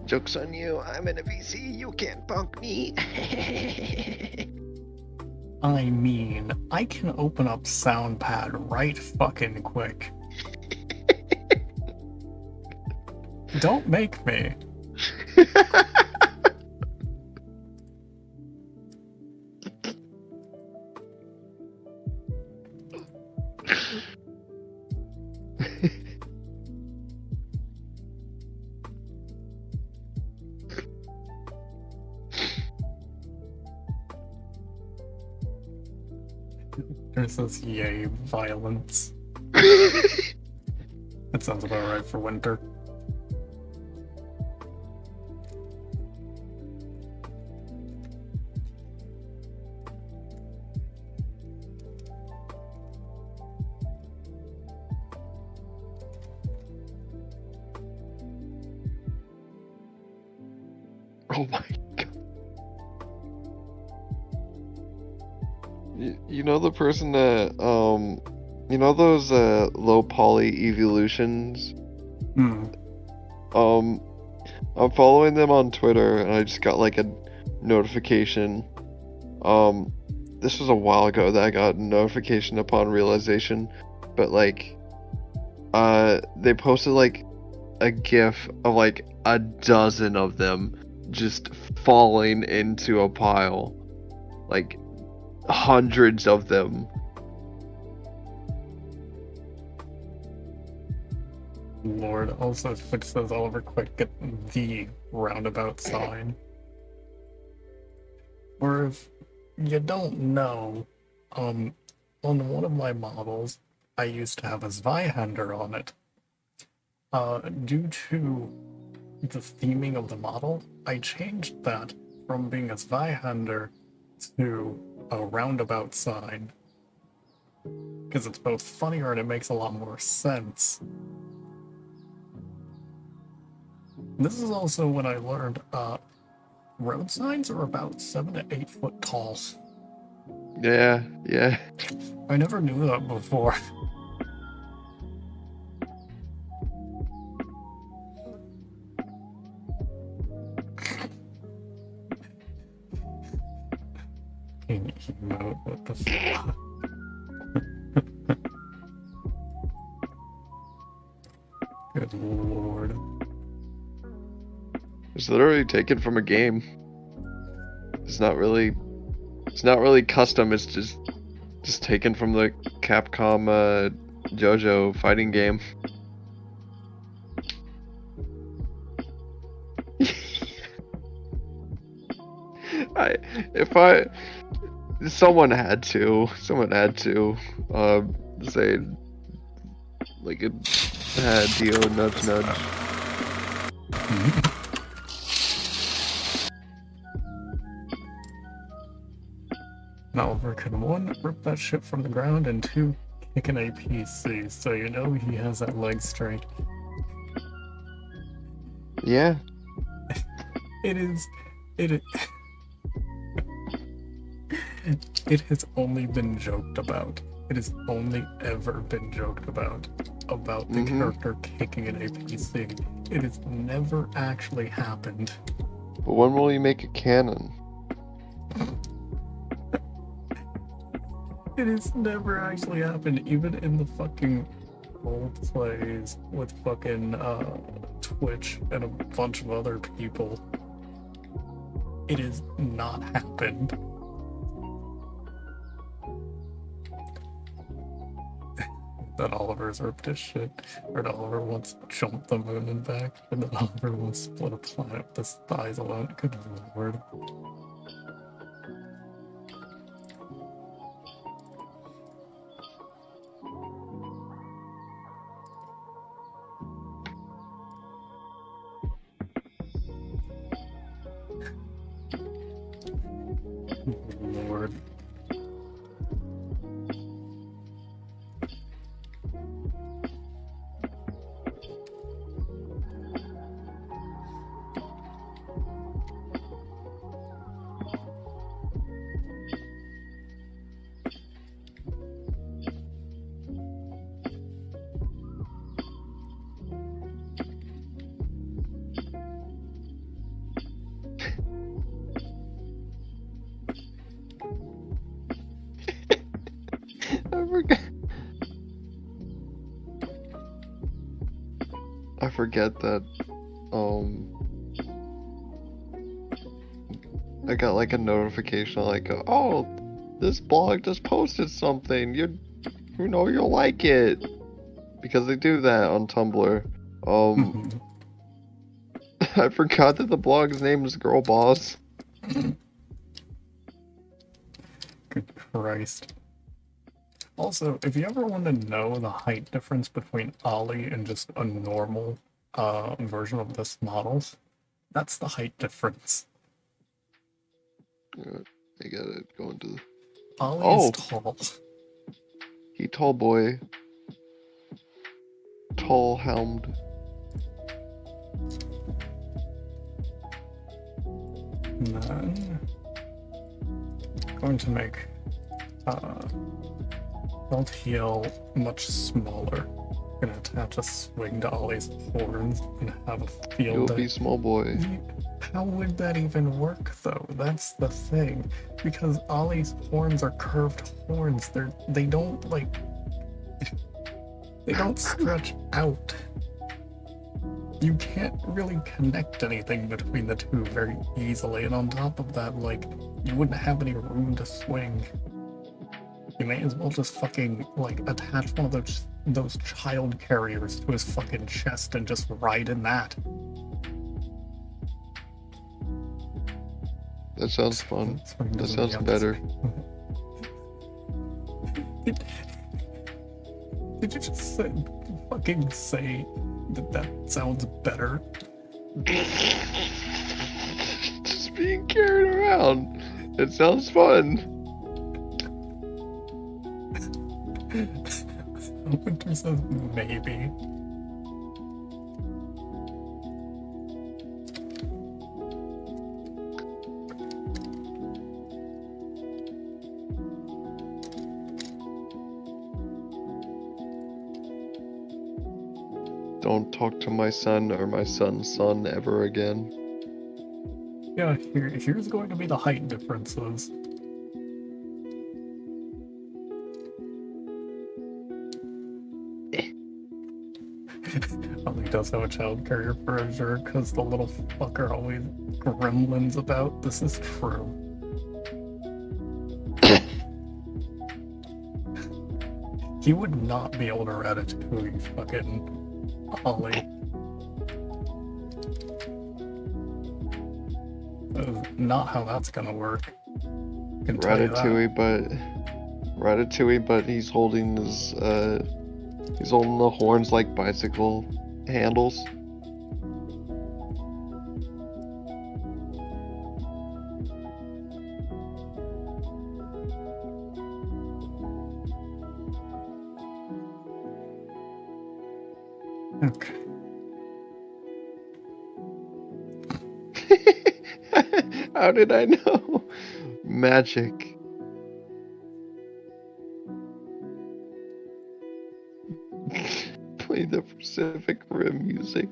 Joke's on you, I'm in a VC, you can't punk me. I mean, I can open up SoundPad right fucking quick. Don't make me. There's this yay violence. That sounds about right for winter. Oh my god. You know the person that, you know those, low poly evolutions? Hmm. I'm following them on Twitter and I just got like a notification. This was a while ago that I got a notification upon realization, but like, they posted like a GIF of like a dozen of them just falling into a pile. Like, hundreds of them. Lord, also fix those Oliver Quick, get the roundabout sign. Or if you don't know, on one of my models, I used to have a Zweihander on it. Due to the theming of the model, I changed that from being a Zweihander to a roundabout sign. Because it's both funnier and it makes a lot more sense. This is also when I learned, road signs are about 7 to 8 foot tall. Yeah, yeah. I never knew that before. Emote, what the fuck? Good lord. It's literally taken from a game. It's not really custom. It's just taken from the Capcom JoJo fighting game. Someone had to say like it had Dio nudge nudge. Oliver can 1, rip that shit from the ground, and 2, kick an APC, so you know he has that leg straight. Yeah. It has only been joked about. It has only ever been joked about the character kicking an APC. It has never actually happened. But when will you make it canon? It has never actually happened, even in the fucking role plays with fucking Twitch and a bunch of other people. It has not happened. That Oliver's ripped his shit, or that Oliver once jumped the moon and back, and then Oliver once split a planet with his thighs alone. Good lord. Lord. I forget that I got like a notification like, oh, this blog just posted something. You'll like it. Because they do that on Tumblr. I forgot that the blog's name is Girl Boss. Good Christ. Also, if you ever want to know the height difference between Ollie and just a normal version of this model, that's the height difference. I gotta go into the... Ollie is tall. He tall boy. Tall Hellhound. And then going to make Belt Heel much smaller. Gonna attach a swing to Ollie's horns and have a field. You'll be small boy. How would that even work though? That's the thing. Because Ollie's horns are curved horns. They don't like they don't stretch out. You can't really connect anything between the two very easily, and on top of that, like, you wouldn't have any room to swing. You may as well just fucking, like, attach one of those child carriers to his fucking chest and just ride in that. That sounds fun. That sounds better. Did you just fucking say that sounds better? Just being carried around. It sounds fun. Winter says maybe. Don't talk to my son or my son's son ever again. Yeah, here's going to be the height differences. Ollie does have a child carrier for sure, because the little fucker always gremlins about. This is true. He would not be able to ratatouille fucking Ollie. That is not how that's gonna work. Can tell you that. Ratatouille, but he's holding the horns like bicycle handles. Okay. How did I know? Magic. Play the Pacific Rim music.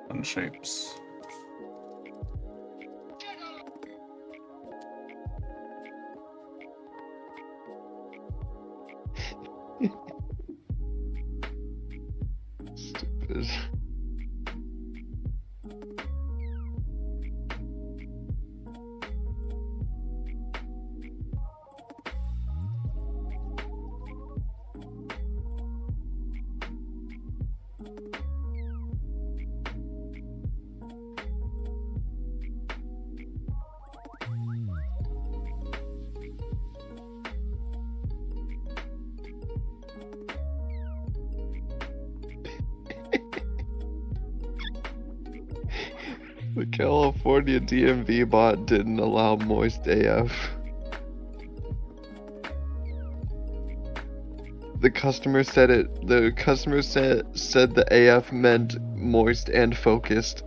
Fun shapes. Stupid. The California DMV bot didn't allow moist AF. The customer said the AF meant moist and focused.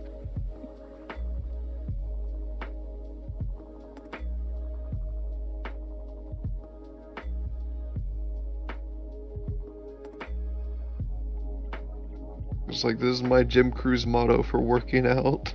It's like, this is my Jim Cruz motto for working out.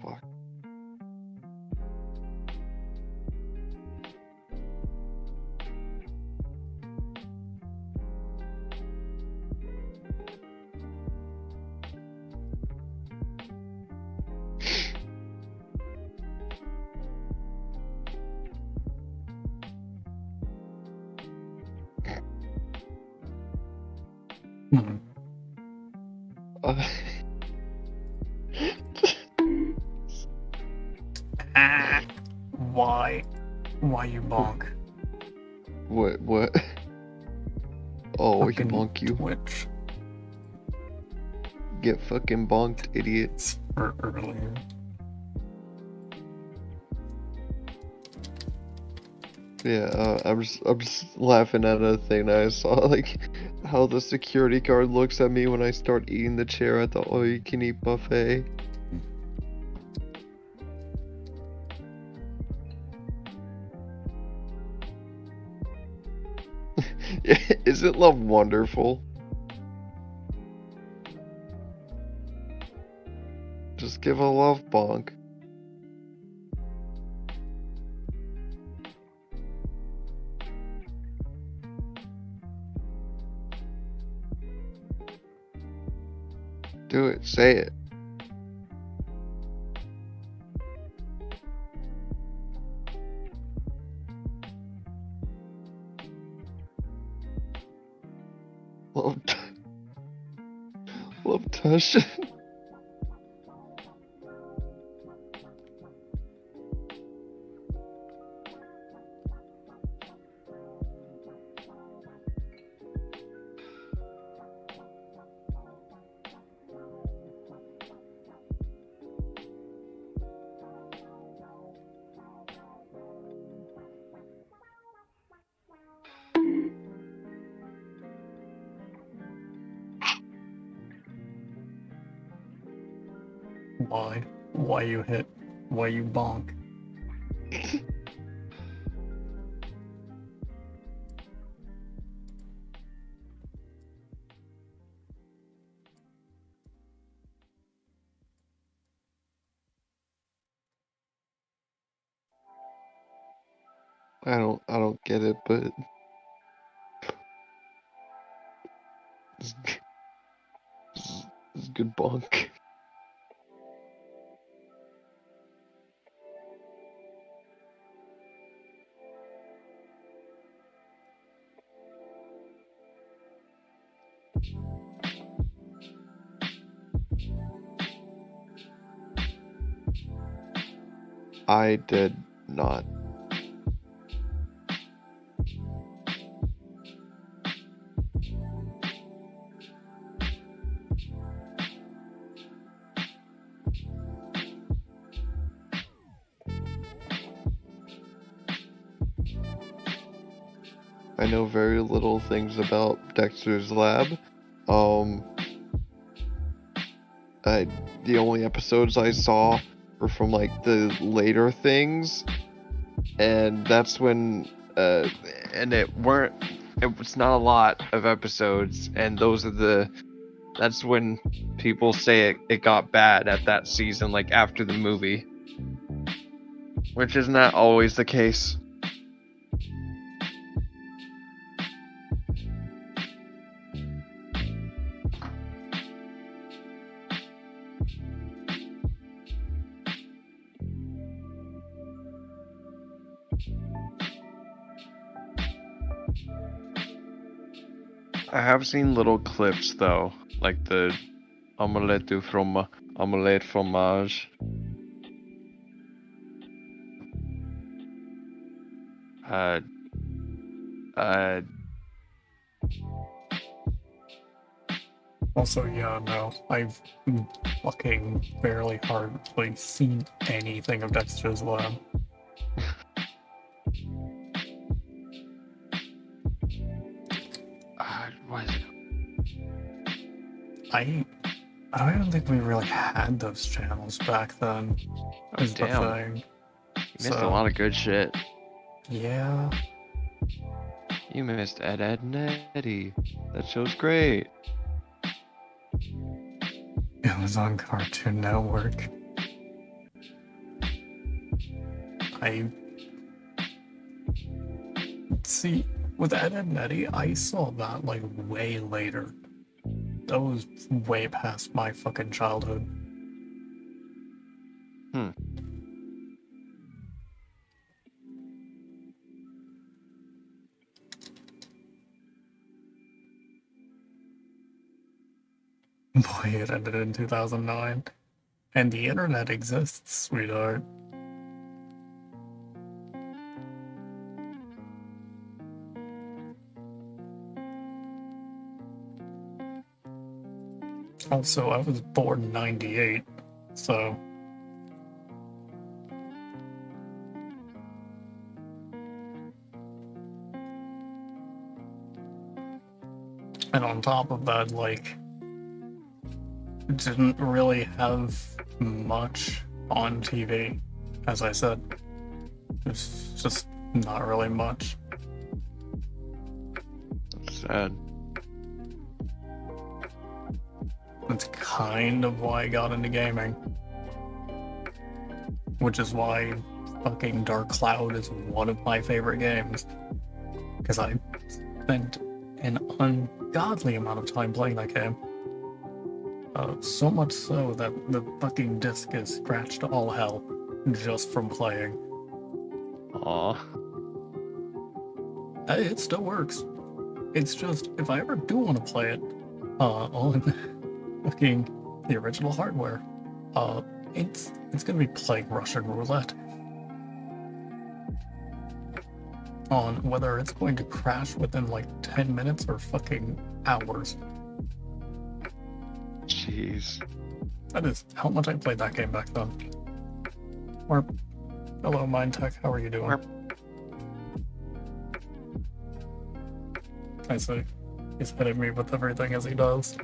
Fuck. Hmm. Uh, Ah, why? Why you bonk? what? Oh, he Fucking bonk you. Twitch. Get fucking bonked, idiot. It's for earlier. Yeah, I'm just laughing at a thing I saw, like how the security guard looks at me when I start eating the chair at the all-you-can-eat buffet. Isn't love wonderful? Just give a love bonk. Do it, say it. Love, love touch. Why? Why you hit? Why you bonk? I don't get it, but it's, it's a good bonk. I did not. I know very little things about Dexter's Lab. Um, the only episodes I saw were from like the later things, and that's when and it was not a lot of episodes, and that's when people say it got bad at that season, like after the movie, which is not always the case. I have seen little clips though, like the omelette fromage. Uh, uh, Also, yeah, no, I've fucking barely hardly seen anything of Dexter's Lab. what is it? I don't even think we really had those channels back then. Oh, Is the damn. thing. You missed a lot of good shit. Yeah. You missed Ed, Ed, and Eddie. That show's great. It was on Cartoon Network. I see with Ed, Ed and Eddie, I saw that like way later. That was way past my fucking childhood. Hmm. Boy, it ended in 2009. And the internet exists, sweetheart. Also, I was born in 98, so... And on top of that, like, didn't really have much on TV, as I said. There's just not really much. Sad. That's kind of why I got into gaming. Which is why fucking Dark Cloud is one of my favorite games. Because I spent an ungodly amount of time playing that game. So much so that the fucking disc is scratched to all hell just from playing. Aw. Hey, it still works. It's just, if I ever do want to play it on fucking the original hardware, it's gonna be playing Russian roulette. On whether it's going to crash within like 10 minutes or fucking hours. Jeez. That is how much I played that game back then. Or, hello Mindtech, how are you doing? Warp. I see. He's hitting me with everything as he does.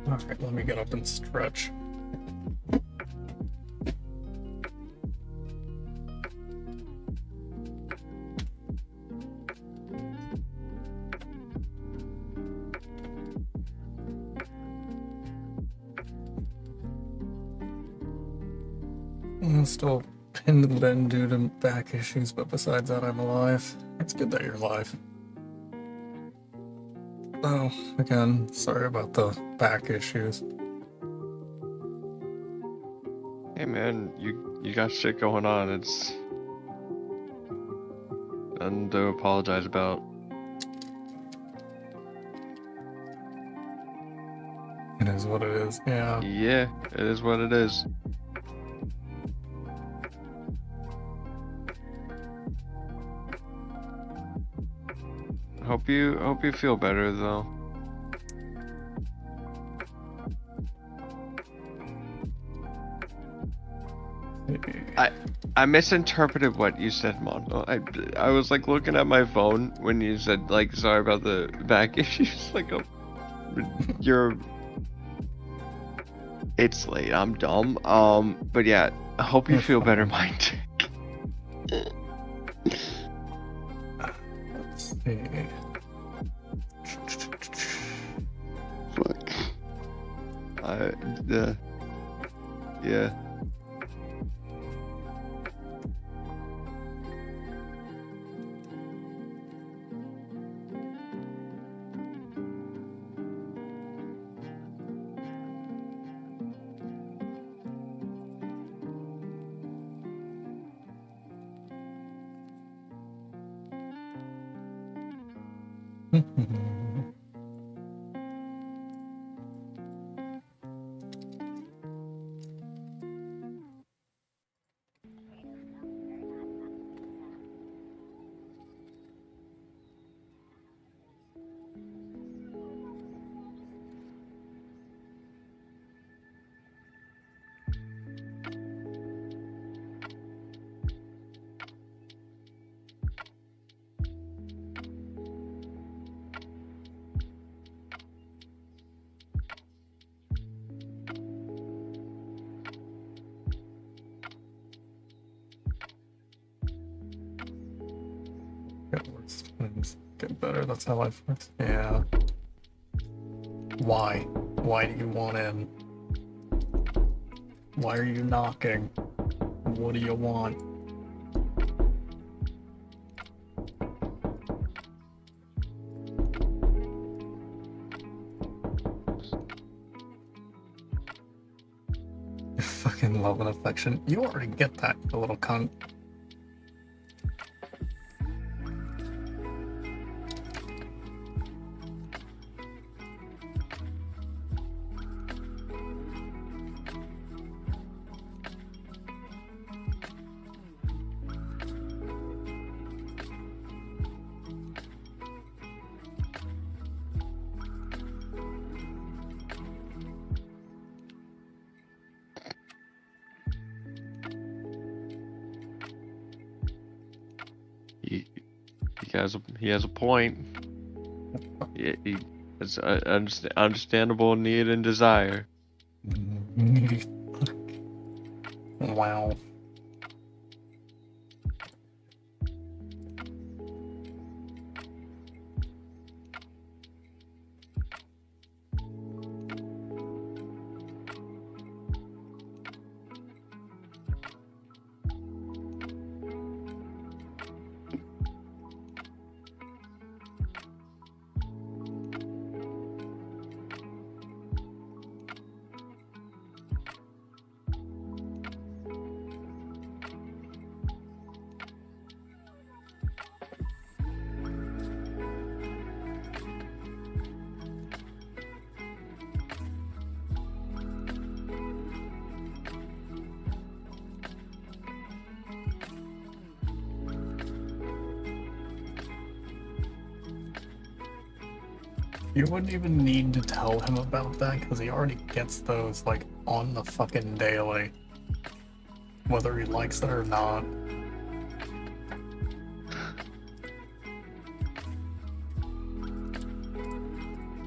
Alright, let me get up and stretch. I'm still pinned to the bed due to back issues, but besides that, I'm alive. It's good that you're alive. Oh, again, sorry about the back issues. Hey man, you got shit going on. It's nothing to apologize about. It is what it is, yeah. Yeah, it is what it is. Hope you feel better though. I misinterpreted what you said, Mondo. I was like looking at my phone when you said like sorry about the back issues. Like you're. It's late. I'm dumb. But yeah, I hope you You're feel better, fine. mind. Let's see. Fuck. Yeah. Get worse. Things get better. That's how life works. Yeah. Why? Why do you want in? Why are you knocking? What do you want? Fucking love and affection. You already get that, you little cunt. he has a point. It's understandable need and desire. Wow. You wouldn't even need to tell him about that because he already gets those like on the fucking daily. Whether he likes it or not.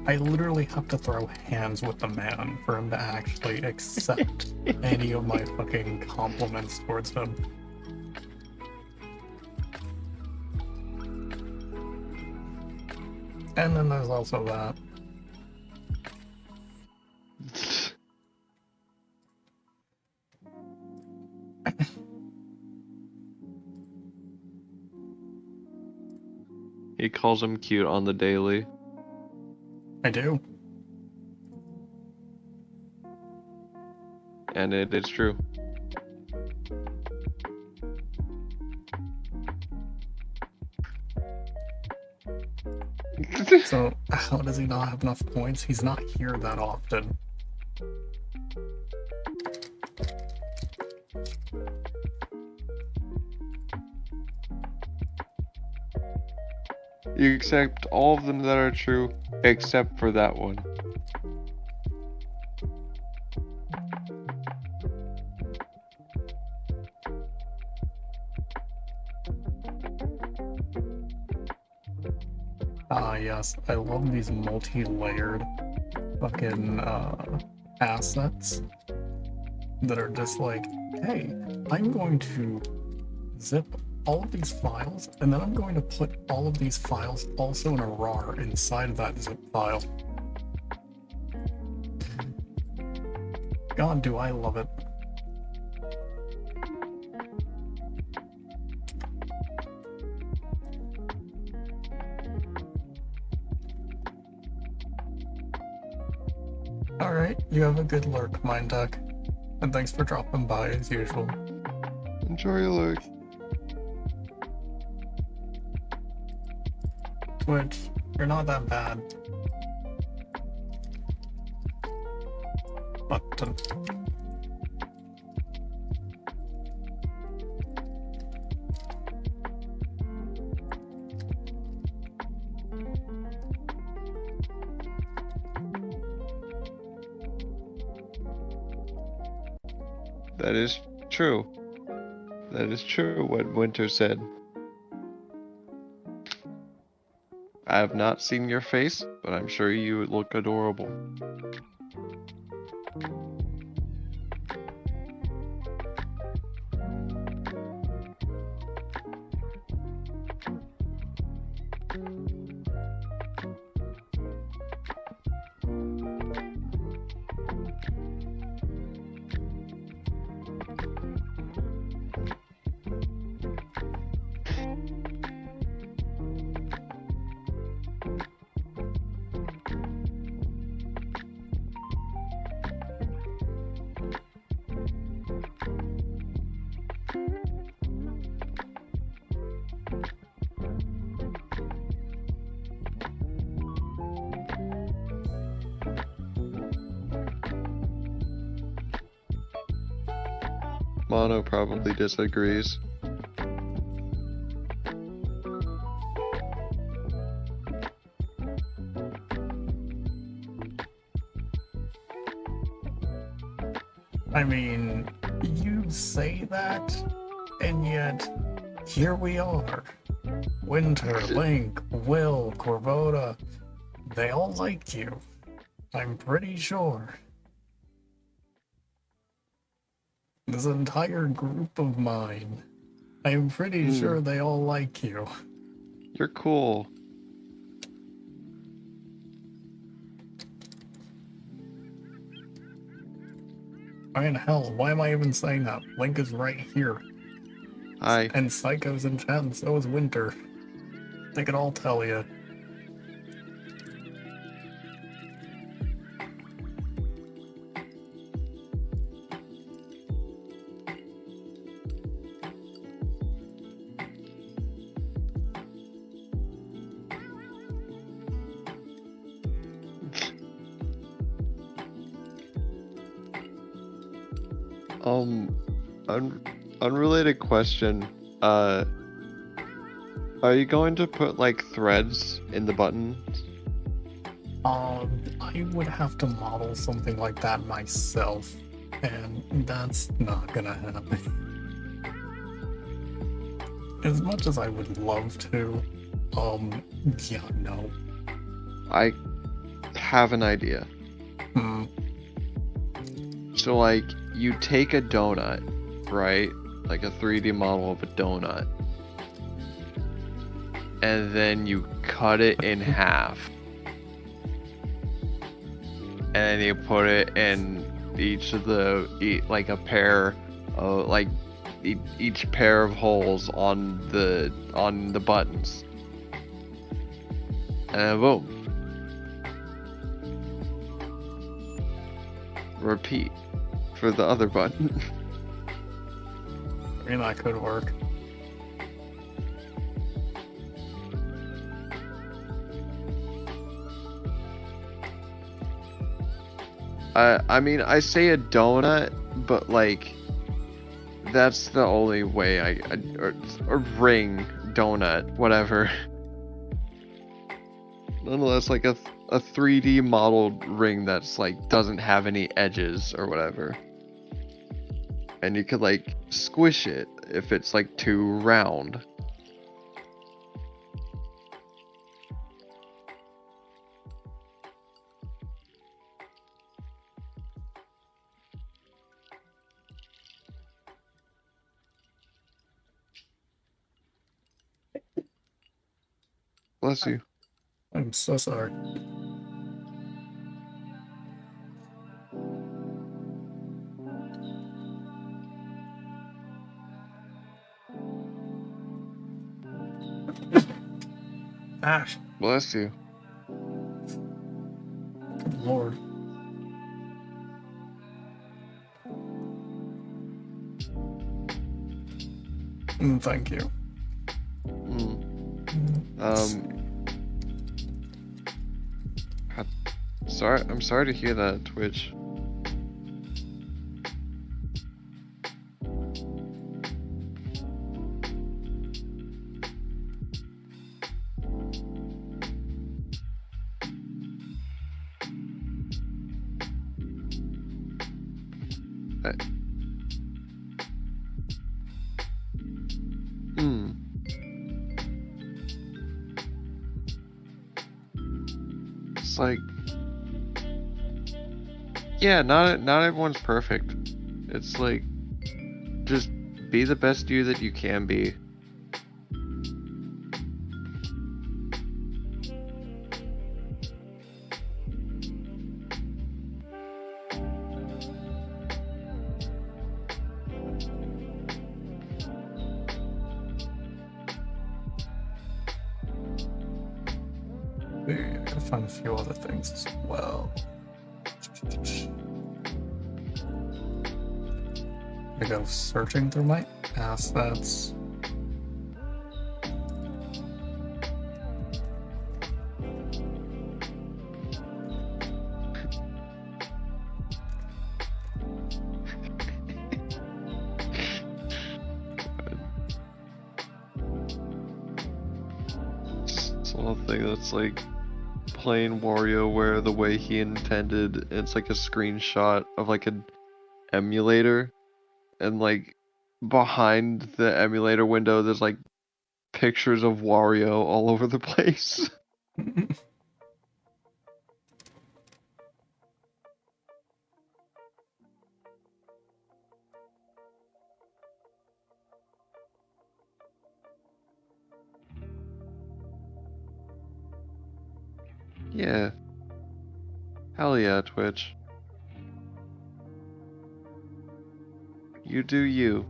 I literally have to throw hands with the man for him to actually accept any of my fucking compliments towards him. And then there's also that. He calls him cute on the daily. I do. And it is true. So, how does he not have enough points? He's not here that often. You accept all of them that are true, except for that one. Ah, yes. I love these multi-layered fucking assets that are just like, hey, I'm going to zip all of these files, and then I'm going to put all of these files also in a RAR inside of that zip file. God, do I love it. Alright, you have a good lurk, Mind Duck. And thanks for dropping by as usual. Enjoy your lurk. Twitch, you're not that bad. Button. That is true. That is true what Winter said. I have not seen your face, but I'm sure you look adorable. Mono probably disagrees. I mean, you say that, and yet, here we are. Winter, Link, Will, Corvoda, they all like you. I'm pretty sure. This entire group of mine, I'm pretty sure they all like you. You're cool. Why in hell? Why am I even saying that? Link is right here. Hi. And Psycho's in chat, and so is Winter. They can all tell you. Unrelated question. Are you going to put like threads in the buttons? I would have to model something like that myself, and that's not gonna happen. As much as I would love to, yeah, no. I have an idea. Hmm. So like you take a donut, right? Like a 3D model of a donut. And then you cut it in half. And then you put it in each of the like a pair of like each pair of holes on the buttons. And boom. Repeat for the other button. I mean, that could work. I mean, I say a donut, but like, that's the only way or a ring, donut, whatever. Nonetheless, like a 3D modeled ring that's like doesn't have any edges or whatever. And you could like squish it if it's like too round. Bless you. I'm so sorry. Ash, Bless you. good lord. Thank you. Sorry, I'm sorry to hear that, Twitch. It's like, yeah, not everyone's perfect. It's like, just be the best you that you can be. I gotta find a few other things as well. I go searching through my assets. It's a little thing that's like playing WarioWare the way he intended. It's like a screenshot of like an emulator, and like behind the emulator window there's like pictures of Wario all over the place. Yeah. Hell yeah, Twitch. You do you.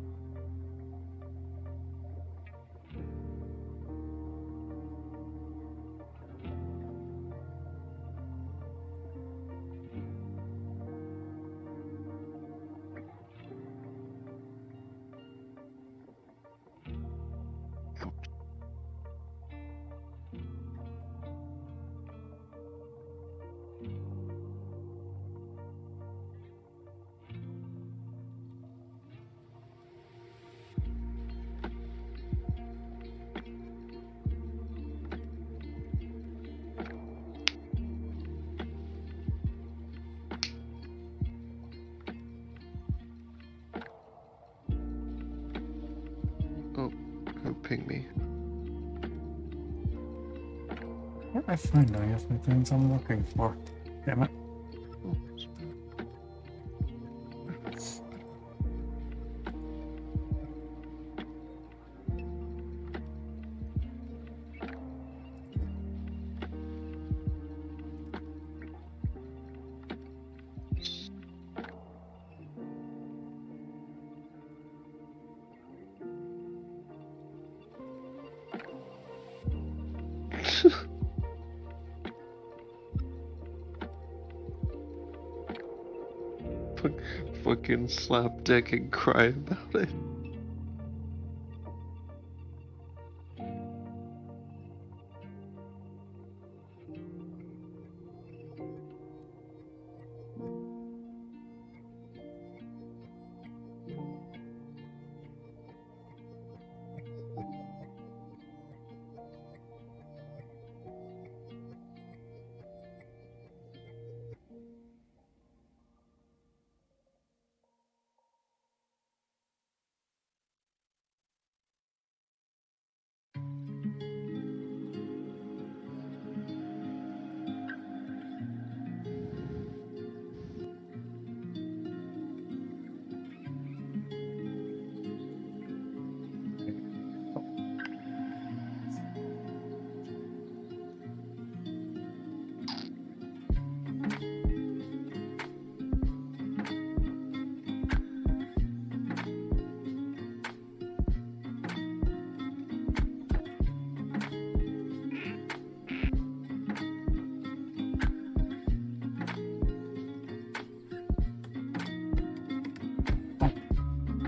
Oh, ping me. Where am I finding any of the things I'm looking for? Damn it. Oh, fucking slap dick and cry about it.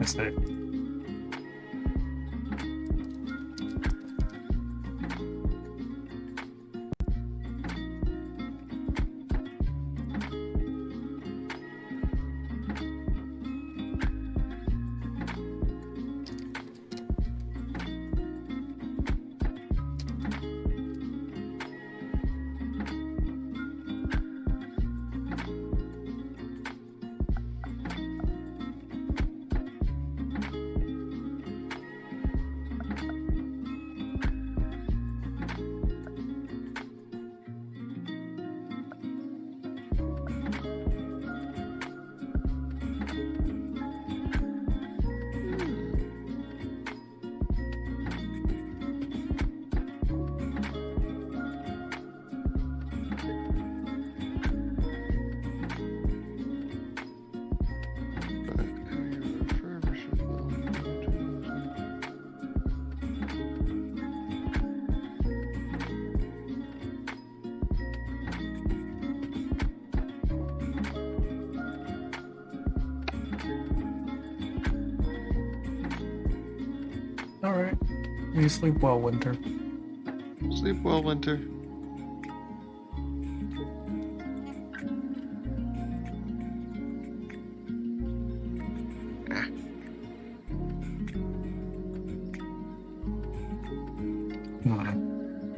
I see. Alright. You sleep well, Winter. Sleep well, Winter.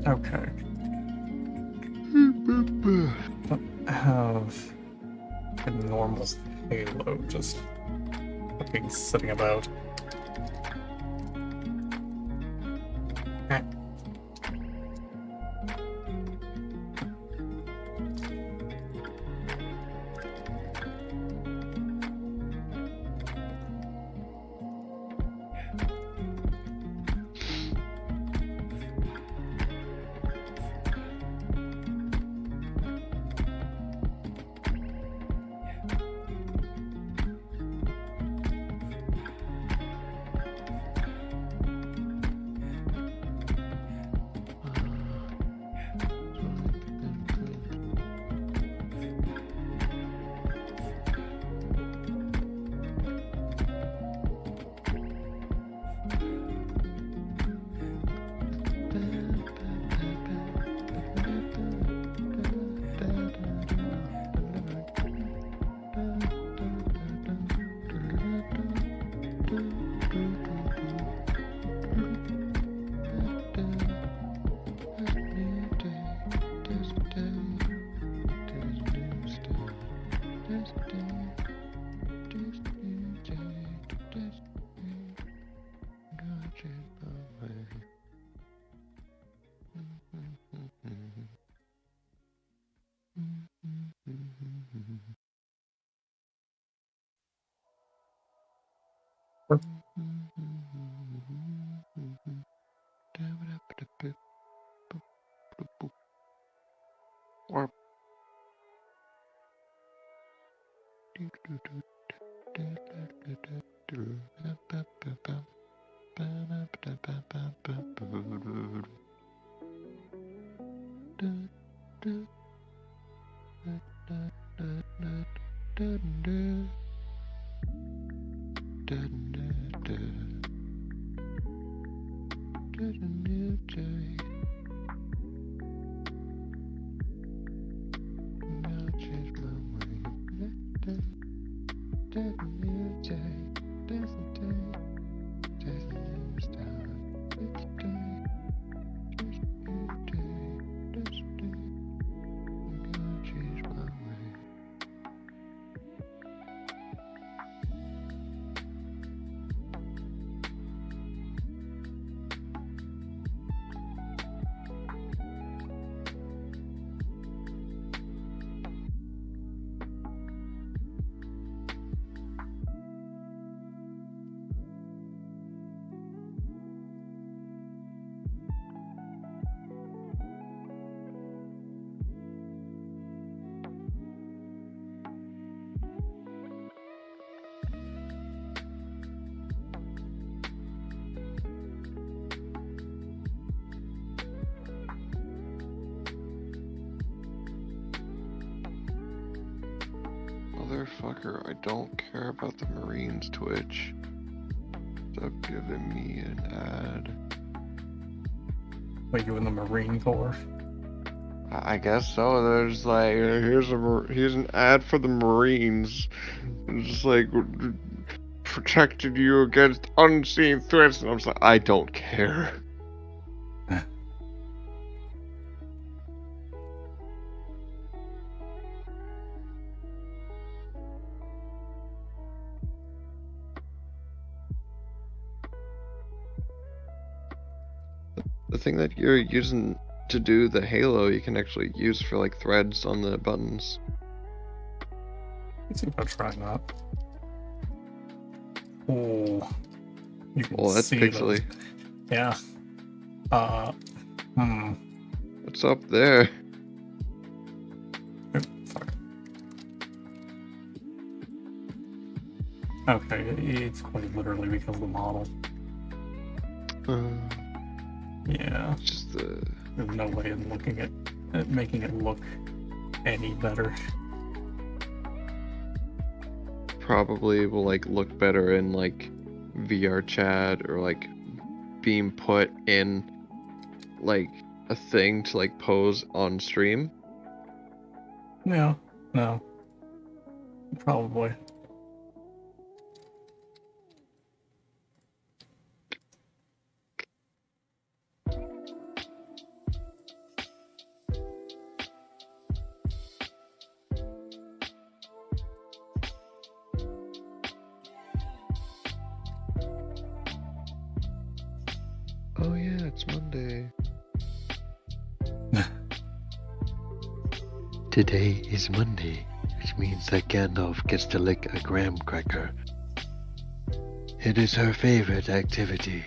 Okay. Don't have a normal Halo just fucking sitting about. Motherfucker, I don't care about the Marines Twitch. Stop giving me an ad. Like you in the Marine Corps. I guess so. There's like, here's an ad for the Marines. It's just like protected you against unseen threats, and I'm just like, I don't care. The thing that you're using to do the halo, you can actually use for like threads on the buttons. Let's see about trying that. Oh, you can Oh, that's see pixely. those. Yeah. What's up there? Oh, fuck. Okay, it's quite literally because of the model. Yeah. It's just the. There's no way of looking at making it look any better. Probably will like look better in like VR chat or like being put in like a thing to like pose on stream. No, probably. Oh yeah, it's Monday. Today is Monday, which means that Gandalf gets to lick a graham cracker. It is her favorite activity.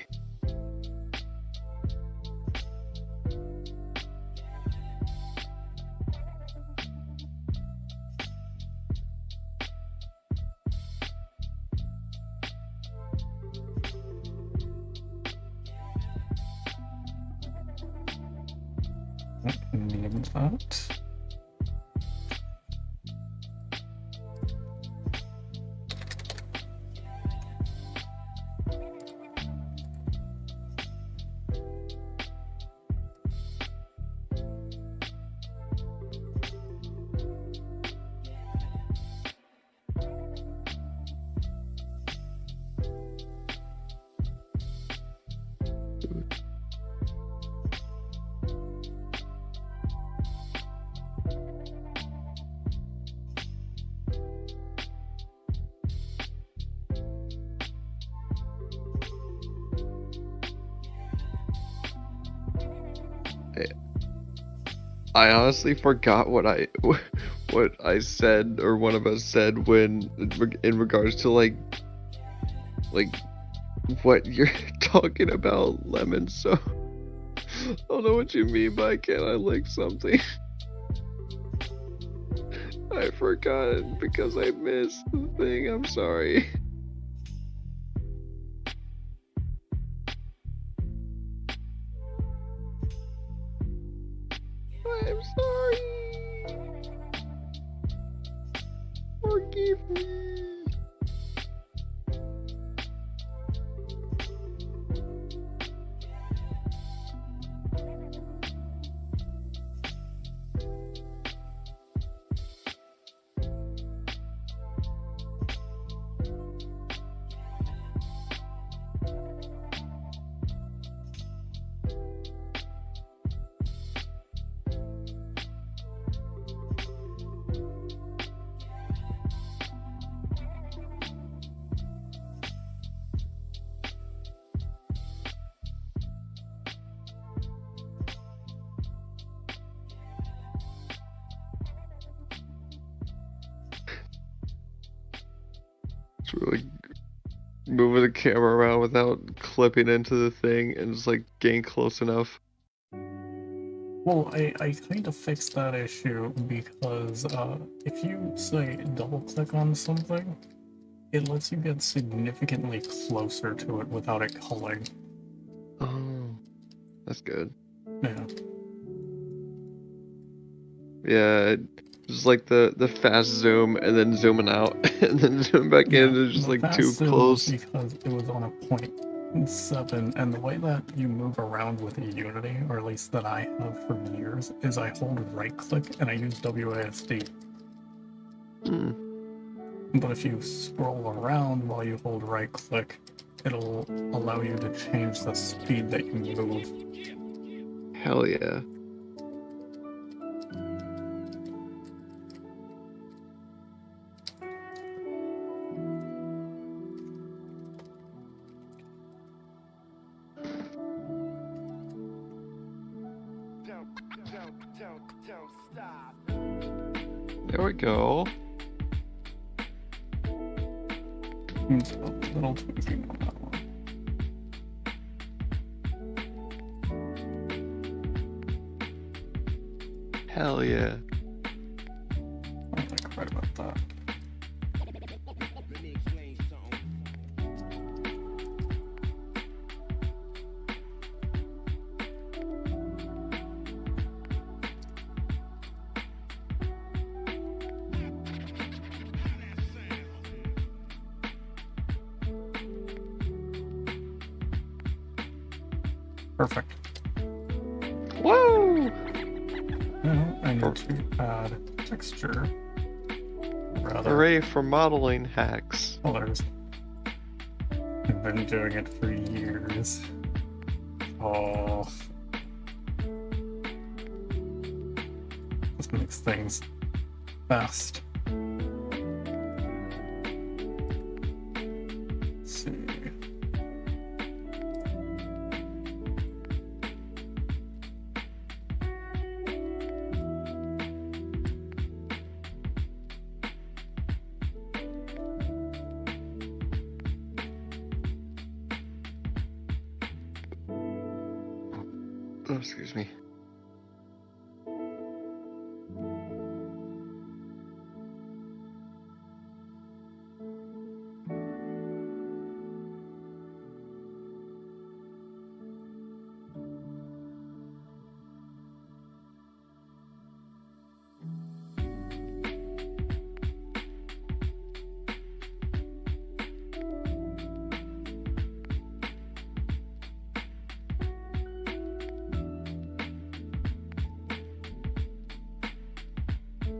Name that. I honestly forgot what I said or one of us said when in regards to like what you're talking about, Lemon, so I don't know what you mean by can I lick something? I forgot because I missed the thing, I'm sorry. I'm sorry. Forgive me. It's really moving the camera around without clipping into the thing and just like getting close enough. Well, I kind of fixed that issue because if you say double click on something, it lets you get significantly closer to it without it culling. Oh, that's good. Yeah. Yeah, just like the fast zoom and then zooming out and then zoom back Yeah, in is just the like fast too zoom close. was because it was on a 0.7, and the way that you move around with Unity, or at least that I have for years, is I hold right click and I use WASD. Hmm. But if you scroll around while you hold right click, it'll allow you to change the speed that you move. Hell yeah. There we go. It's a little tweaking on that one. Hell yeah. I think right about that. Perfect. Whoa! Now I need to add texture. Rather, Hooray for modeling hacks. colors. I've been doing it for years. Oh. This makes things fast. Let's see. Oh, excuse me.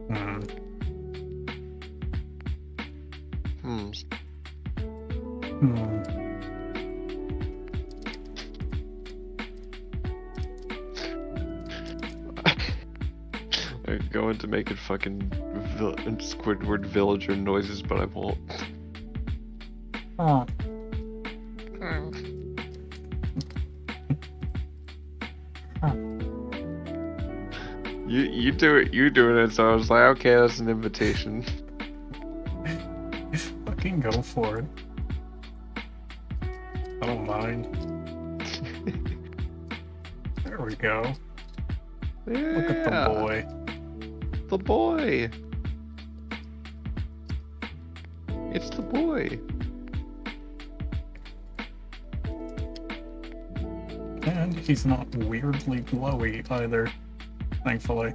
Hmm. Hmm. Hmm. I'm going to make it fucking Squidward villager noises, but I won't. Oh. You do it. You doing it. So I was like, okay, that's an invitation. Fucking go for it. I don't mind. There we go. Look at the Yeah, boy. The boy. It's the boy. And he's not weirdly glowy either, thankfully.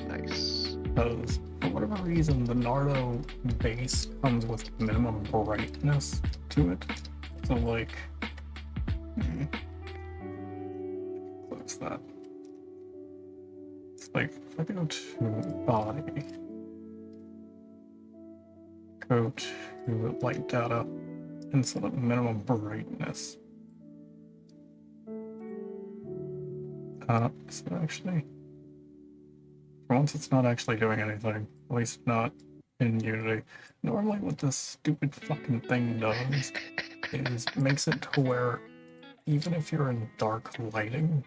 Nice. Because for whatever reason, the Nardo base comes with minimum brightness to it. So like, close that. It's like if I go to body, go to light data, and set up minimum brightness. So actually, for once it's not actually doing anything, at least not in Unity. Normally what this stupid fucking thing does is makes it to where even if you're in dark lighting,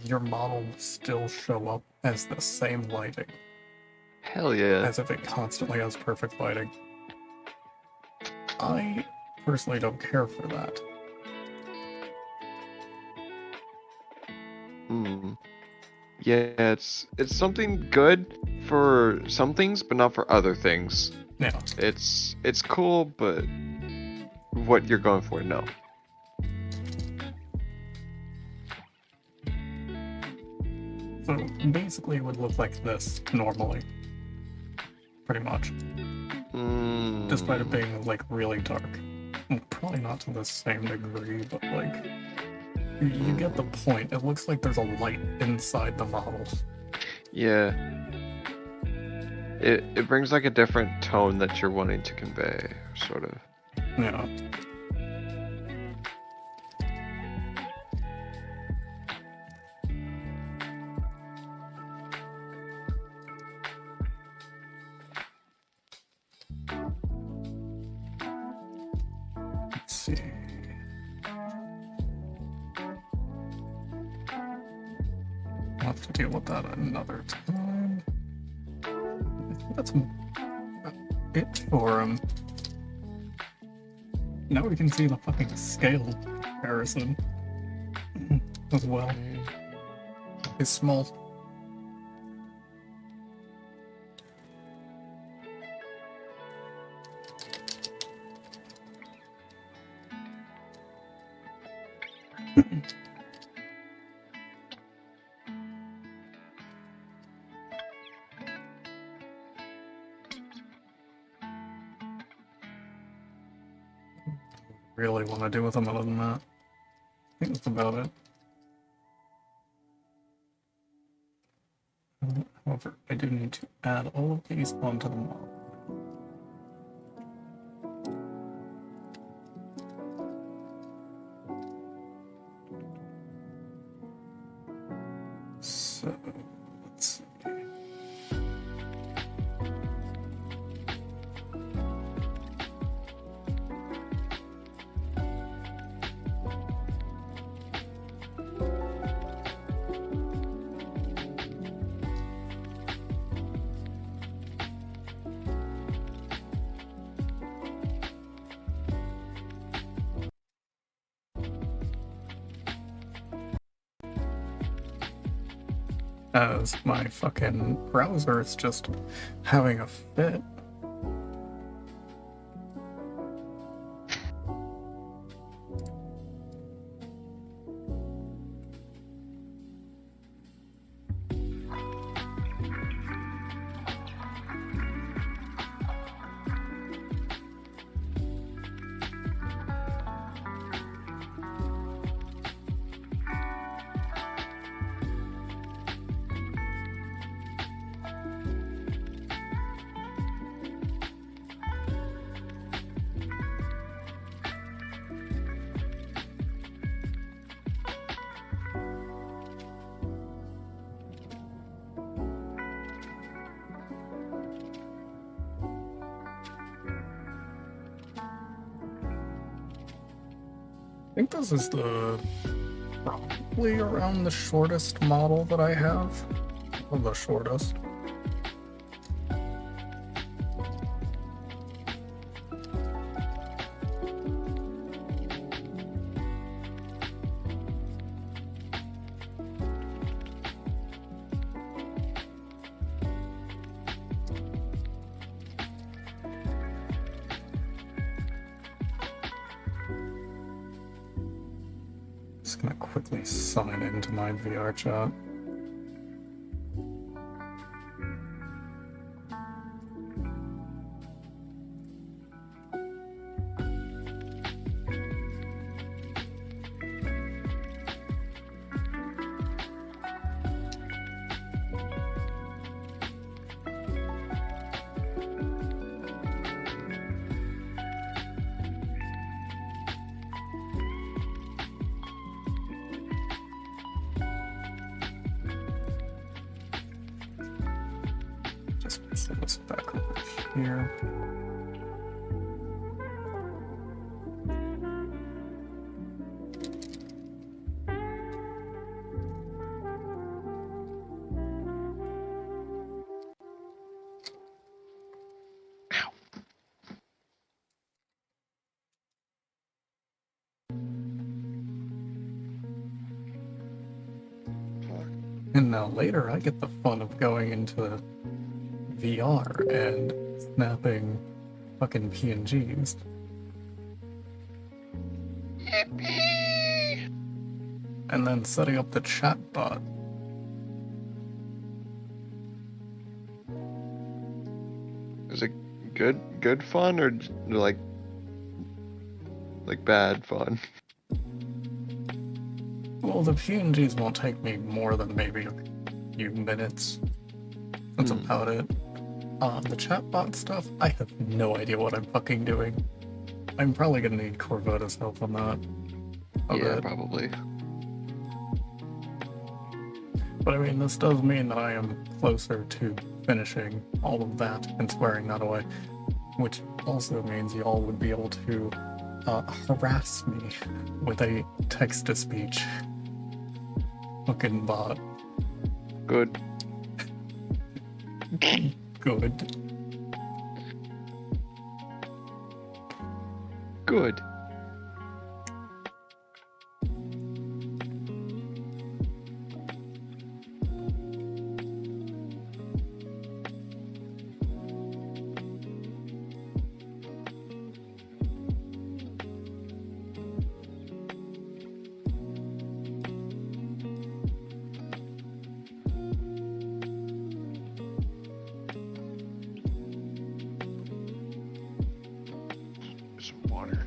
your model will still show up as the same lighting, Hell yeah. as if it constantly has perfect lighting. I personally don't care for that. Yeah, it's something good for some things, but not for other things. Yeah. It's cool, but what you're going for, no. So basically it would look like this normally. Pretty much. Despite it being like really dark. Well, probably not to the same degree, but like you get the point. It looks like there's a light inside the model. Yeah. It brings like a different tone that you're wanting to convey, sort of. Yeah. Let's see. I'll have to deal with that another time. That's it for him. Now we can see the fucking scale comparison as well. It's small. Really want to do with them other than that. I think that's about it. However, I do need to add all of these onto the model. So, let's see. As my fucking browser is just having a fit. I think this is probably around the shortest model that I have. Well, the shortest. just gonna quickly sign into my VR chat. Just set this back over here. And now later I get the fun of going into VR and snapping fucking PNGs. And then setting up the chat bot. Is it good fun or like bad fun? Well, the PNGs won't take me more than maybe a few minutes. That's about it. The chatbot stuff, I have no idea what I'm fucking doing. I'm probably gonna need Corvota's help on that. Yeah, probably. But I mean, this does mean that I am closer to finishing all of that and squaring that away. Which also means y'all would be able to harass me with a text-to-speech fucking bot. Good. Good. Good. Some water.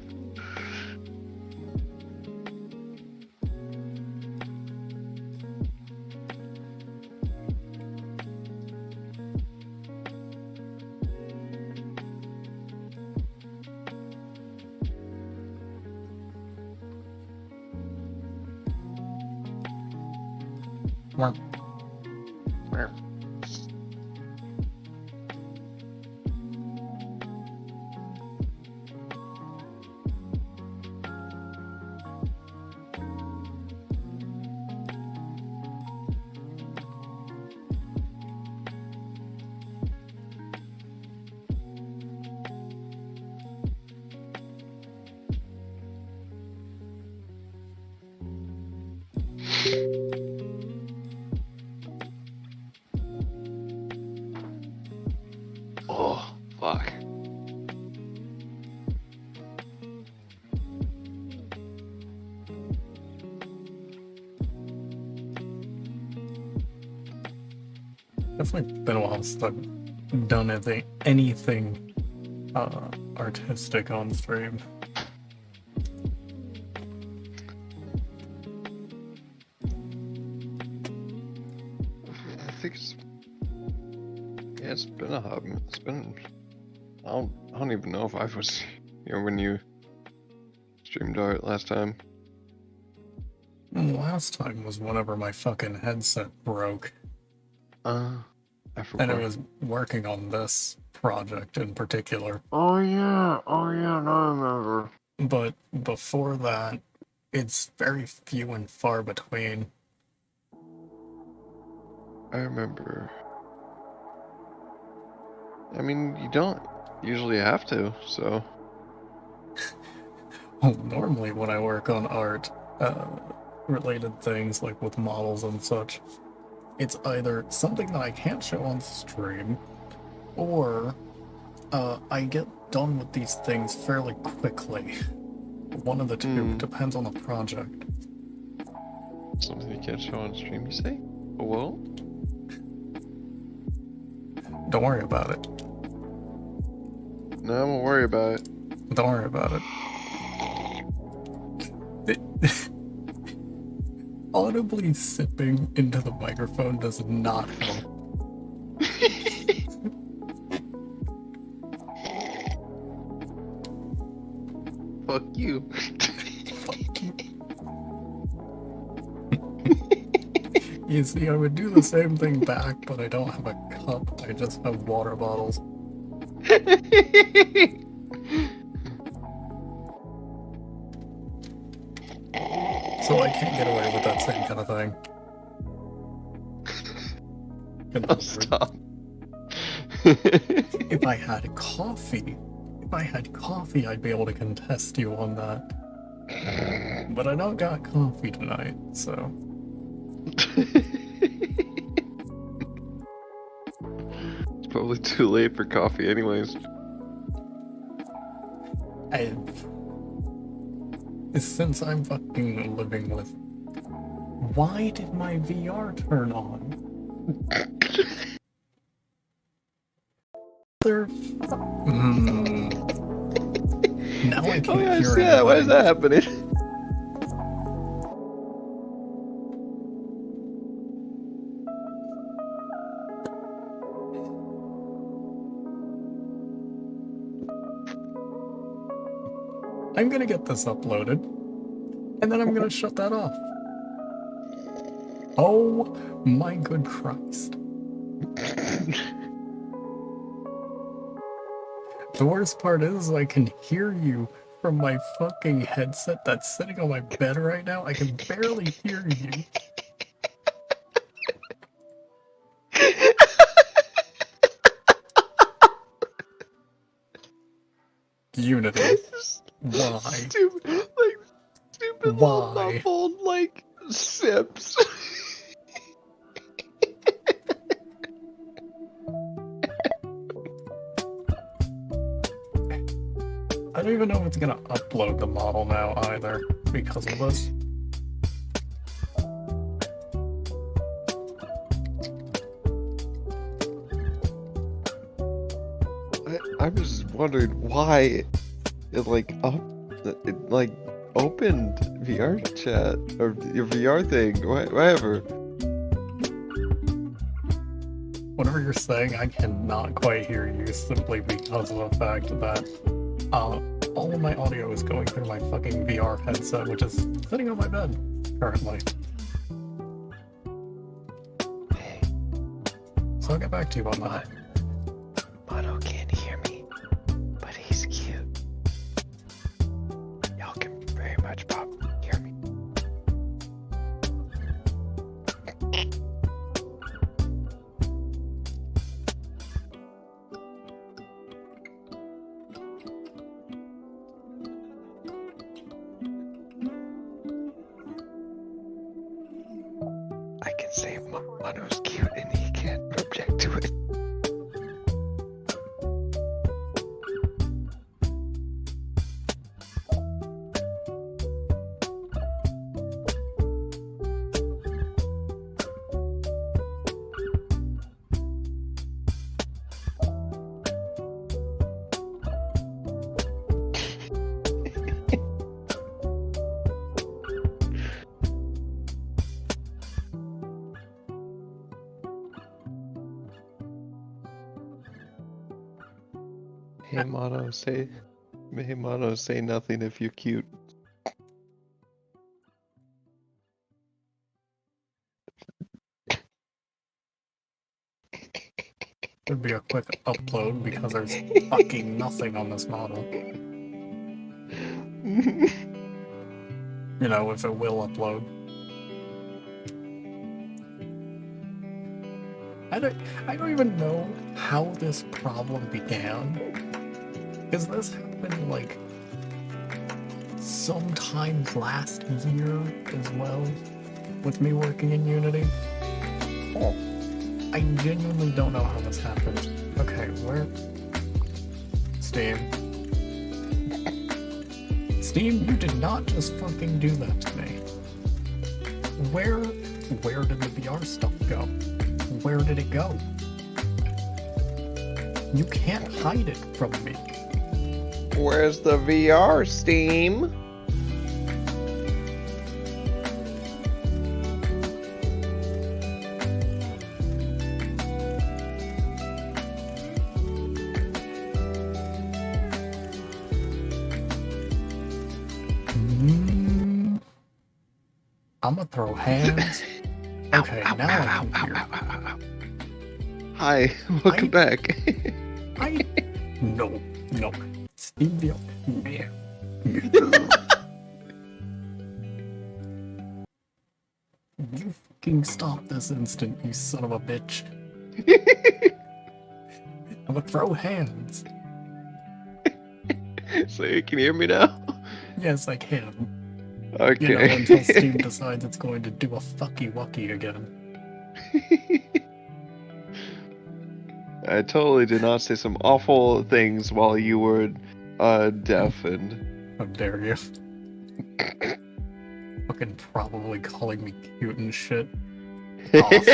Well, Where? Oh, fuck. definitely been a while since I've done anything artistic on stream. I think it's been a hobby. It's been I don't even know if I was here when you streamed art last time. Last time was whenever my fucking headset broke, I forgot. and I was working on this project in particular. Oh yeah, no, I remember. But before that, it's very few and far between. I remember. I mean, you don't usually have to, so. Well, normally when I work on art, related things like with models and such, it's either something that I can't show on stream, or I get done with these things fairly quickly. One of the two, depends on the project. Something you can't show on stream, you say? Oh, well? Don't worry about it. No, I won't worry about it. Don't worry about it. Audibly sipping into the microphone does not help. Fuck you. Fuck you. You see, I would do the same thing back, but I don't have a cup. I just have water bottles. So I can't get away with that same kind of thing. Good Oh, lord. stop. If I had coffee, I'd be able to contest you on that. But I don't got coffee tonight, so. It's probably too late for coffee anyways. Since I'm fucking living with. Why did my VR turn on? Now I can't Oh yeah, hear yeah, why is anything. that happening? I'm gonna get this uploaded, and then I'm gonna shut that off. Oh my good Christ. The worst part is I can hear you from my fucking headset that's sitting on my bed right now. I can barely hear you. Unity. Why? Stupid little Why? muffled, like, sips. I don't even know if it's gonna upload the model now either because of this. I was wondering why it like opened VR chat or your VR thing, whatever. Whatever you're saying, I cannot quite hear you simply because of the fact that all of my audio is going through my fucking VR headset, which is sitting on my bed currently. So I'll get back to you on that. Mono can't hear me, but he's cute. Y'all can very much probably hear me. I can say Mono's cute and he can't object to it. Hey Mono, say nothing if you're cute. It'd be a quick upload because there's fucking nothing on this model. You know, if it will upload. I don't even know how this problem began. Because this happened like sometime last year as well with me working in Unity. I genuinely don't know how this happened. Okay, where? Steam. Steam, you did not just fucking do that to me. Where did the VR stuff go? Where did it go? You can't hide it from me. Where's the VR, Steam? I'ma throw hands. Okay, now I can hear. Hi, welcome back. No. Steve, you fucking stop this instant, you son of a bitch. I'ma throw hands. So you can hear me now? Yes, I can. Okay. You know, until Steve decides it's going to do a fucky wucky again. I totally did not say some awful things while you were deafened. How dare you? Fucking probably calling me cute and shit. Off.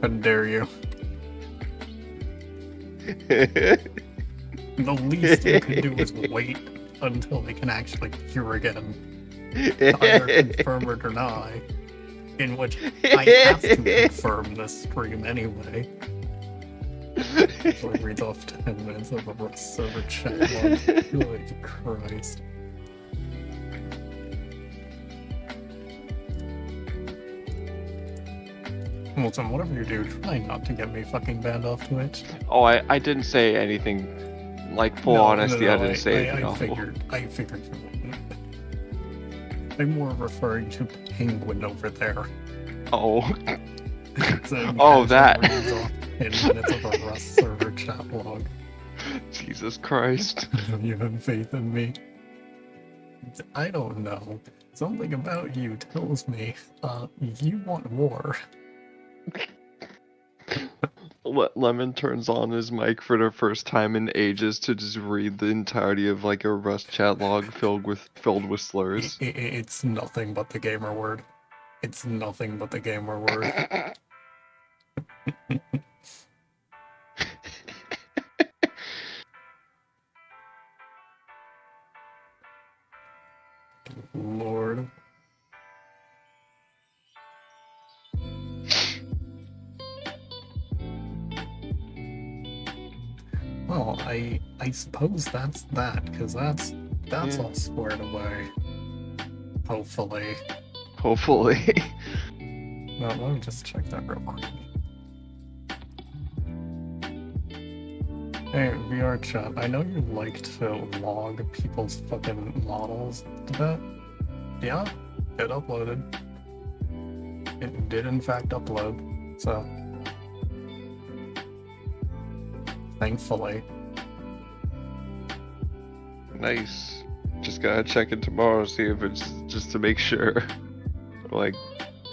How dare you? The least you can do is wait until they can actually hear again. Either confirm or deny. In which I have to confirm this stream anyway. Usually reads off 10 minutes of a server chat log. Good Christ. Wilson, whatever you do, try not to get me fucking banned off Twitch. Oh, I didn't say anything, like, full honesty, I didn't say anything awful. I figured you wouldn't. I'm more referring to Penguin over there. Oh. So Oh, that. Reads off 10 minutes of a Rust server chat log. Jesus Christ. You have faith in me. I don't know. Something about you tells me, you want war. Lemon turns on his mic for the first time in ages to just read the entirety of like a Rust chat log filled with slurs. It's nothing but the gamer word. It's nothing but the gamer word. Lord. Well, I suppose that's that, because that's all squared away. Hopefully. Hopefully. No, let me just check that real quick. Hey, VR chat, I know you like to log people's fucking models to that. Yeah, it uploaded. It did in fact upload, so... Thankfully. Nice. Just gotta check it tomorrow, see if it's just to make sure. Like,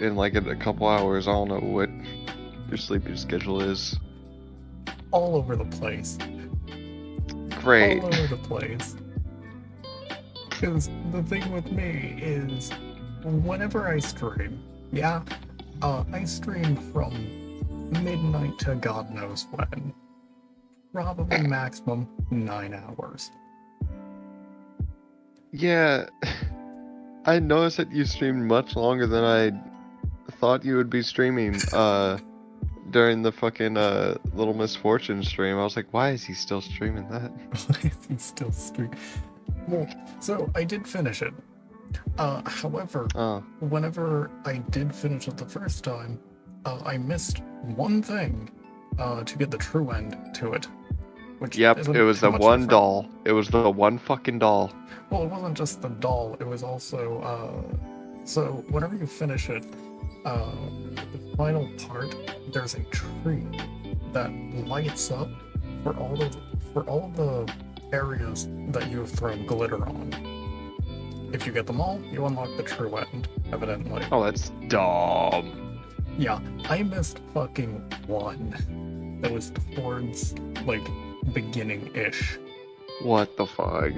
in a couple hours, I don't know what your sleeping schedule is. All over the place. Great. All over the place. Because the thing with me is, whenever I stream, I stream from midnight to God knows when. Probably maximum 9 hours. Yeah, I noticed that you streamed much longer than I thought you would be streaming during the fucking Little Misfortune stream. I was like, why is he still streaming that? Why is he still streaming? Well, so I did finish it. However, whenever I did finish it the first time, I missed one thing to get the true end to it. Which yep, it was the one different. doll. It was the one fucking doll. Well, it wasn't just the doll, it was also, so whenever you finish it, the final part, there's a tree that lights up for all of the areas that you have thrown glitter on. If you get them all, you unlock the true end, evidently. Oh, that's dumb. Yeah, I missed fucking one that was towards, like, beginning-ish. What the fuck?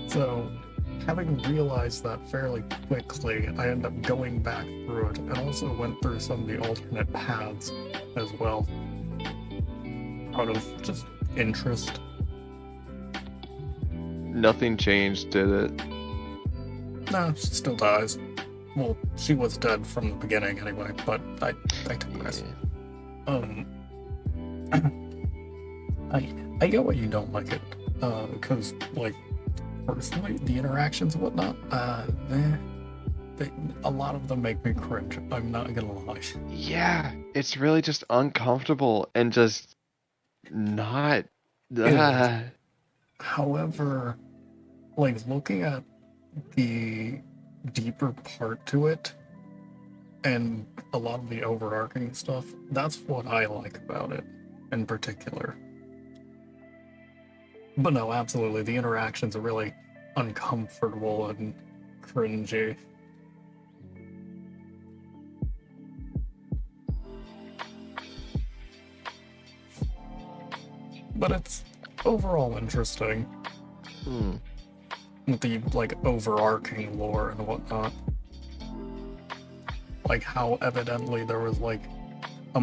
So, having realized that fairly quickly, I ended up going back through it and also went through some of the alternate paths as well. Out of just interest. Nothing changed, did it? No, she still dies. Well, she was dead from the beginning anyway, but I digress. I get why you don't like it. Because, like, personally, the interactions and whatnot, a lot of them make me cringe. I'm not gonna lie. Yeah, it's really just uncomfortable and just not. is. However, like, looking at the deeper part to it and a lot of the overarching stuff, that's what I like about it in particular. But no, absolutely, the interactions are really uncomfortable and cringy. But it's overall interesting. With the, like, overarching lore and whatnot. Like, how evidently there was, like, a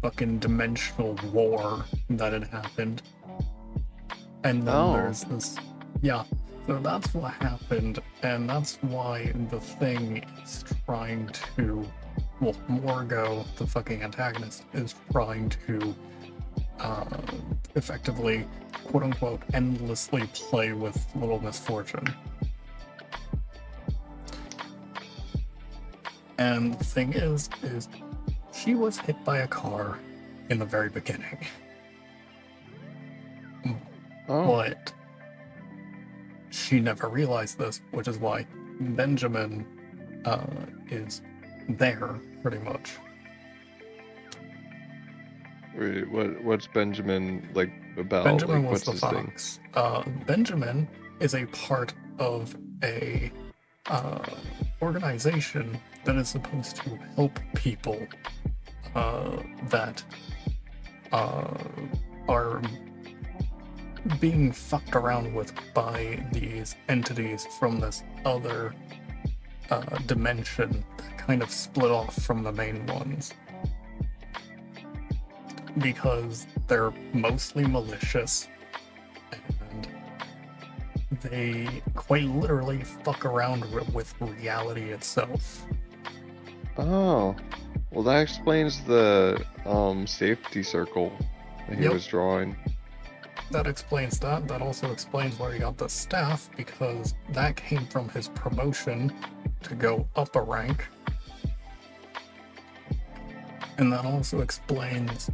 fucking dimensional war that had happened. And then there's this... Yeah, so that's what happened, and that's why the thing is trying to... Well, Morgo, the fucking antagonist, is trying to effectively, quote-unquote, endlessly play with Little Misfortune. And the thing is she was hit by a car in the very beginning. But she never realized this, which is why Benjamin is there, pretty much. Wait, what's Benjamin like about? Benjamin like, was what's the his fox. thing? Benjamin is a part of a organization that is supposed to help people that are being fucked around with by these entities from this other dimension that kind of split off from the main ones. Because they're mostly malicious and they quite literally fuck around with reality itself. Oh, well, that explains the safety circle that he was drawing. That explains that. That also explains where he got the staff, because that came from his promotion to go up a rank. And that also explains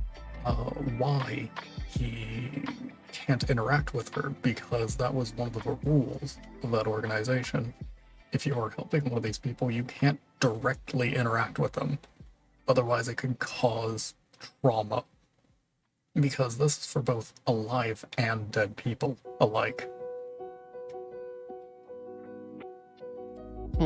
why he can't interact with her, because that was one of the rules of that organization. If you are helping one of these people, you can't directly interact with them. Otherwise, it could cause trauma. Because this is for both alive and dead people alike.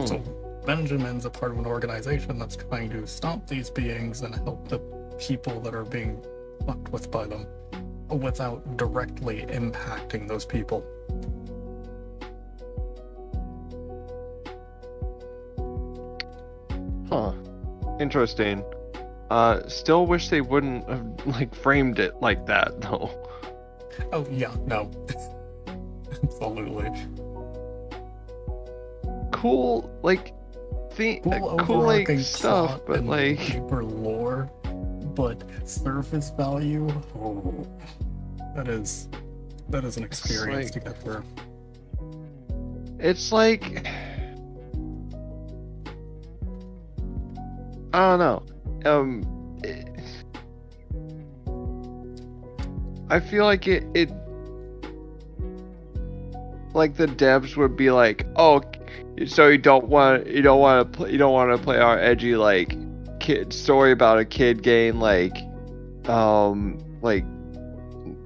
So Benjamin's a part of an organization that's trying to stop these beings and help the people that are being fucked with by them without directly impacting those people. Huh. Interesting. Still wish they wouldn't have, like, framed it like that, though. Oh, yeah, no. Absolutely. Cool, like, Cool cool, like, overarching stuff, plot but, and like... deeper lore, but surface value, oh, that is an experience to get through. It's like... I don't know. I feel like it like the devs would be like, oh, so you don't want to play our edgy, like, kid story about a kid getting like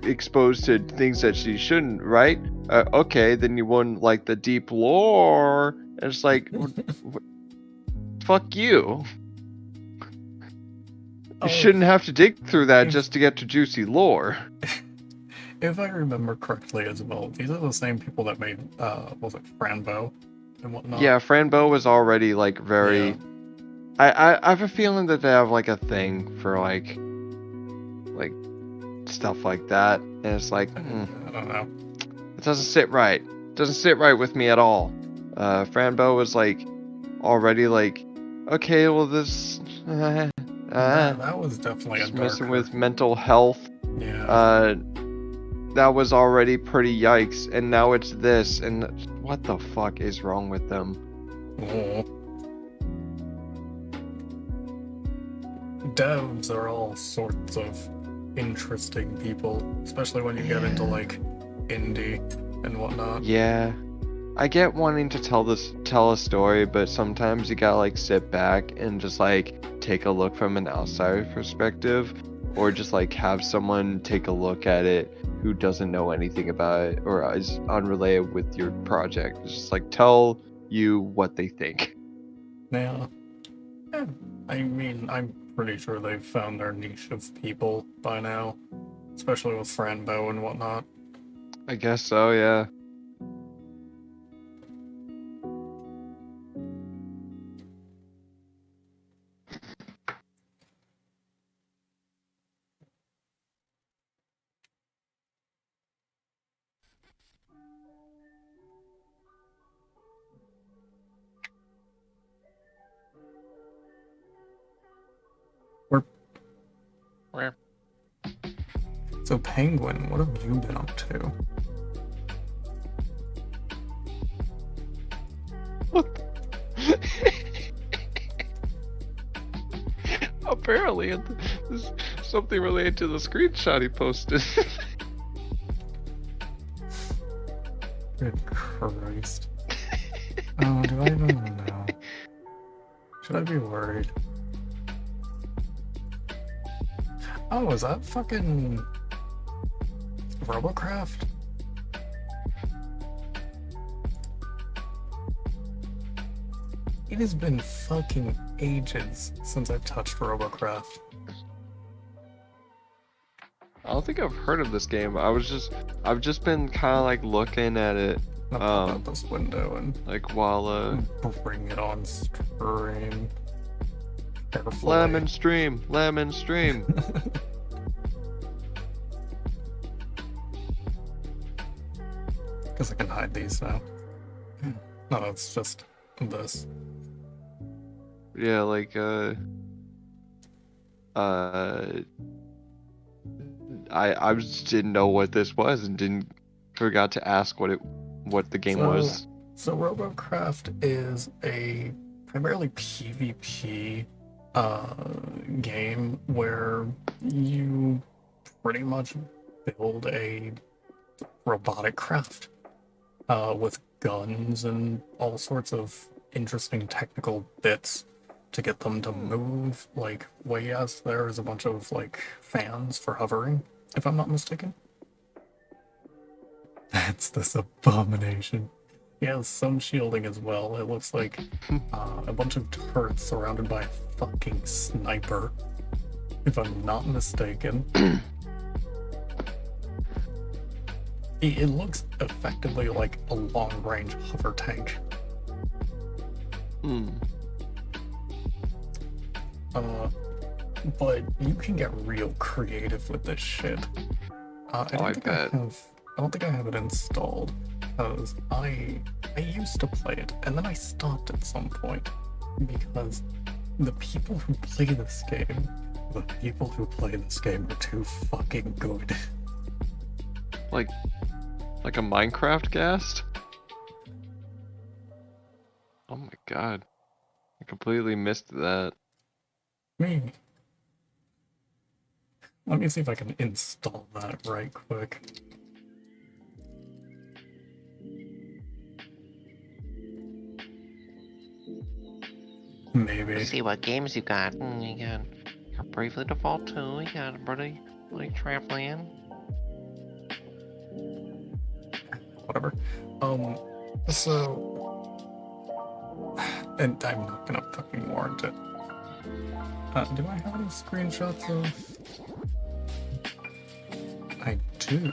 exposed to things that she shouldn't, right? Okay, then you wouldn't like the deep lore. And it's like, fuck you. You shouldn't have to dig through that just to get to juicy lore. if I remember correctly as well, these are the same people that made, was it Franbo and whatnot? Yeah, Franbo was already like very. Yeah. I have a feeling that they have like a thing for like stuff like that, and it's like, I don't know. it doesn't sit right. It doesn't sit right with me at all. Franbo was like already like, okay, well this, That was definitely a just messing darker. with mental health. Yeah. That was already pretty yikes, and now it's this, and what the fuck is wrong with them? Oh. Devs are all sorts of interesting people, especially when you get into like indie and whatnot. Yeah, I get wanting to tell a story, but sometimes you gotta like sit back and just like take a look from an outsider perspective, or just like have someone take a look at it who doesn't know anything about it or is unrelated with your project. It's just like tell you what they think. Yeah. Yeah. I mean, I'm pretty sure they've found their niche of people by now, especially with Franbo and whatnot. I guess so, yeah. So, Penguin, what have you been up to? What? Apparently, there's something related to the screenshot he posted. Good Christ. Oh, do I even know? Should I be worried? Oh, is that fucking Robocraft? It has been fucking ages since I've touched Robocraft. I don't think I've heard of this game. I've just been kind of like looking at it, I'll pop out this window and like while bring it on stream. Carefully. lemon stream. Because I can hide these now. No, it's just this. Yeah, like I just didn't know what this was and forgot to ask what the game was. So Robocraft is a primarily PvP game where you pretty much build a robotic craft with guns and all sorts of interesting technical bits to get them to move. Like, well, yes, there is a bunch of like fans for hovering, if I'm not mistaken. That's this abomination. Yeah, some shielding as well. It looks like a bunch of turrets surrounded by a fucking sniper, if I'm not mistaken. It looks effectively like a long-range hover tank. But you can get real creative with this shit. I don't think I have it installed because I used to play it and then I stopped at some point because the people who play this game are too fucking good. Like a Minecraft guest? Oh my god. I completely missed that. Me. Let me see if I can install that right quick. Maybe. Let's see what games you got. You got Bravely Default 2, you got Brotherly Trampoline. Whatever. So... And I'm not gonna fucking warrant it. Do I have any screenshots of... I do.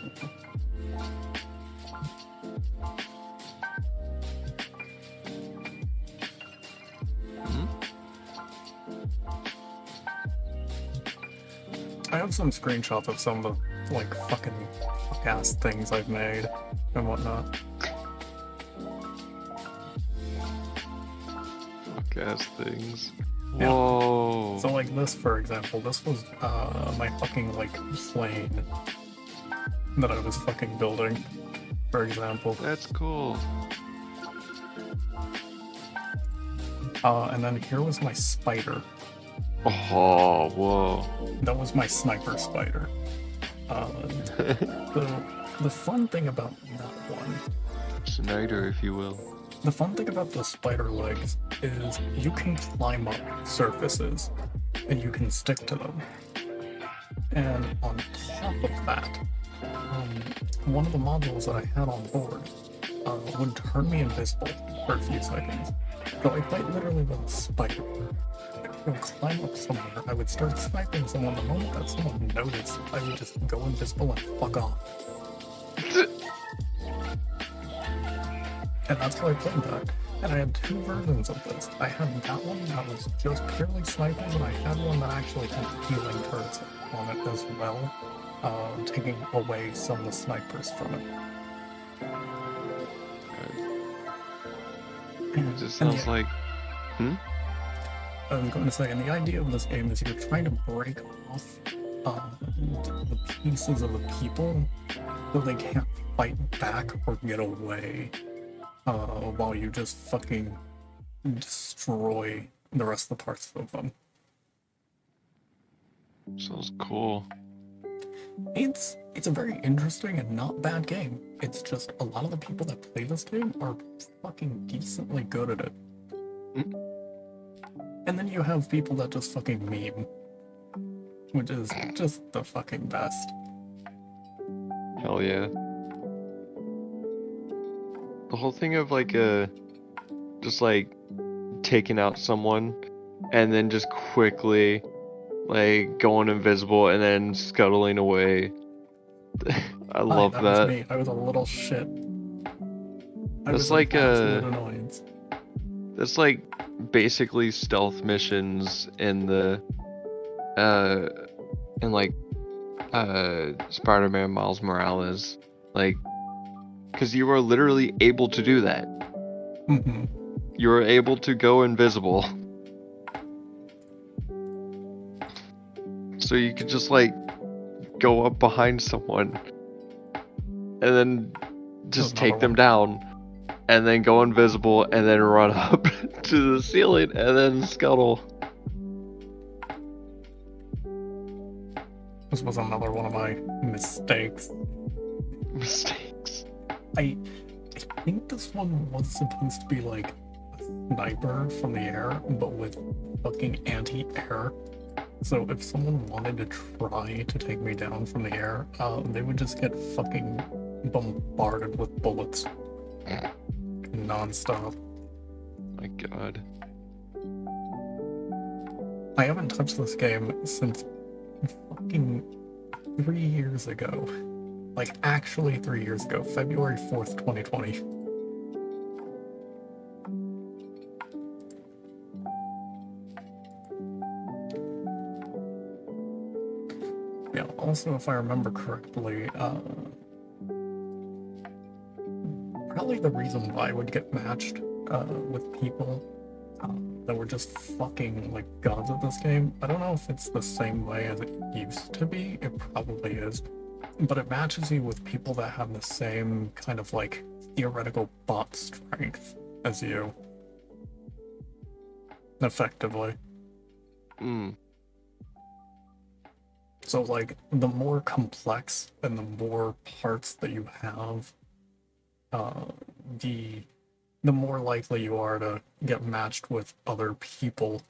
I have some screenshots of some of the like fucking fuck-ass things I've made and whatnot. Fuck ass things. Yeah. Whoa. So like this, for example, this was my fucking like plane that I was fucking building, for example. That's cool. And then here was my spider. Oh, whoa. That was my sniper spider. The fun thing about that one, Snyder, if you will. the fun thing about the spider legs is you can climb up surfaces and you can stick to them. And on top of that, one of the modules that I had on board would turn me invisible for a few seconds. So I quite literally was a spider. I would climb up somewhere, I would start sniping someone. The moment that someone noticed, I would just go invisible and fuck off. And that's how I played that. And I had two versions of this. I had that one that was just purely sniping, and I had one that actually had healing turrets on it as well, taking away some of the snipers from it. It just sounds like. I was going to say, and the idea of this game is you're trying to break off the pieces of the people so they can't fight back or get away while you just fucking destroy the rest of the parts of them. Sounds cool. It's a very interesting and not bad game. It's just a lot of the people that play this game are fucking decently good at it. And then you have people that just fucking meme, which is just the fucking best. Hell yeah. The whole thing of like just like taking out someone and then just quickly like going invisible and then scuttling away. I love that. that. Was me. I was a little shit. That's like absolute annoyance. That's like basically stealth missions in the in like Spider-Man Miles Morales, like, because you were literally able to do that. Mm-hmm. You were able to go invisible, so you could just like go up behind someone and then just take them down, and then go invisible, and then run up to the ceiling, and then scuttle. This was another one of my mistakes. Mistakes. I think this one was supposed to be like a sniper from the air, but with fucking anti-air. So if someone wanted to try to take me down from the air, they would just get fucking bombarded with bullets. Non-stop. My god. I haven't touched this game since fucking 3 years ago. Like, actually 3 years ago. February 4th, 2020. Yeah, also, if I remember correctly, probably the reason why I would get matched with people that were just fucking like gods at this game. I don't know if it's the same way as it used to be. It probably is. But it matches you with people that have the same kind of like theoretical bot strength as you. Effectively. So like the more complex and the more parts that you have, the more likely you are to get matched with other people,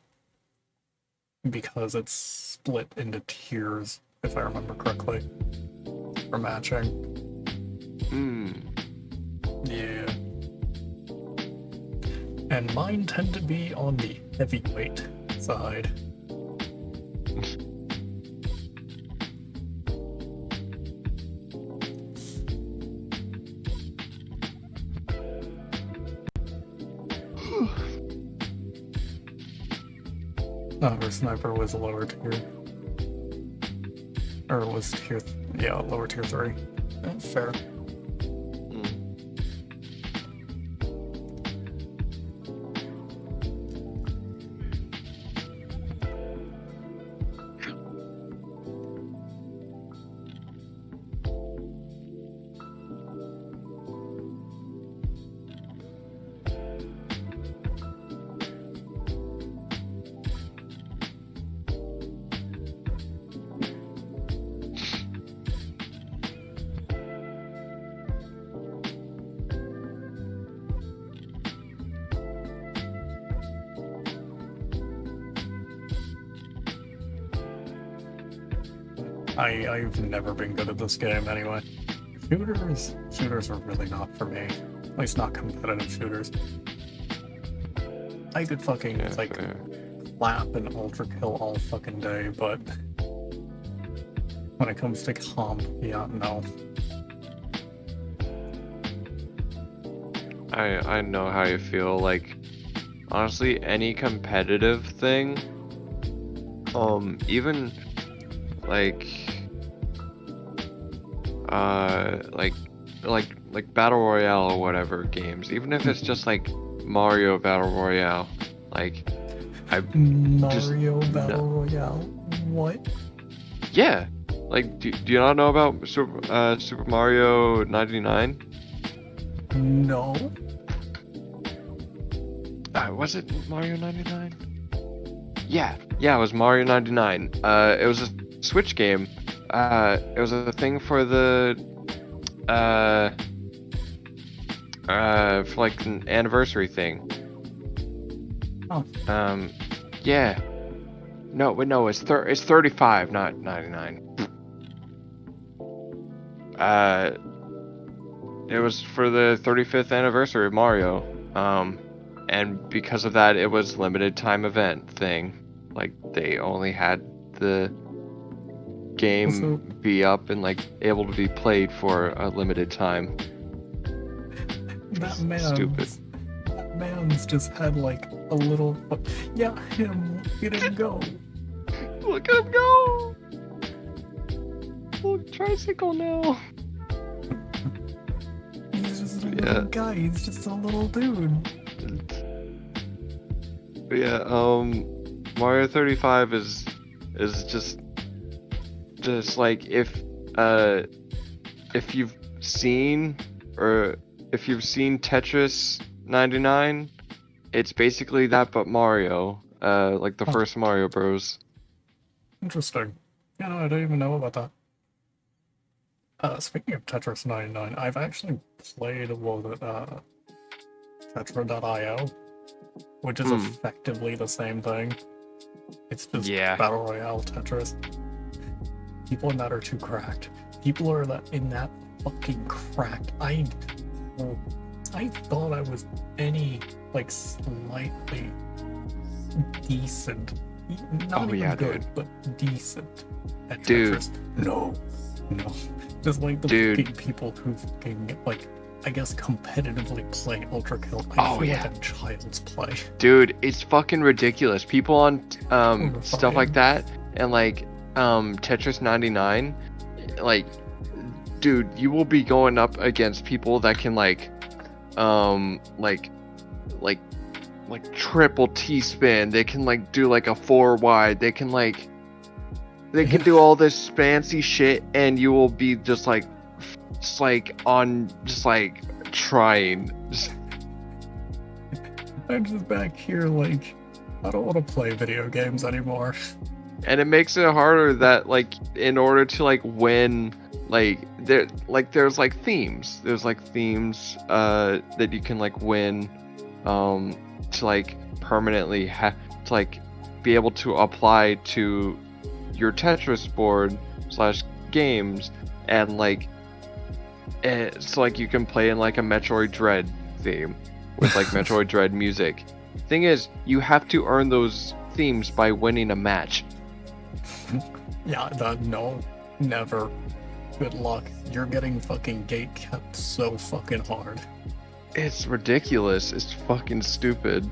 because it's split into tiers, if I remember correctly, for matching. Yeah. And mine tend to be on the heavyweight side. Her sniper was lower tier. or was tier, yeah, lower tier 3. Fair. I've never been good at this game anyway. Shooters are really not for me. At least not competitive shooters. I could fucking, Yeah, like, fair. clap and ultra kill all fucking day, but when it comes to comp, yeah, no. I know how you feel. Like, honestly, any competitive thing, even like like battle royale or whatever games, even if it's just like Mario Battle Royale, like Mario Battle Royale? What? yeah, like do you not know about Super Mario 99? No. Was it Mario 99? Yeah, it was Mario 99. It was a Switch game. It was a thing for the for like an anniversary thing. Oh. Yeah. No, it's 35, not 99. It was for the 35th anniversary of Mario. And because of that, it was limited time event thing. Like, they only had the game Also- be up and like able to be played for a limited time. That man's just had like a little. Yeah, him. Look at him go. Look at him go! Look, tricycle now. He's just a little guy. He's just a little dude. But yeah, Mario 35 is just like if you've seen Tetris 99, it's basically that but Mario, like the first Mario Bros. Interesting. Yeah, no, I don't even know about that. Speaking of Tetris 99, I've actually played Tetra.io, which is effectively the same thing. It's just Yeah. Battle Royale Tetris. People in that are too cracked. People are in that fucking cracked. I thought I was any, like, slightly decent. Not even good, dude. but decent at Dude. Tetris. No. Just like the fucking people who fucking, like, I guess competitively play Ultra Kill. I feel like I'm child's play. Dude, it's fucking ridiculous. People on stuff like Horrifying. that and like Tetris 99, like, dude, you will be going up against people that can like triple T-spin. They can like do like a 4 wide. They can do all this fancy shit, and you will be just like trying. I'm just back here like, I don't want to play video games anymore. And it makes it harder that like in order to like win, there's like themes. There's like themes that you can like win to like permanently to like be able to apply to your Tetris board / games, and like so like you can play in like a Metroid Dread theme with like Metroid Dread music. Thing is, you have to earn those themes by winning a match. Yeah, no, never. Good luck. You're getting fucking gate kept so fucking hard. It's ridiculous. It's fucking stupid.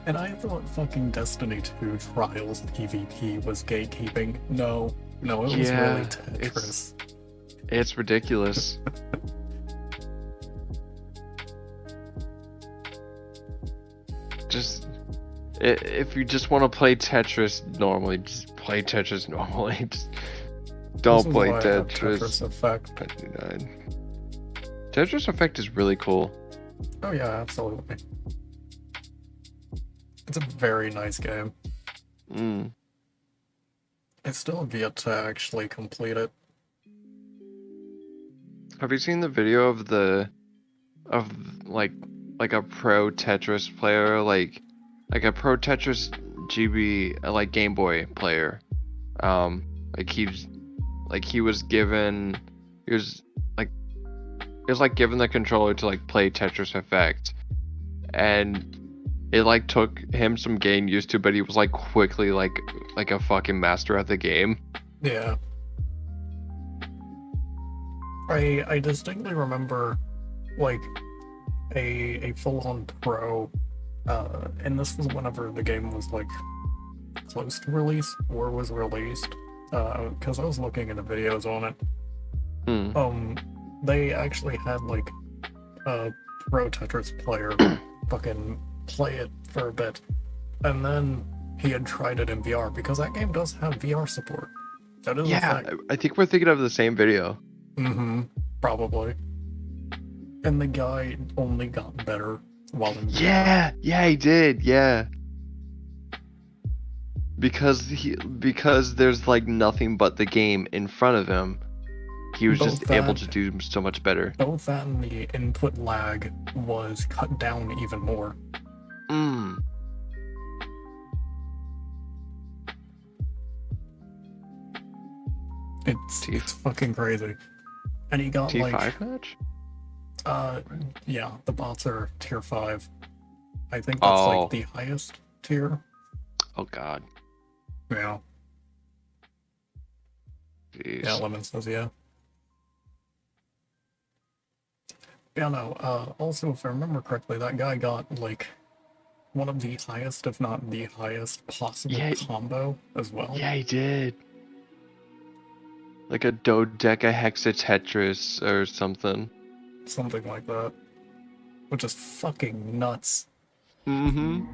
And I thought fucking Destiny 2 Trials PvP was gatekeeping. No, No, it was really Tetris. It's ridiculous. Just if you just want to play Tetris normally, just play Tetris normally. Just don't This is play why I have Tetris. Tetris Effect. 99. Tetris Effect is really cool. Oh yeah, absolutely. It's a very nice game. Mm. I still have yet to actually complete it. Have you seen the video of like a pro Tetris player, like a pro Tetris GB like Game Boy player? Like he was given he was like given the controller to like play Tetris Effect, and it like took him some getting used to, but he was like quickly like a fucking master at the game. Yeah. I distinctly remember like a full-on pro, and this was whenever the game was like close to release or was released, because I was looking into videos on it. Hmm. They actually had like a pro Tetris player fucking play it for a bit, and then he had tried it in VR because that game does have VR support. That is a Yeah, fact. I think we're thinking of the same video. Mm-hmm. Probably. And the guy only got better while in VR. Yeah, he did. Yeah. Because there's like nothing but the game in front of him. He was Both just able that- to do so much better. Both that and the input lag was cut down even more. Mm. It's fucking crazy. And he got T5 like match? yeah, the bots are tier 5. I think that's Oh. like the highest tier. Oh god. Yeah. Jeez. Yeah, Lemon says yeah. Yeah, no, also if I remember correctly, that guy got like one of the highest, if not the highest possible Yeah. combo as well. Yeah, he did. Like a dodecahexatetris or something. Something like that. Which is fucking nuts. Mm-hmm.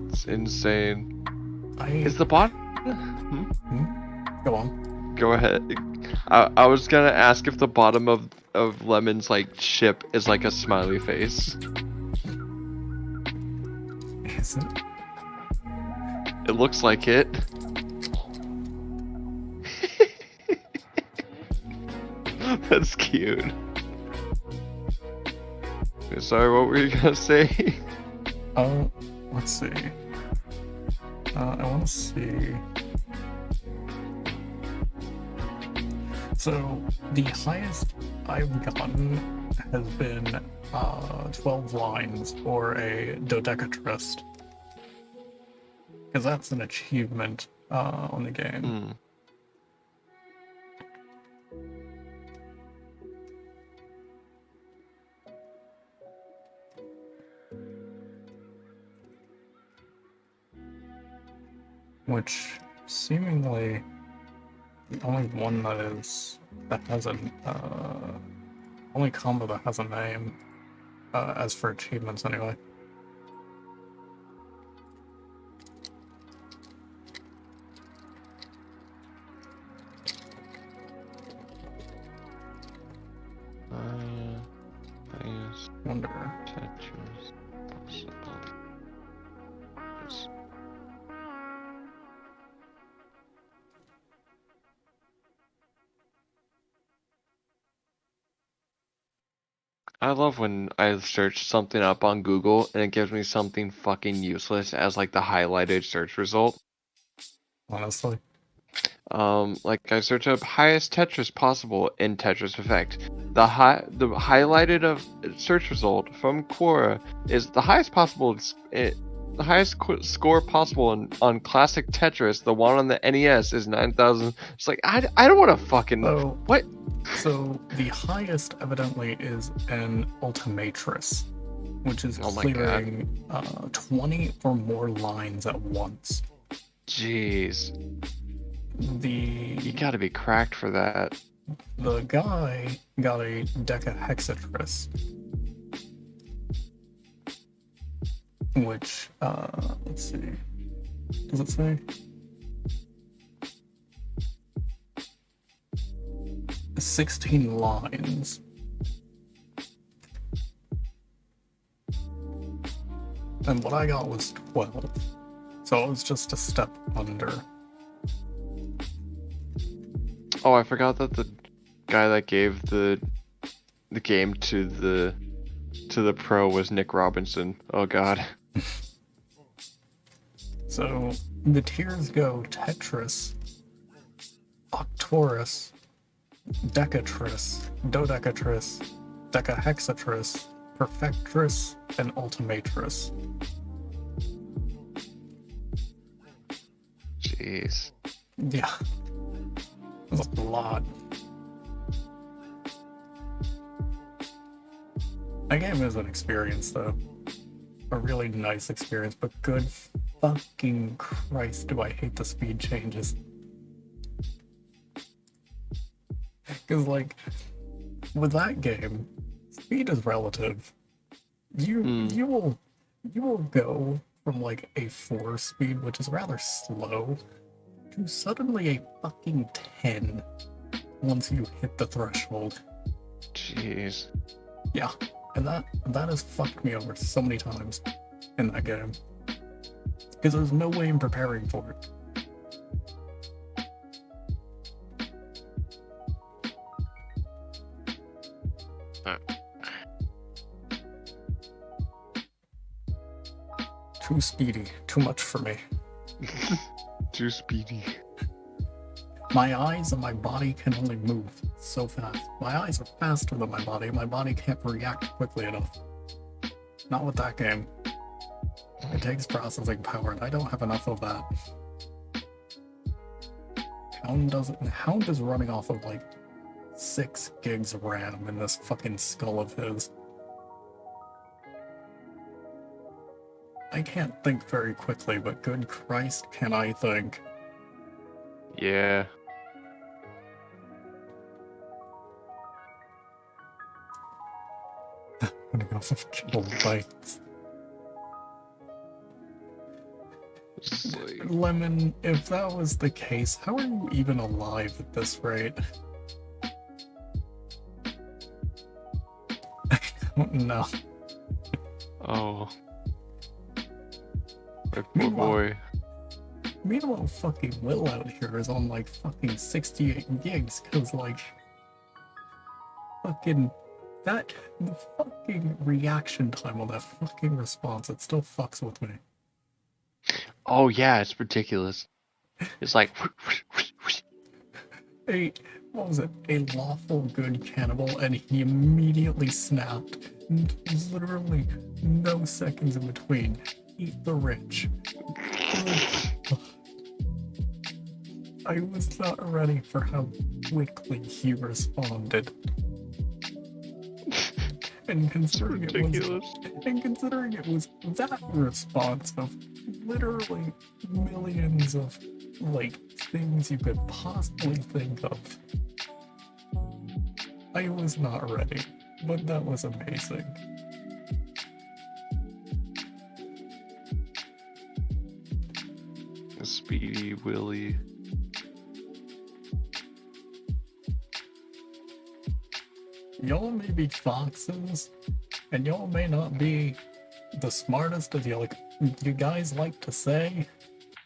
It's insane. Is I the bot? go on. Go ahead. I was gonna ask if the bottom of Lemon's like ship is like a smiley face. Is it? It looks like it. That's cute. Sorry, what were you gonna say? Let's see. I want to see. So the highest I've gotten has been 12 lines or a dodecathrist, because that's an achievement on the game. Hmm. Which seemingly the only one that has an only combo that has a name, as for achievements anyway. Highest Wonder. Tetris possible. Yes. I love when I search something up on Google and it gives me something fucking useless as like the highlighted search result. Honestly. Like I search up highest Tetris possible in Tetris Effect. The highlighted of search result from Quora is the highest possible. The highest score possible on classic Tetris. The one on the NES is 9,000. It's like I don't want to fucking So what. So the highest evidently is an Ultimatrix, which is Oh my God. clearing 20 or more lines at once. Jeez. You gotta be cracked for that. The guy got a decahexatress, which, let's see, does it say? 16 lines. And what I got was 12. So it was just a step under. Oh, I forgot that the guy that gave the game to the pro was Nick Robinson. Oh god. So the tiers go Tetris, Octorus, Decatris, Dodecatris, Decahexatris, Perfectris, and Ultimatris. Jeez. Yeah. That's a lot. That game is an experience, though. A really nice experience, but good fucking Christ, do I hate the speed changes. Because, like, with that game, speed is relative. You will go from, like, a 4 speed, which is rather slow, to suddenly a fucking 10 once you hit the threshold. Jeez. Yeah, and that has fucked me over so many times in that game. Because there's no way in preparing for it. Too speedy, too much for me. Too speedy. My eyes and my body can only move so fast. My eyes are faster than my body can't react quickly enough. Not with that game. It takes processing power, and I don't have enough of that. Hound is running off of like 6 gigs of RAM in this fucking skull of his. I can't think very quickly, but good Christ, can I think. Yeah. Running off of kilobytes. It's like, Lemon, if that was the case, how are you even alive at this rate? I don't know. oh. My poor Meanwhile- boy. Meanwhile, fucking Will out here is on like fucking 68 gigs, cause like fucking the fucking reaction time on that fucking response, it still fucks with me. Oh yeah, it's ridiculous. It's like What was it? A lawful good cannibal, and he immediately snapped. Literally no seconds in between. Eat the rich. I was not ready for how quickly he responded. And considering it was that response of literally millions of like things you could possibly think of, I was not ready, but that was amazing. Speedy Willie. Y'all may be foxes, and y'all may not be the smartest as you guys like to say,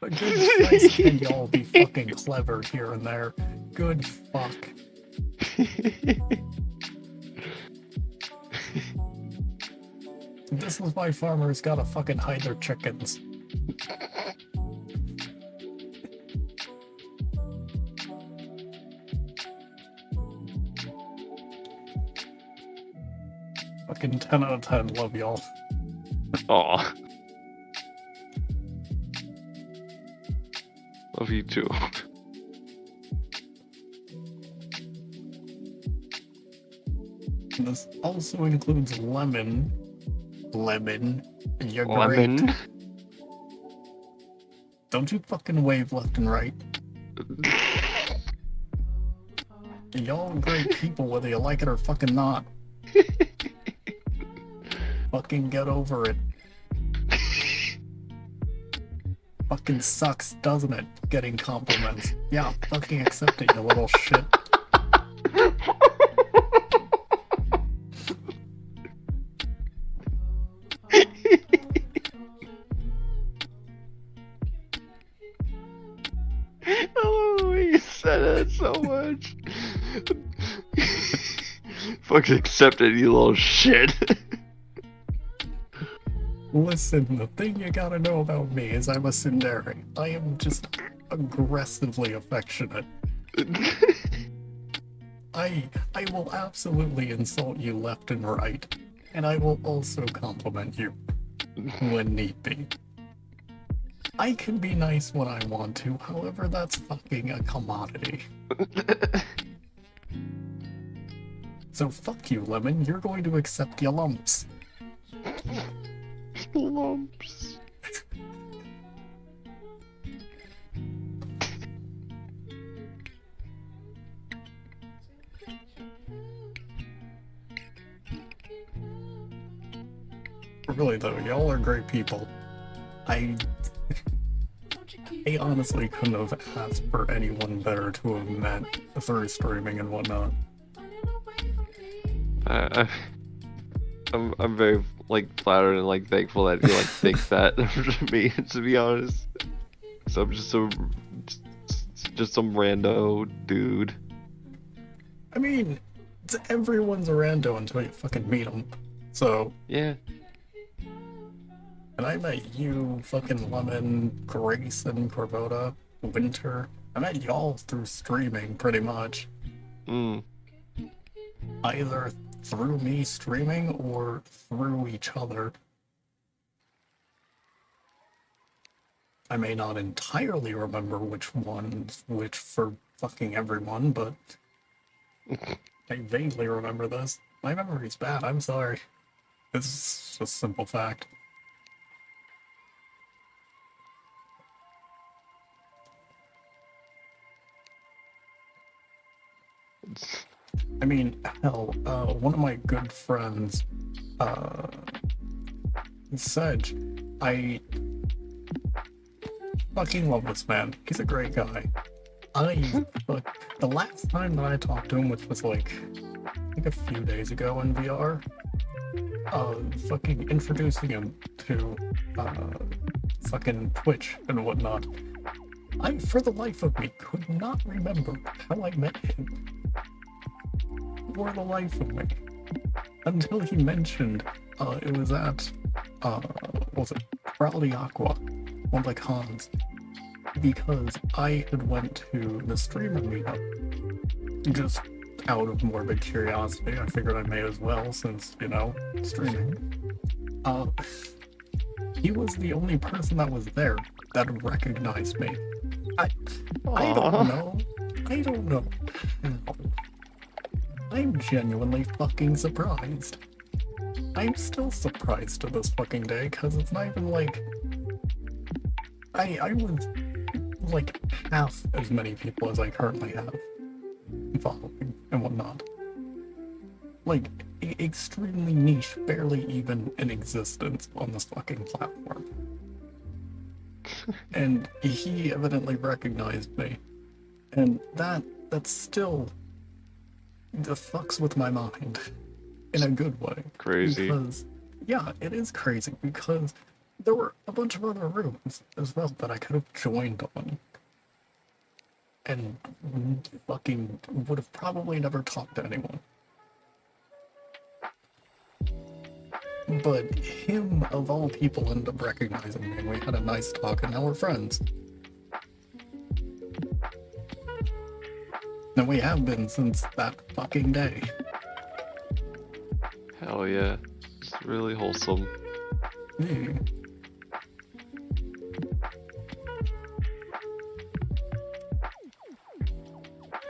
but good Christ, can y'all be fucking clever here and there. Good fuck. This is why farmers gotta fucking hide their chickens. Fucking 10 out of 10, love y'all. Aw. Love you too. And this also includes Lemon. Lemon. You're great. Lemon. Don't you fucking wave left and right. Y'all are great people, whether you like it or fucking not. Fucking get over it. Fucking sucks, doesn't it? Getting compliments. Yeah, fucking accept it, you little shit. Oh, you said it so much. Fucking accept it, you little shit. Listen, the thing you gotta know about me is I'm a tsundere. I am just aggressively affectionate. I will absolutely insult you left and right, and I will also compliment you when need be. I can be nice when I want to, however, that's fucking a commodity. So fuck you, Lemon, you're going to accept your lumps. Lumps. Really though, y'all are great people. I honestly couldn't have asked for anyone better to have met through streaming and whatnot. I'm very like flattered and like thankful that you like think that of me, to be honest. So I'm just some rando dude. I mean, everyone's a rando until you fucking meet them. So, Yeah. and I met you, fucking Lemon, Grayson, Corvoda, Winter. I met y'all through streaming, pretty much. Mm. Either through me streaming or through each other. I may not entirely remember which one's which for fucking everyone, but I vaguely remember this. My memory's bad, I'm sorry. It's just a simple fact. I mean, hell, one of my good friends, Sedge, I fucking love this man. He's a great guy. The last time that I talked to him, which was like a few days ago in VR, fucking introducing him to, fucking Twitch and whatnot. I, for the life of me, could not remember how I met him. For the life of me. Until he mentioned, it was at, what was it? Rally Aqua, one of the cons. Because I had went to the streamer meetup. Just out of morbid curiosity, I figured I may as well, since, you know, streaming. He was the only person that was there that recognized me. I don't know. I don't know how. I'm genuinely fucking surprised. I'm still surprised to this fucking day, because it's not even like... I was like half as many people as I currently have following and whatnot. Like, extremely niche, barely even in existence on this fucking platform. And he evidently recognized me. And that's still... that fucks with my mind. In a good way. Crazy. Because, yeah, it is crazy, because there were a bunch of other rooms as well that I could have joined on. And fucking would have probably never talked to anyone. But him, of all people, ended up recognizing me, and we had a nice talk, and now we're friends. And we have been since that fucking day. Hell yeah. It's really wholesome. Yeah.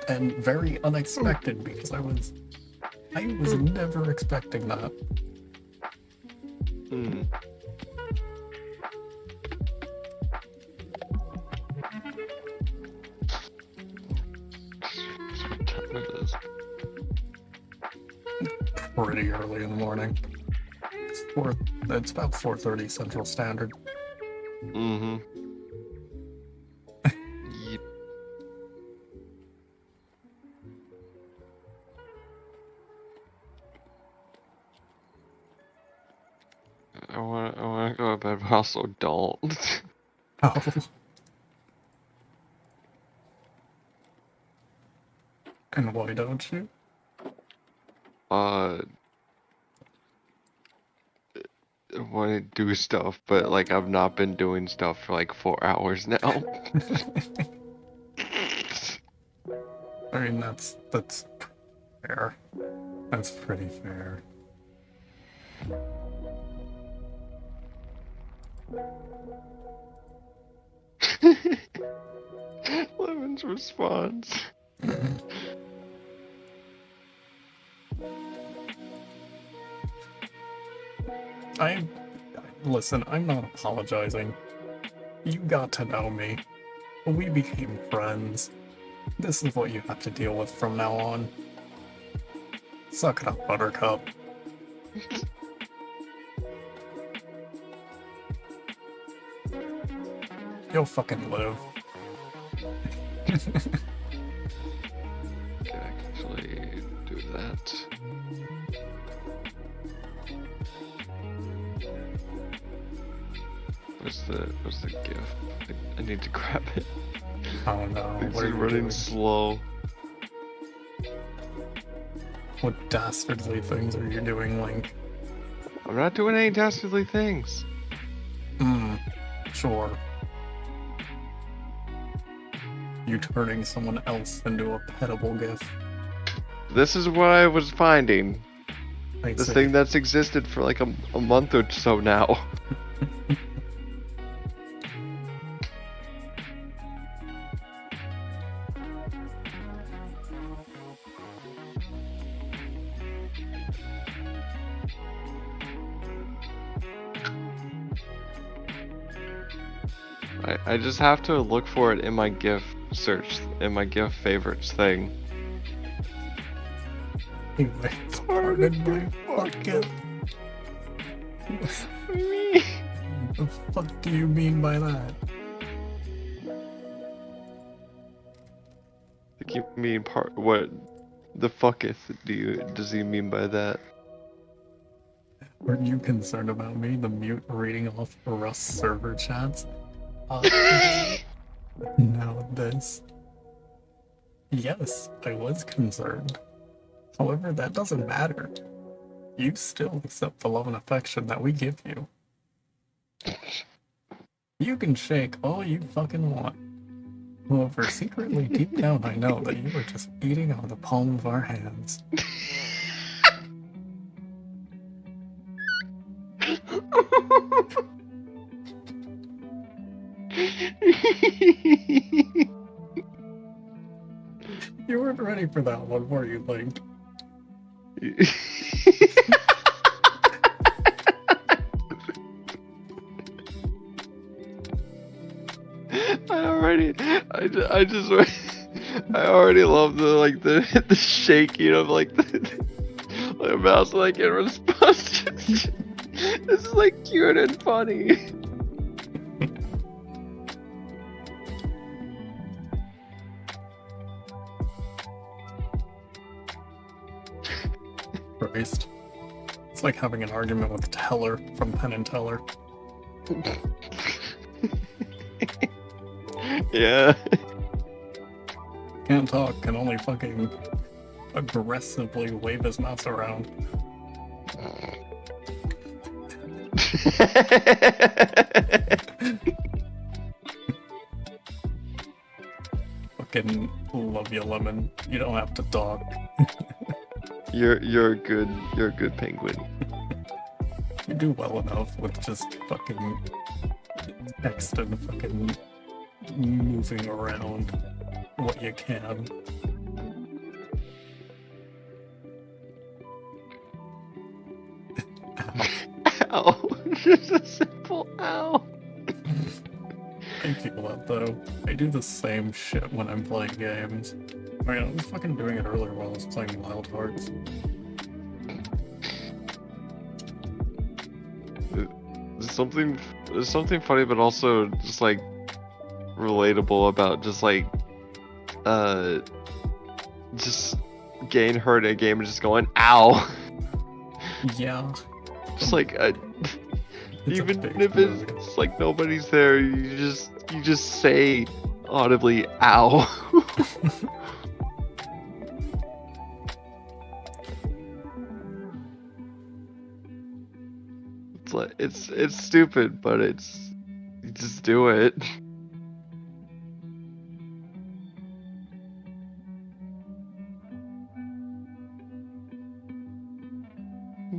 And very unexpected, because I was never expecting that. Hmm. It is. Pretty early in the morning. It's about 4:30 Central Standard. Mm-hmm. Yep. I wanna go to bed, but also don't. Oh. And why don't you? I want to do stuff, but like I've not been doing stuff for like 4 hours now. I mean, that's fair. That's pretty fair. Lemon's response. Listen, I'm not apologizing. You got to know me. We became friends. This is what you have to deal with from now on. Suck it up, Buttercup. You'll fucking live. Can actually do that. What's the gift? I need to grab it. Oh no, It's what are you running doing? slow. What dastardly things are you doing, Link? I'm not doing any dastardly things. Sure. You turning someone else into a petable gift. This is what I was finding. I This see. thing that's existed for like a month or so now. I just have to look for it in my GIF search, in my GIF favorites thing. You pardon my fucking... The fuck do you mean by that? Like you mean part what the fucketh does he mean by that? Were you concerned about me, the mute reading off Rust server chats? Now this. Yes, I was concerned. However, that doesn't matter. You still accept the love and affection that we give you. You can shake all you fucking want. However, secretly deep down I know that you were just eating out of the palm of our hands. You weren't ready for that one, were you, Link? I already love the shaking of like the mouse like in response. This is like cute and funny. Christ. It's like having an argument with Teller from Penn and Teller. Yeah. Can't talk, can only fucking aggressively wave his mouse around. Fucking love you, Lemon. You don't have to talk. You're a good penguin. You do well enough with just fucking text and fucking moving around what you can. Ow. Just a simple ow. I feel that though. I do the same shit when I'm playing games. Oh yeah, I was fucking doing it earlier while I was playing Wild Hearts. There's something funny, but also just like relatable about just like just getting hurt in a game and just going ow. Yeah. Just like It's a even big if mood. it's like nobody's there, you just say audibly ow. It's like it's stupid, but you just do it.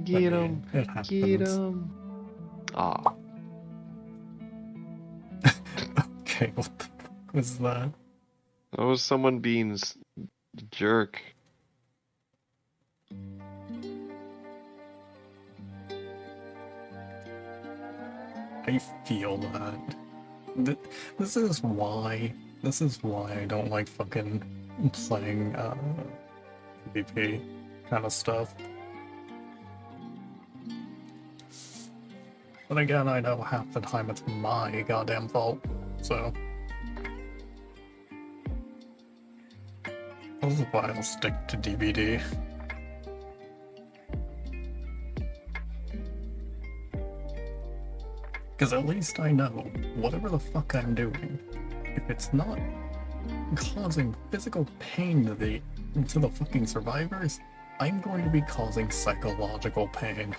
Get him, It get happens. him. Ah, Okay, what the fuck was that? that was someone being a jerk. I feel that. Th- This is why. This is why I don't like fucking playing PvP kind of stuff. But again, I know half the time it's my goddamn fault, so. This is why I'll stick to DVD. Because at least I know, whatever the fuck I'm doing, if it's not causing physical pain to the fucking survivors, I'm going to be causing psychological pain.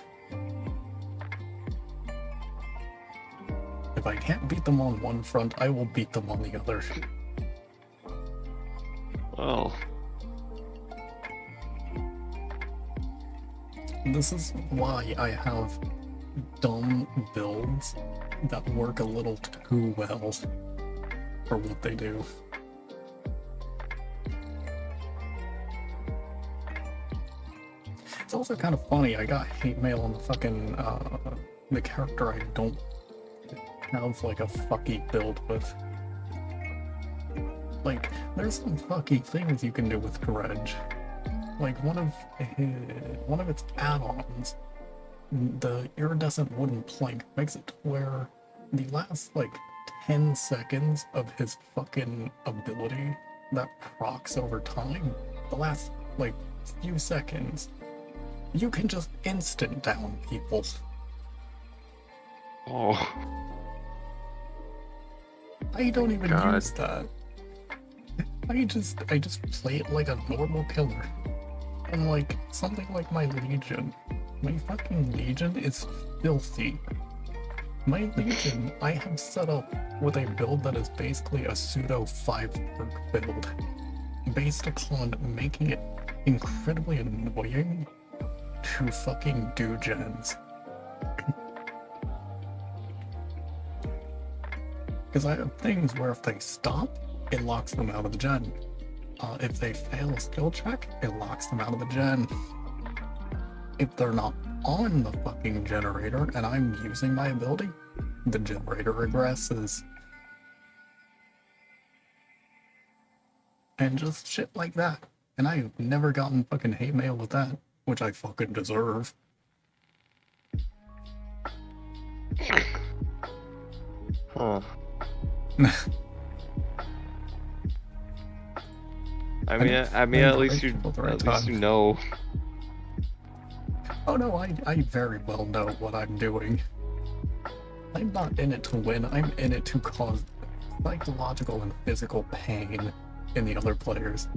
If I can't beat them on one front, I will beat them on the other. Well, This is why I have dumb builds that work a little too well for what they do. It's also kind of funny, I got hate mail on the fucking, the character I don't have, like, a fucky build with. Like, there's some fucky things you can do with Dredge. Like, one of its add-ons, the iridescent wooden plank, makes it to where the last, like, 10 seconds of his fucking ability that procs over time, the last, like, few seconds, you can just instant down people. oh, I don't even God. use that. I just play it like a normal killer. And like, something like my Legion. My fucking Legion is filthy. My Legion, I have set up with a build that is basically a pseudo 5-perk build. Based upon making it incredibly annoying to fucking do gens. Because I have things where if they stop, it locks them out of the gen. If they fail a skill check, it locks them out of the gen. If they're not on the fucking generator and I'm using my ability, the generator regresses. And just shit like that. And I've never gotten fucking hate mail with that, which I fucking deserve. huh. I mean, at least you know. Oh no, I very well know what I'm doing. I'm not in it to win, I'm in it to cause psychological and physical pain in the other players.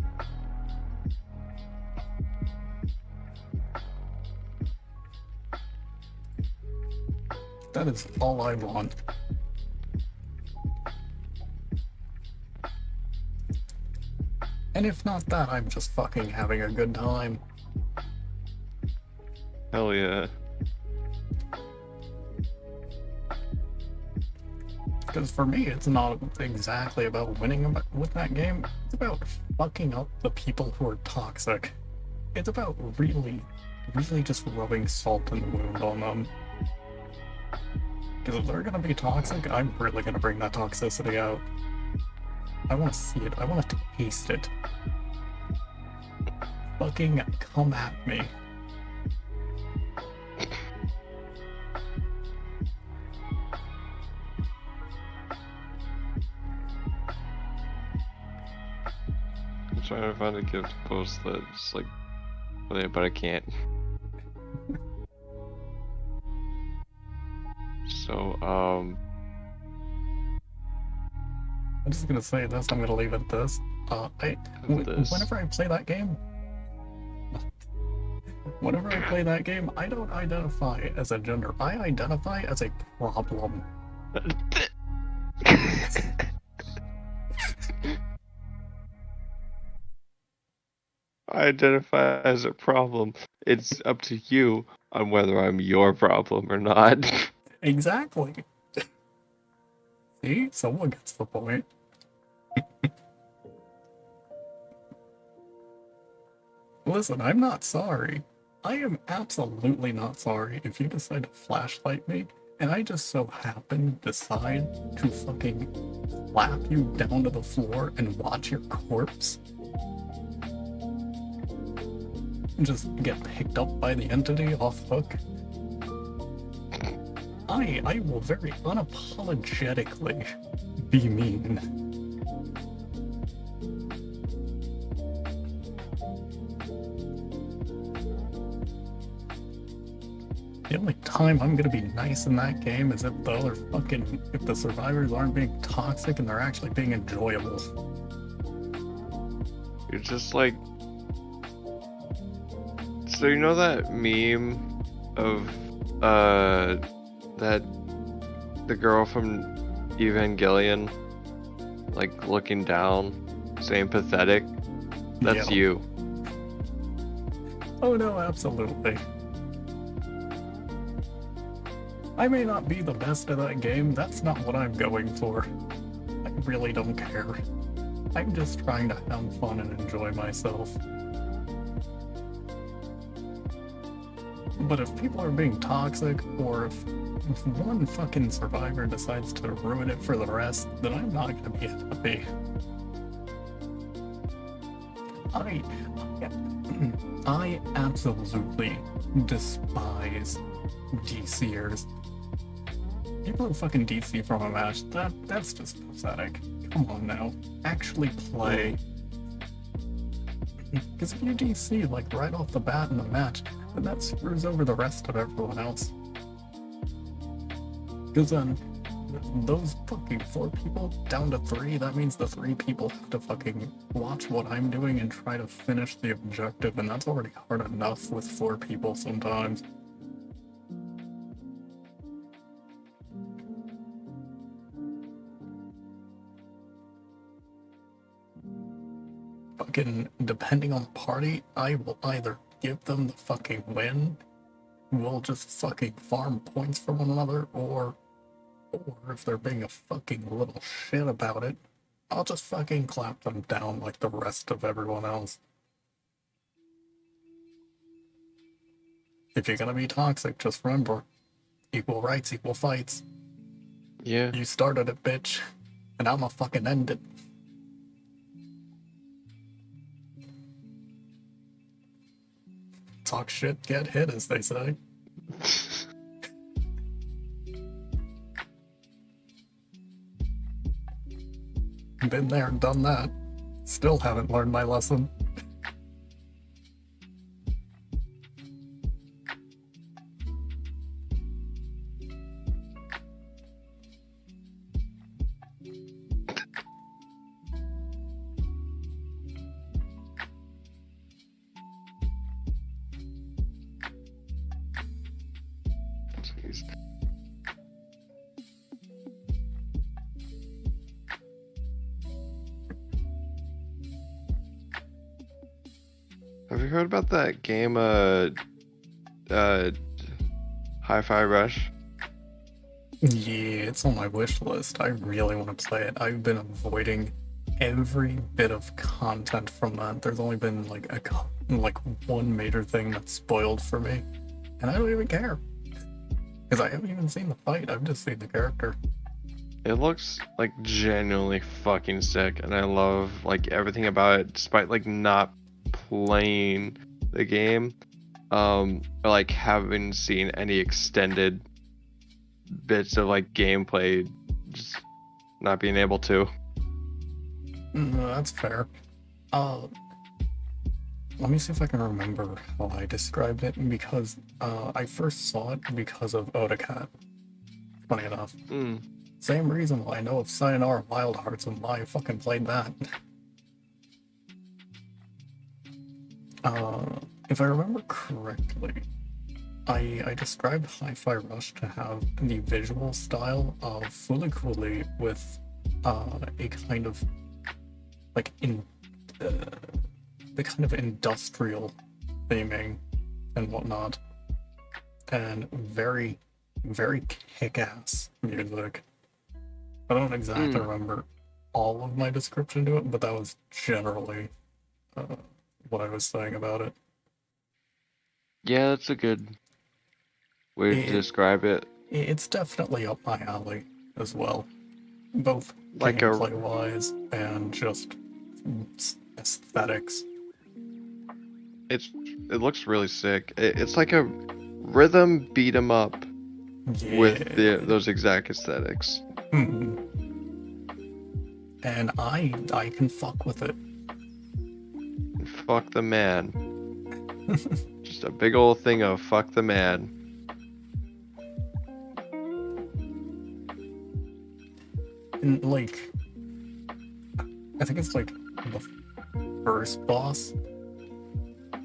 That is all I want. And if not that, I'm just fucking having a good time. Hell yeah. Because for me, it's not exactly about winning with that game. It's about fucking up the people who are toxic. It's about really just rubbing salt in the wound on them. Because if they're gonna be toxic, I'm really gonna bring that toxicity out. I want to see it. I want to taste it. fucking come at me. I'm trying to find a gift post that's like, but I can't. So, I'm just gonna say this, I'm gonna leave it at this. this. Whenever I play that game, I don't identify as a gender. I identify as a problem. I identify as a problem. It's up to you on whether I'm your problem or not. Exactly. See? Someone gets the point. Listen, I'm not sorry. I am absolutely not sorry if you decide to flashlight me and I just so happen decide to fucking slap you down to the floor and watch your corpse just get picked up by the entity off hook. I will very unapologetically be mean. The only time I'm gonna be nice in that game is if if the survivors aren't being toxic and they're actually being enjoyable. You're just like. So you know that meme of that the girl from Evangelion, like looking down, saying pathetic? That's Yeah. you. Oh no, absolutely. I may not be the best at that game, that's not what I'm going for. I really don't care. I'm just trying to have fun and enjoy myself. But if people are being toxic, or if one fucking survivor decides to ruin it for the rest, then I'm not gonna be happy. I absolutely despise DCers. People who fucking DC from a match, that's just pathetic. Come on now. Actually play. Because if you DC like right off the bat in the match, then that screws over the rest of everyone else. Because then those fucking 4 people down to 3, that means the 3 people have to fucking watch what I'm doing and try to finish the objective, and that's already hard enough with 4 people sometimes. Fucking, depending on the party, I will either give them the fucking win, we'll just fucking farm points for one another, or if they're being a fucking little shit about it, I'll just fucking clap them down like the rest of everyone else. If you're gonna be toxic, just remember, equal rights, equal fights. Yeah. You started it, bitch, and I'ma fucking end it. Talk shit, get hit, as they say. Been there, done that. Still haven't learned my lesson. Jeez. Have you heard about that game, Hi-Fi Rush? Yeah, it's on my wish list. I really want to play it. I've been avoiding every bit of content from that. There's only been like one major thing that's spoiled for me, and I don't even care because I haven't even seen the fight. I've just seen the character. It looks like genuinely fucking sick, and I love like everything about it, despite like not playing the game, or like haven't seen any extended bits of like gameplay, just not being able to. No, that's fair. Let me see if I can remember how I described it, because I first saw it because of Odacat. Funny enough. Mm. Same reason why I know of Sayonara Wild Hearts and why I fucking played that. If I remember correctly, I described Hi-Fi Rush to have the visual style of Fooly Cooly with a kind of like the kind of industrial theming and whatnot, and very, very kick-ass music. I don't exactly remember all of my description to it, but that was generally what I was saying about it. Yeah, that's a good way to describe it. It's definitely up my alley as well, both Like a gameplay-wise and just aesthetics. it looks really sick. It's like a rhythm beat 'em up with those exact aesthetics. Mhm. And I can fuck with it. Fuck the man. Just a big old thing of fuck the man. And like, I think it's like the first boss,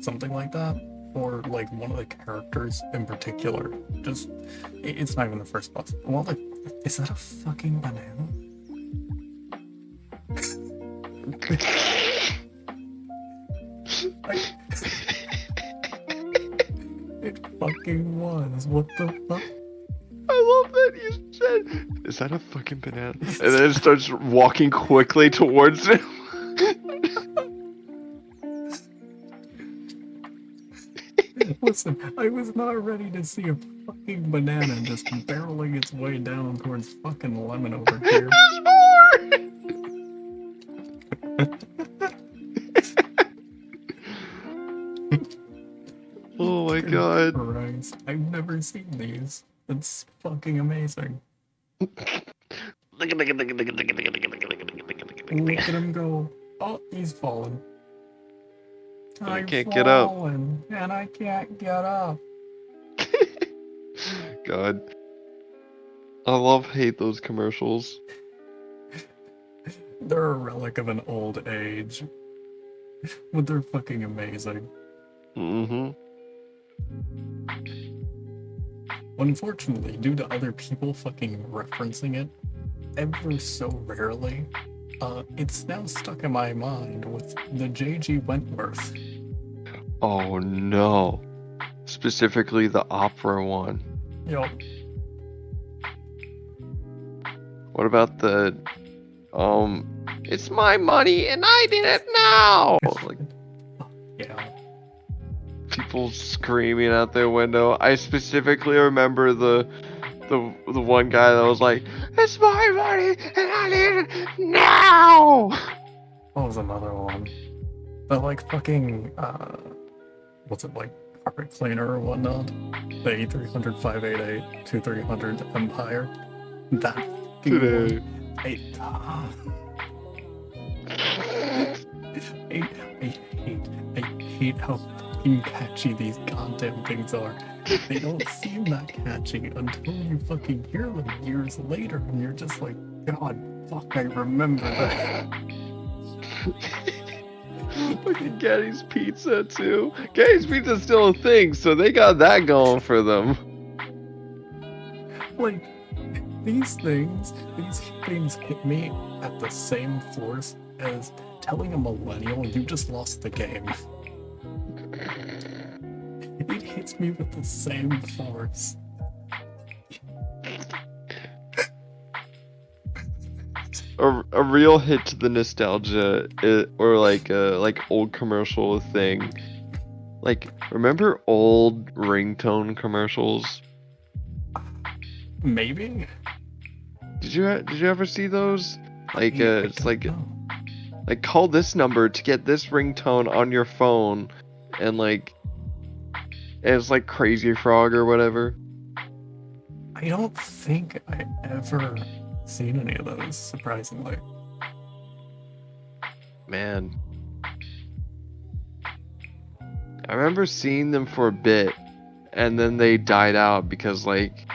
something like that, or like one of the characters in particular. Just, it's not even the first boss. Well, like, is that a fucking banana? It fucking was. What the fuck? I love that you said, is that a fucking banana? And then it starts walking quickly towards him. Listen, I was not ready to see a fucking banana just barreling its way down towards fucking Lemon over here. There's more! Oh my god. Christ, I've never seen these. It's fucking amazing. Look at him go. Oh, he's falling. I I'm can't get up. falling, and I can't get up. God. I hate those commercials. They're a relic of an old age. But they're fucking amazing. Mm-hmm. Unfortunately, due to other people fucking referencing it ever so rarely, it's now stuck in my mind with the J.G. Wentworth. Oh no. Specifically the opera one. Yup. What about the it's my money and I did it now? Like Yeah. people screaming out their window. I specifically remember the one guy that was like, it's my money and I need it now. What was another one? That like fucking what's it, like carpet cleaner or whatnot? The E300 588 2300 Empire. That fucking Today. one. I hate how fucking catchy these goddamn things are. They don't seem that catchy until you fucking hear them years later, and you're just like, God, fuck, I remember that. Fucking Getty's Pizza too. Getty's Pizza's still a thing, so they got that going for them. Like, these things hit me at the same force as telling a millennial you just lost the game. It hits me with the same force. A real hit to the nostalgia, or like old commercial thing. Like, remember old ringtone commercials? Maybe? Did you ever see those? Like I it's don't like know. like call this number to get this ringtone on your phone, and like it's like Crazy Frog or whatever. I don't think I ever seen any of those, surprisingly. Man, I remember seeing them for a bit, and then they died out because like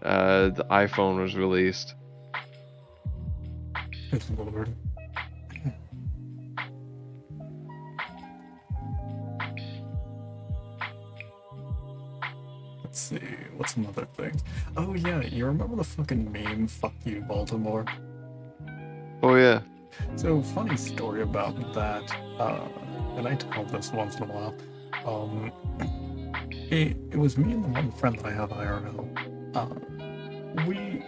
the iPhone was released. Good lord. Let's see, what's another thing? Oh yeah, you remember the fucking meme, "Fuck you, Baltimore"? Oh yeah. So, funny story about that, and I tell this once in a while. It was me and the one friend that I have IRL. We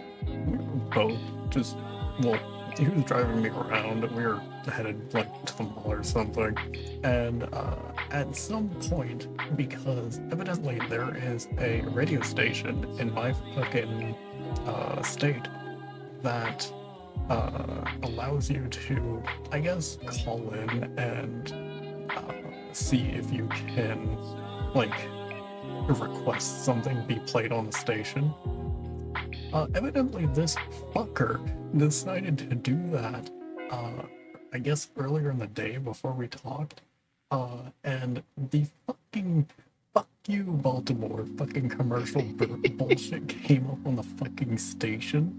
were both just, well, he was driving me around and we were headed like to the mall or something. And at some point, because evidently there is a radio station in my fucking state that allows you to, I guess, call in and see if you can, like, request something be played on the station. Evidently, this fucker decided to do that, I guess earlier in the day before we talked. And the fucking "fuck you, Baltimore" fucking commercial bullshit came up on the fucking station.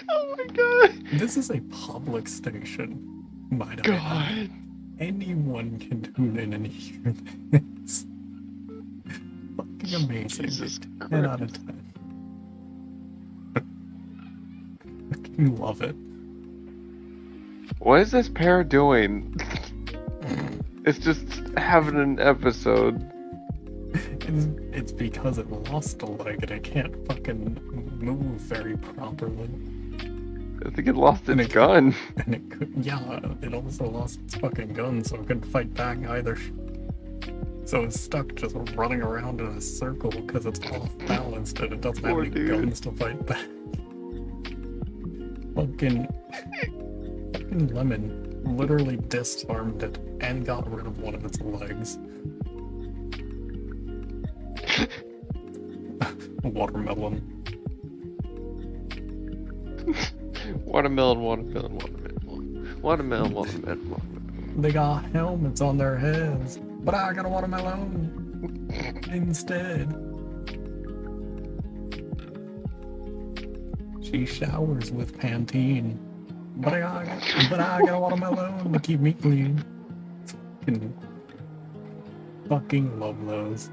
Oh my god. This is a public station, might I add. God. Anyone can tune in and hear this. Fucking amazing. Jesus 10 out of 10. Fucking love it. What is this pair doing? It's just having an episode. It's because it lost a leg and it can't fucking move very properly. I think it lost And its it- gun. And it could, yeah, it also lost its fucking gun, so it couldn't fight back either. So it's stuck just running around in a circle because it's off balanced and it doesn't have Poor any dude. guns to fight back. fucking Lemon literally disarmed it and got rid of one of its legs. Watermelon. Watermelon, watermelon, watermelon. Watermelon, watermelon, watermelon. They got helmets on their heads, but I got a watermelon instead. She showers with Pantene, but I got a watermelon to keep me clean. Fucking love those.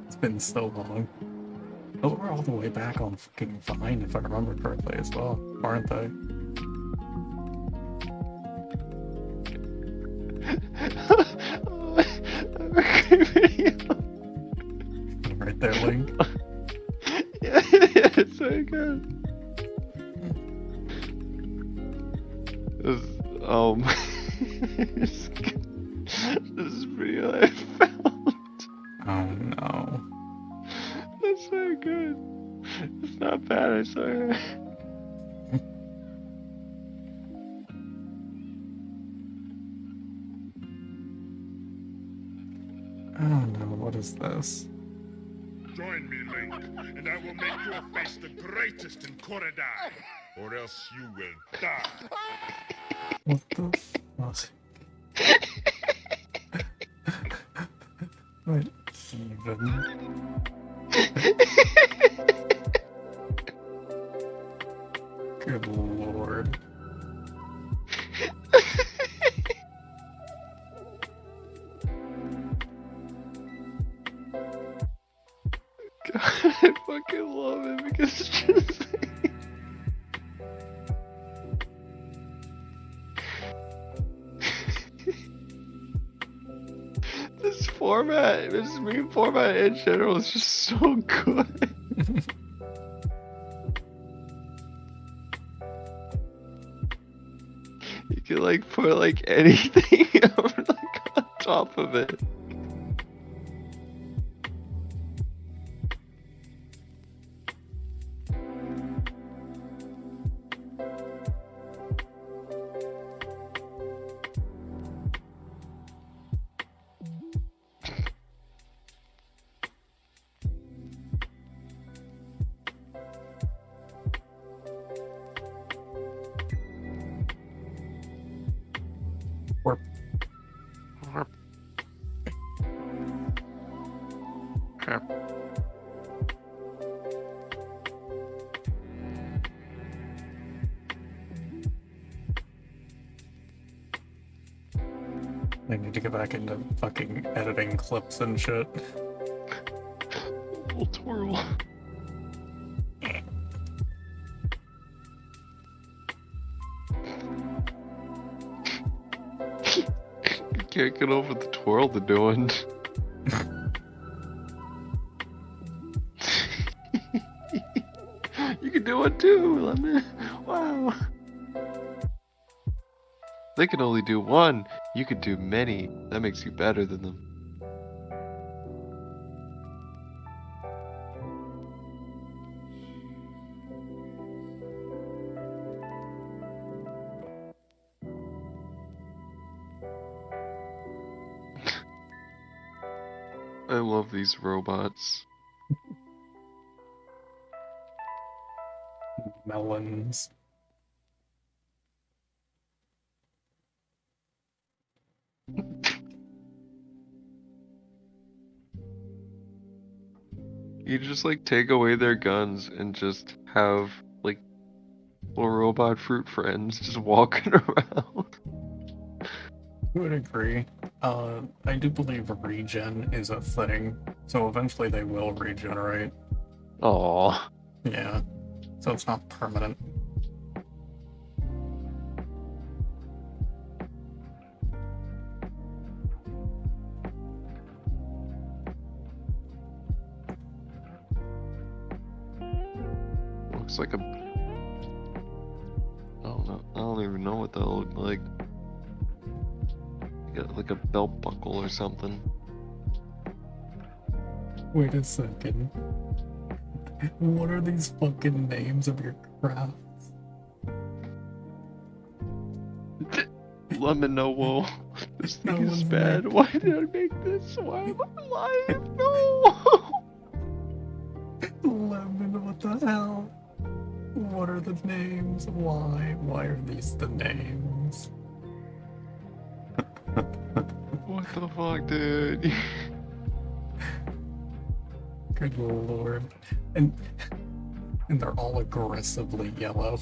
It's been so long. Those were all the way back on fucking Vine, if I remember correctly, as well, aren't they? Right there, Link. Yeah, it's so good. This, this is pretty I found. Oh no. That's so good. It's not bad, I swear. Oh no, what is this? Join me, Link, and I will make your face the greatest in Korodai, or else you will die. What the fuck? What even? Good lord. God, I fucking love it because it's just. This meme format in general is just so good. You can like put like anything over, like on top of it. Or Warp. Warp. I need to get back into fucking editing clips and shit. Little twirl. Can't get over the twirl they're doing. You can do it too, Lemon. Wow. They can only do one. You can do many. That makes you better than them. I love these robots. Melons. You just like take away their guns and just have like little robot fruit friends just walking around. Would agree. I do believe regen is a thing, so eventually they will regenerate. Aww. Yeah, so it's not permanent. Looks like a. I don't know. I don't even know what that looked like. Like a belt buckle or something. Wait a second. What are these fucking names of your crafts? Lemon no. This That thing is was bad. me. Why did I make this? Why am I alive? No. Lemon, what the hell? What are the names? Why? Why are these the names? What the fuck, dude? Good lord. And they're all aggressively yellow.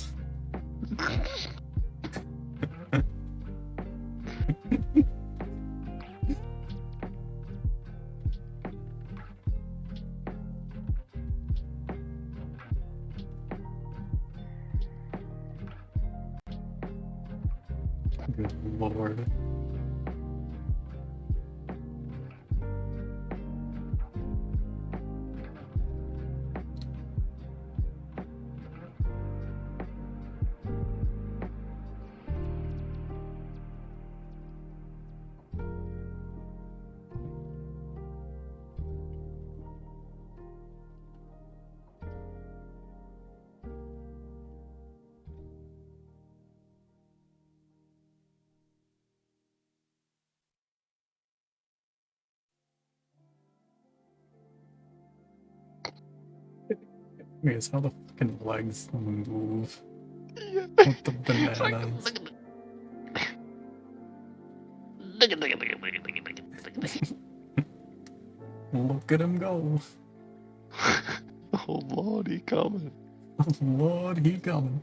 Good lord. Is how the fucking legs move with the bananas. Look at him go. Oh lord, he coming. Lord, he coming.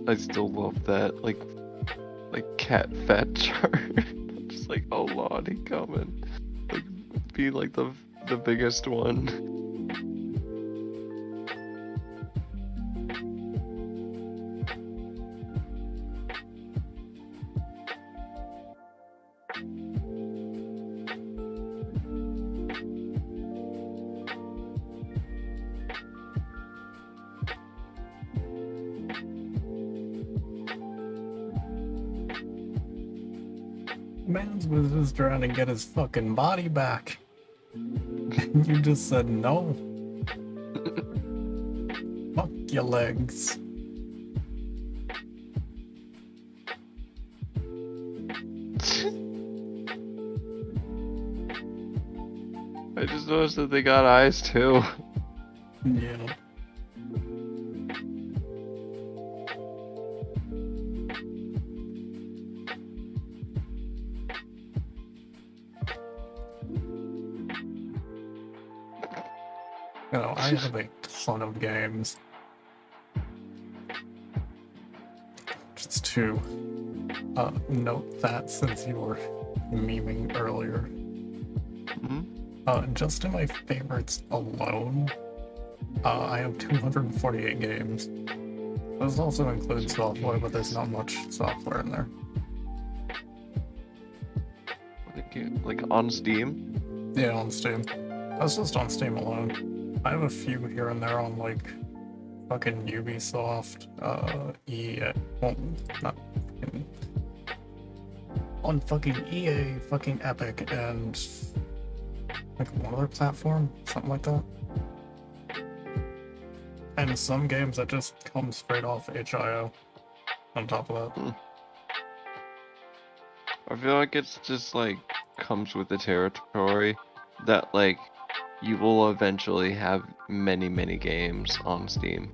I still love that, like cat fat chart. I'm just like, oh lord, he coming. Like, be like the biggest one. Mans was just trying to get his fucking body back. You just said no. Fuck your legs. I just noticed that they got eyes too. Yeah. You know, I have a ton of games. Just to note that since you were memeing earlier. Hmm? Just in my favorites alone, I have 248 games. Those also include software, but there's not much software in there. Like on Steam? Yeah, on Steam. That's just on Steam alone. I have a few here and there on like fucking Ubisoft, well, not fucking, on fucking EA, fucking Epic, and like one other platform, something like that. And some games that just come straight off HIO on top of that. I feel like it's just like comes with the territory that like you will eventually have many games on Steam.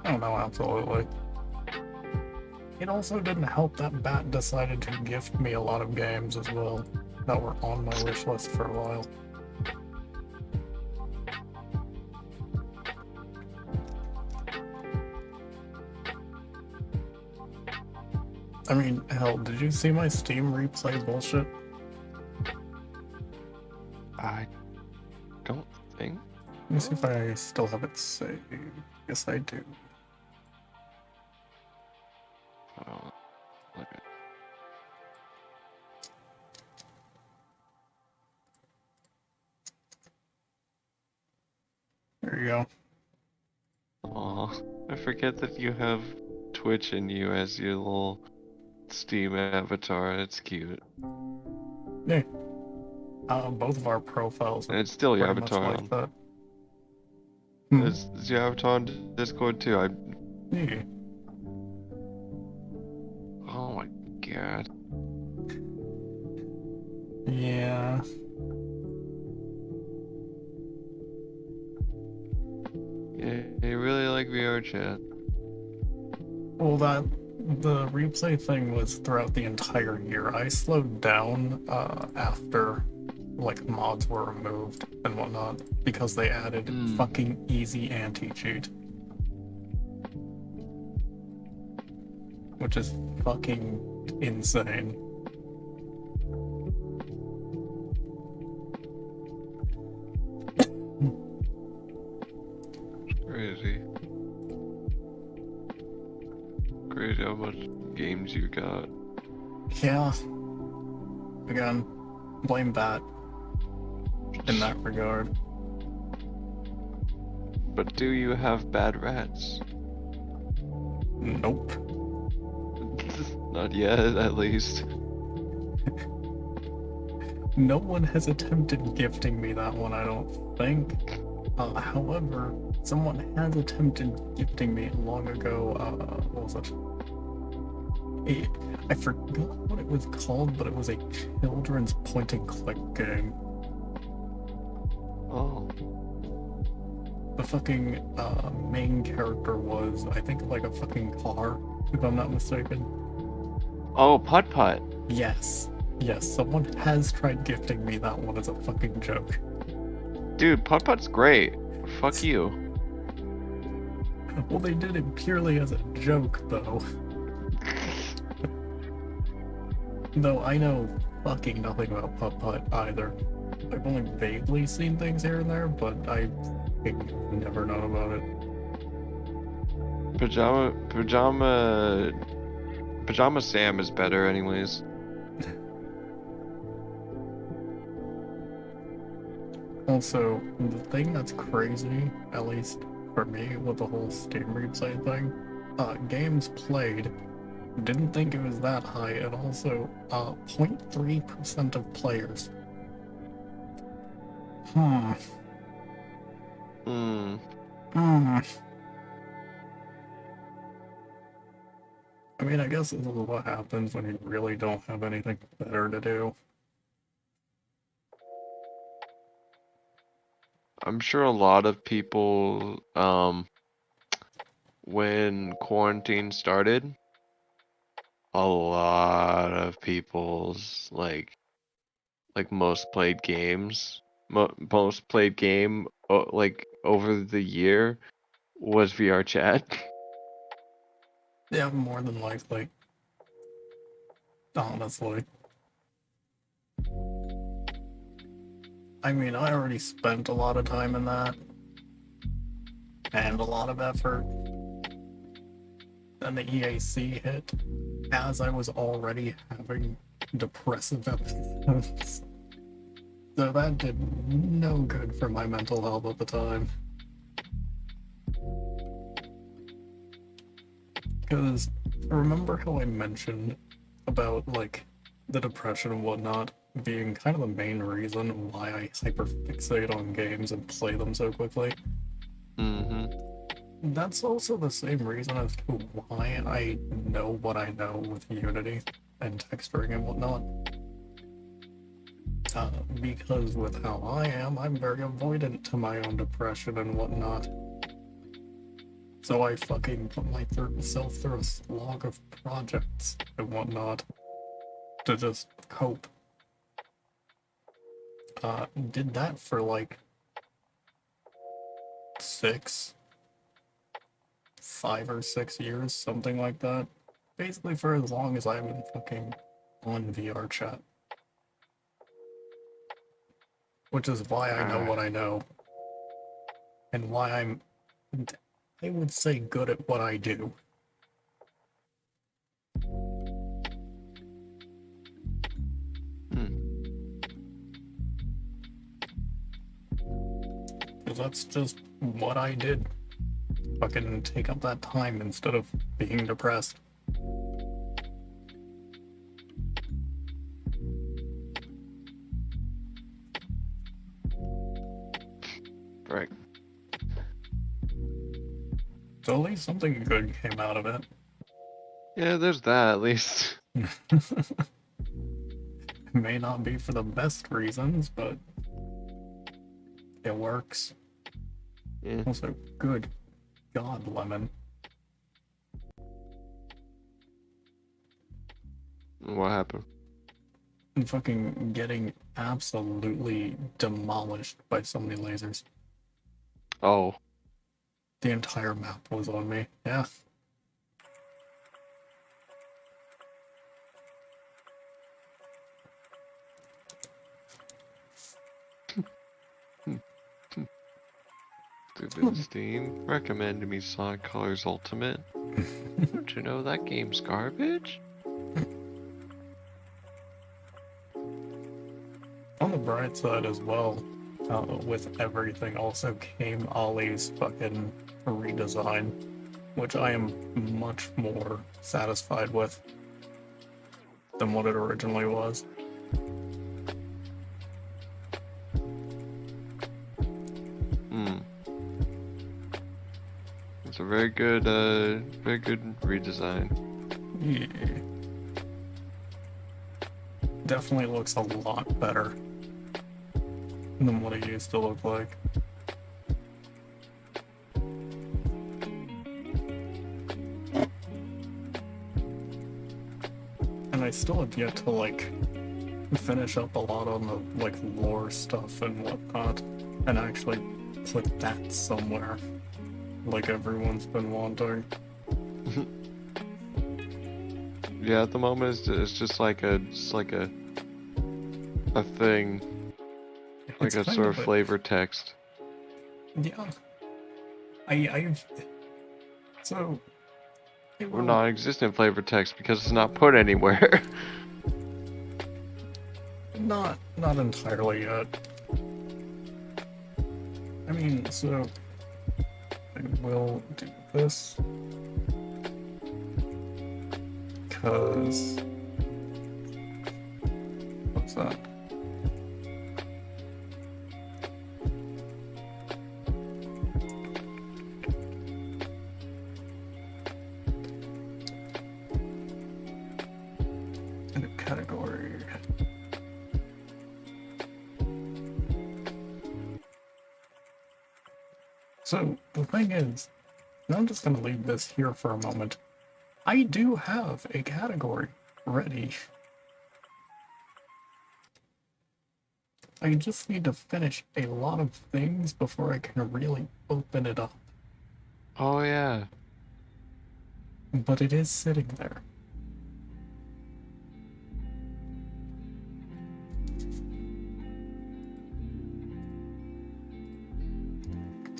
Oh no, absolutely. It also didn't help that Bat decided to gift me a lot of games as well that were on my wish list for a while. I mean, hell, did you see my Steam replay bullshit? I don't think. Let me see if I still have it saved. Yes, I do. Oh, look at- There you go. Aw, I forget that you have Twitch in you as your little Steam avatar. It's cute. Yeah. Both of our profiles are And it's still your pretty much avatar like on. that. Hmm. It's your avatar on Discord too. Yeah. Oh my god. Yeah. Yeah, you really like VR chat. Well, the replay thing was throughout the entire year. I slowed down after like mods were removed and whatnot because they added fucking easy anti-cheat, which is fucking insane. Crazy. Crazy how much games you got. Yeah. Again, blame Bat in that regard. But do you have bad rats? Nope. Not yet, at least. No one has attempted gifting me that one, I don't think. However, someone has attempted gifting me long ago, what was it? I forgot what it was called, but it was a children's point-and-click game. Oh. The fucking main character was, I think, like a fucking car, if I'm not mistaken. Oh, Putt Putt. Yes. Yes, someone has tried gifting me that one as a fucking joke. Dude, Putt Putt's great. Fuck you. Well, they did it purely as a joke, though. Though I know fucking nothing about Putt-Putt either. I've only vaguely seen things here and there, but I've never known about it. Pajama Sam is better anyways. Also, the thing that's crazy, at least for me, with the whole Steam replay thing, games played, didn't think it was that high, and also, 0.3% of players. Hmm. I mean, I guess this is what happens when you really don't have anything better to do. I'm sure a lot of people, when quarantine started, a lot of people's most played games, most played game like over the year was VR chat. Yeah, more than likely. Honestly. I mean, I already spent a lot of time in that. And a lot of effort. Then the EAC hit as I was already having depressive episodes. So that did no good for my mental health at the time. Because remember how I mentioned about like the depression and whatnot being kind of the main reason why I hyperfixate on games and play them so quickly? Mm-hmm. That's also the same reason as to why I know what I know with Unity and texturing and whatnot. Because with how I am, I'm very avoidant to my own depression and whatnot. So I fucking put myself through a slog of projects and whatnot to just cope. Did that for like 5 or 6 years, something like that. Basically for as long as I've been fucking on VR chat. Which is why I know what I know. And why I'm, I would say, good at what I do. Because that's just what I did. Fucking take up that time instead of being depressed. Right. So at least something good came out of it. Yeah, there's that at least. It may not be for the best reasons, but it works. Yeah. Also, good God, Lemon. What happened? I'm fucking getting absolutely demolished by so many lasers. Oh. The entire map was on me. Yeah. Stupid Steam recommended me Sonic Colors Ultimate. Don't you know that game's garbage? On the bright side as well, with everything also came Ollie's fucking redesign, which I am much more satisfied with than what it originally was. It's a very good redesign. Yeah. Definitely looks a lot better than what it used to look like. And I still have yet to like finish up a lot on the like lore stuff and whatnot and actually put that somewhere like everyone's been wanting. Yeah, at the moment it's just like a thing, like It's a kind sort of of flavor text. Yeah. I've so it Or will non-existent flavor text because it's not put anywhere. not entirely yet. I mean, so I will do this because what's that? In a category. So the thing is, and I'm just gonna leave this here for a moment. I do have a category ready. I just need to finish a lot of things before I can really open it up. Oh yeah. But it is sitting there.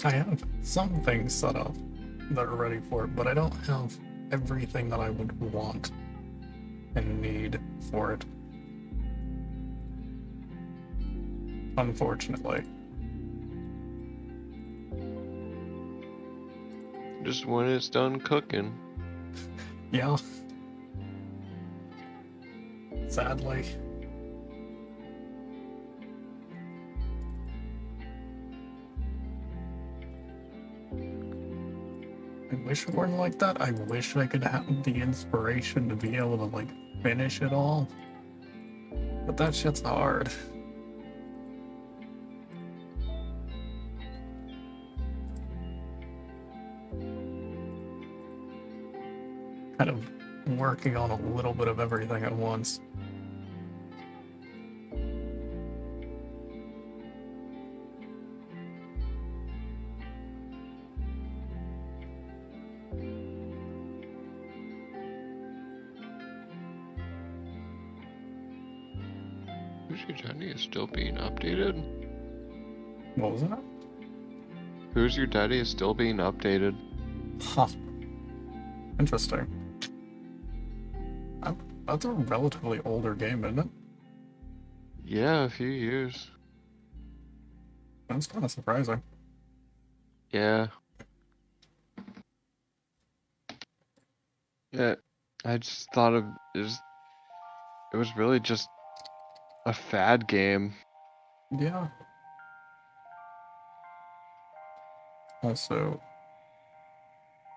I have some things set up that are ready for it, but I don't have everything that I would want and need for it. Unfortunately. Just when it's done cooking. Yeah. Sadly. I wish it weren't like that. I wish I could have the inspiration to be able to, like, finish it all. But that shit's hard. Kind of working on a little bit of everything at once. Who's Your Daddy is still being updated? What was that? Who's Your Daddy is still being updated? Huh. Interesting. That's a relatively older game, isn't it? Yeah, a few years. That's kind of surprising. Yeah. Yeah, I just thought of it was really just a fad game. Yeah. Also,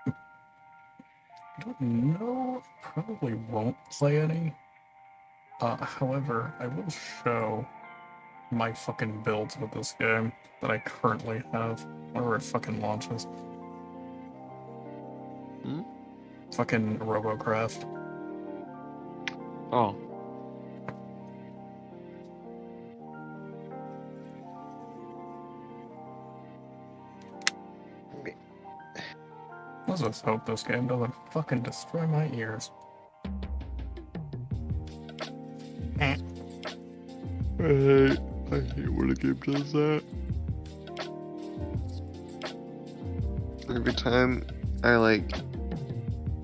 I don't know, probably won't play any. However, I will show my fucking builds with this game that I currently have whenever it fucking launches. Hmm? Fucking Robocraft. Oh, Let's just hope this game doesn't fucking destroy my ears. Eh. I hate when a game does that. Every time I like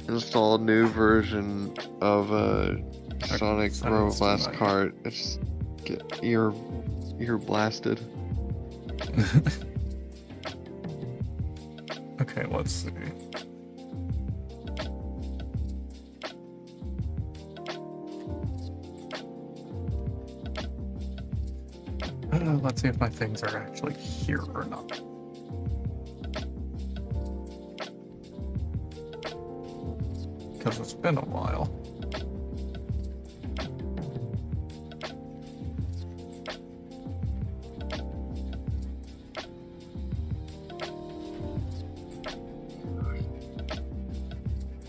install a new version of Sonic Settings Roboblast tonight. Kart, I just get ear blasted. Okay, let's see. Let's see if my things are actually here or not. Because it's been a while.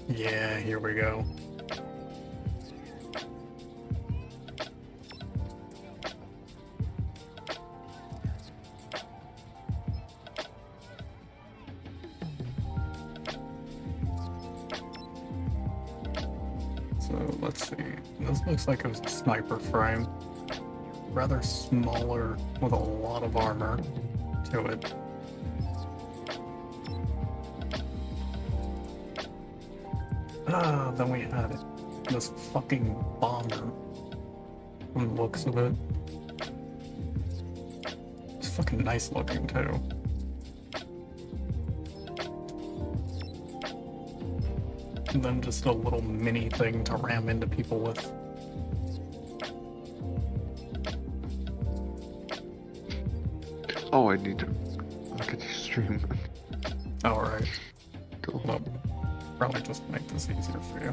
Yeah, here we go. So let's see. This looks like a sniper frame. Rather smaller with a lot of armor to it. Then we had this fucking bomber from the looks of it. It's fucking nice looking too. And then just a little mini thing to ram into people with. Oh, I need to look at your stream. Alright. Cool. Well, probably just make this easier for you.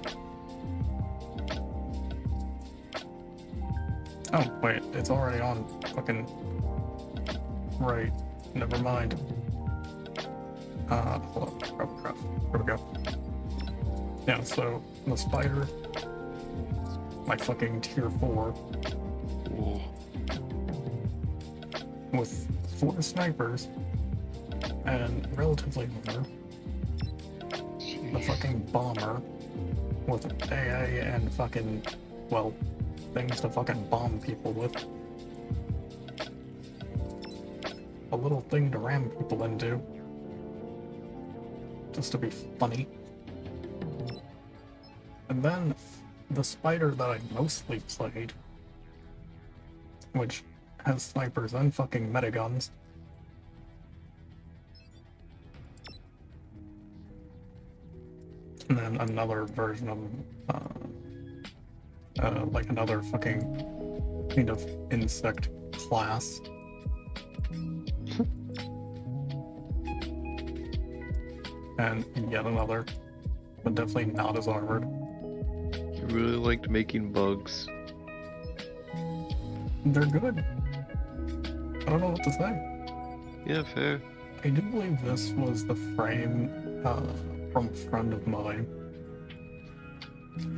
Oh, wait, it's already on fucking... Right, never mind. Hold on. Oh, crap. Here we go. Yeah, so the spider, my fucking tier 4, Ooh. with 4 snipers, and relatively rare, the fucking bomber, with AA and fucking, well, things to fucking bomb people with. A little thing to ram people into. Just to be funny. And then the spider that I mostly played, which has snipers and fucking metaguns. And then another version of, like another fucking kind of insect class. And yet another, but definitely not as armored. You really liked making bugs. They're good. I don't know what to say. Yeah, fair. I do believe this was the frame from a friend of mine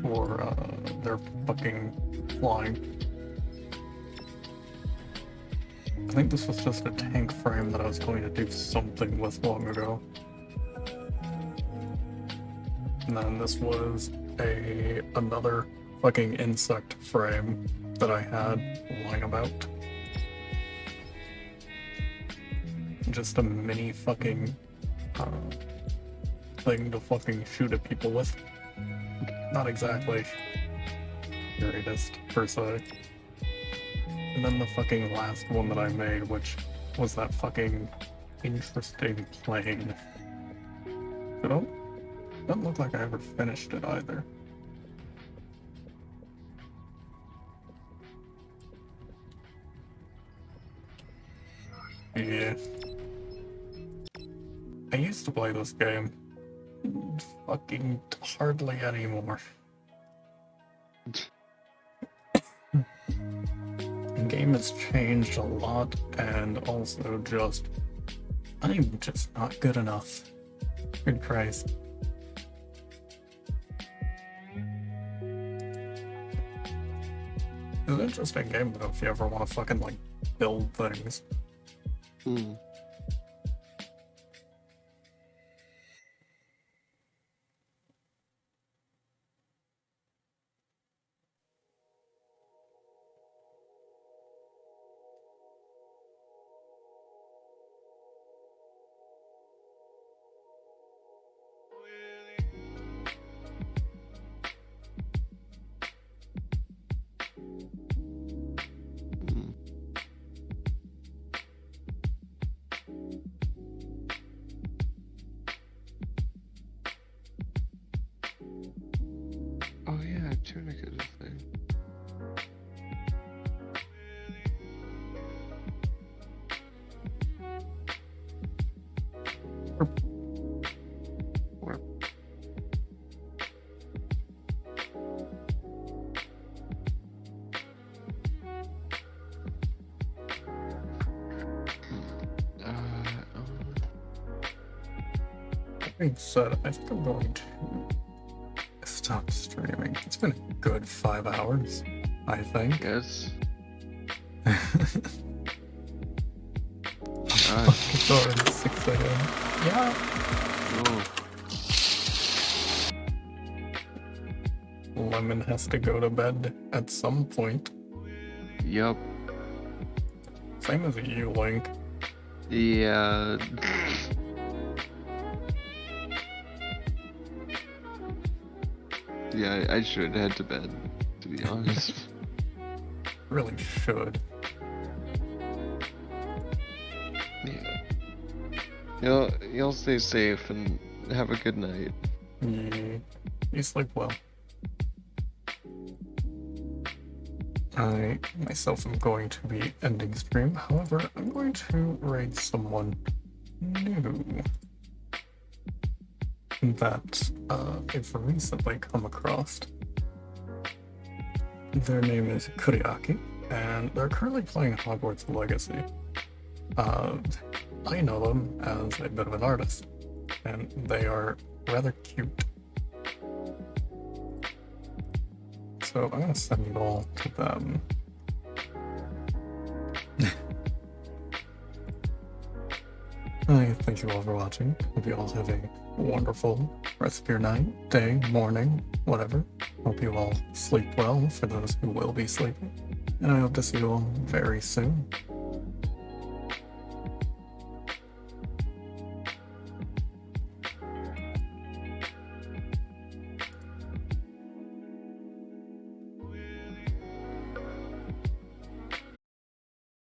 for their fucking flying. I think this was just a tank frame that I was going to do something with long ago. And then this was another fucking insect frame that I had lying about. Just a mini fucking thing to fucking shoot at people with. Not exactly greatest per se. And then the fucking last one that I made, which was that fucking interesting plane. It don't look like I ever finished it either. Yeah. I used to play this game. Fucking hardly anymore. The game has changed a lot, and also just... I'm just not good enough. Good Christ. It's an interesting game though if you ever want to fucking like build things. Hmm. Hmm. Oh yeah, Tunica is a thing. Warp. That being said, I think I'm going to stop streaming. It's been a good 5 hours, I think. Yes. It's already 6 a.m. Yeah. Oh. Lemon has to go to bed at some point. Yup. Same as you, Link. Yeah. Yeah, I should head to bed, to be honest. Really should. Yeah. You'll stay safe and have a good night. Yeah. You sleep well. I myself am going to be ending stream. However, I'm going to raid someone new that I've recently come across. Their name is Kuriaki, and they're currently playing Hogwarts Legacy. I know them as a bit of an artist. and they are rather cute. So I'm gonna send you all to them. I thank you all for watching. Hope you all have a wonderful rest of your night, day, morning, whatever. Hope you all sleep well for those who will be sleeping. And I hope to see you all very soon.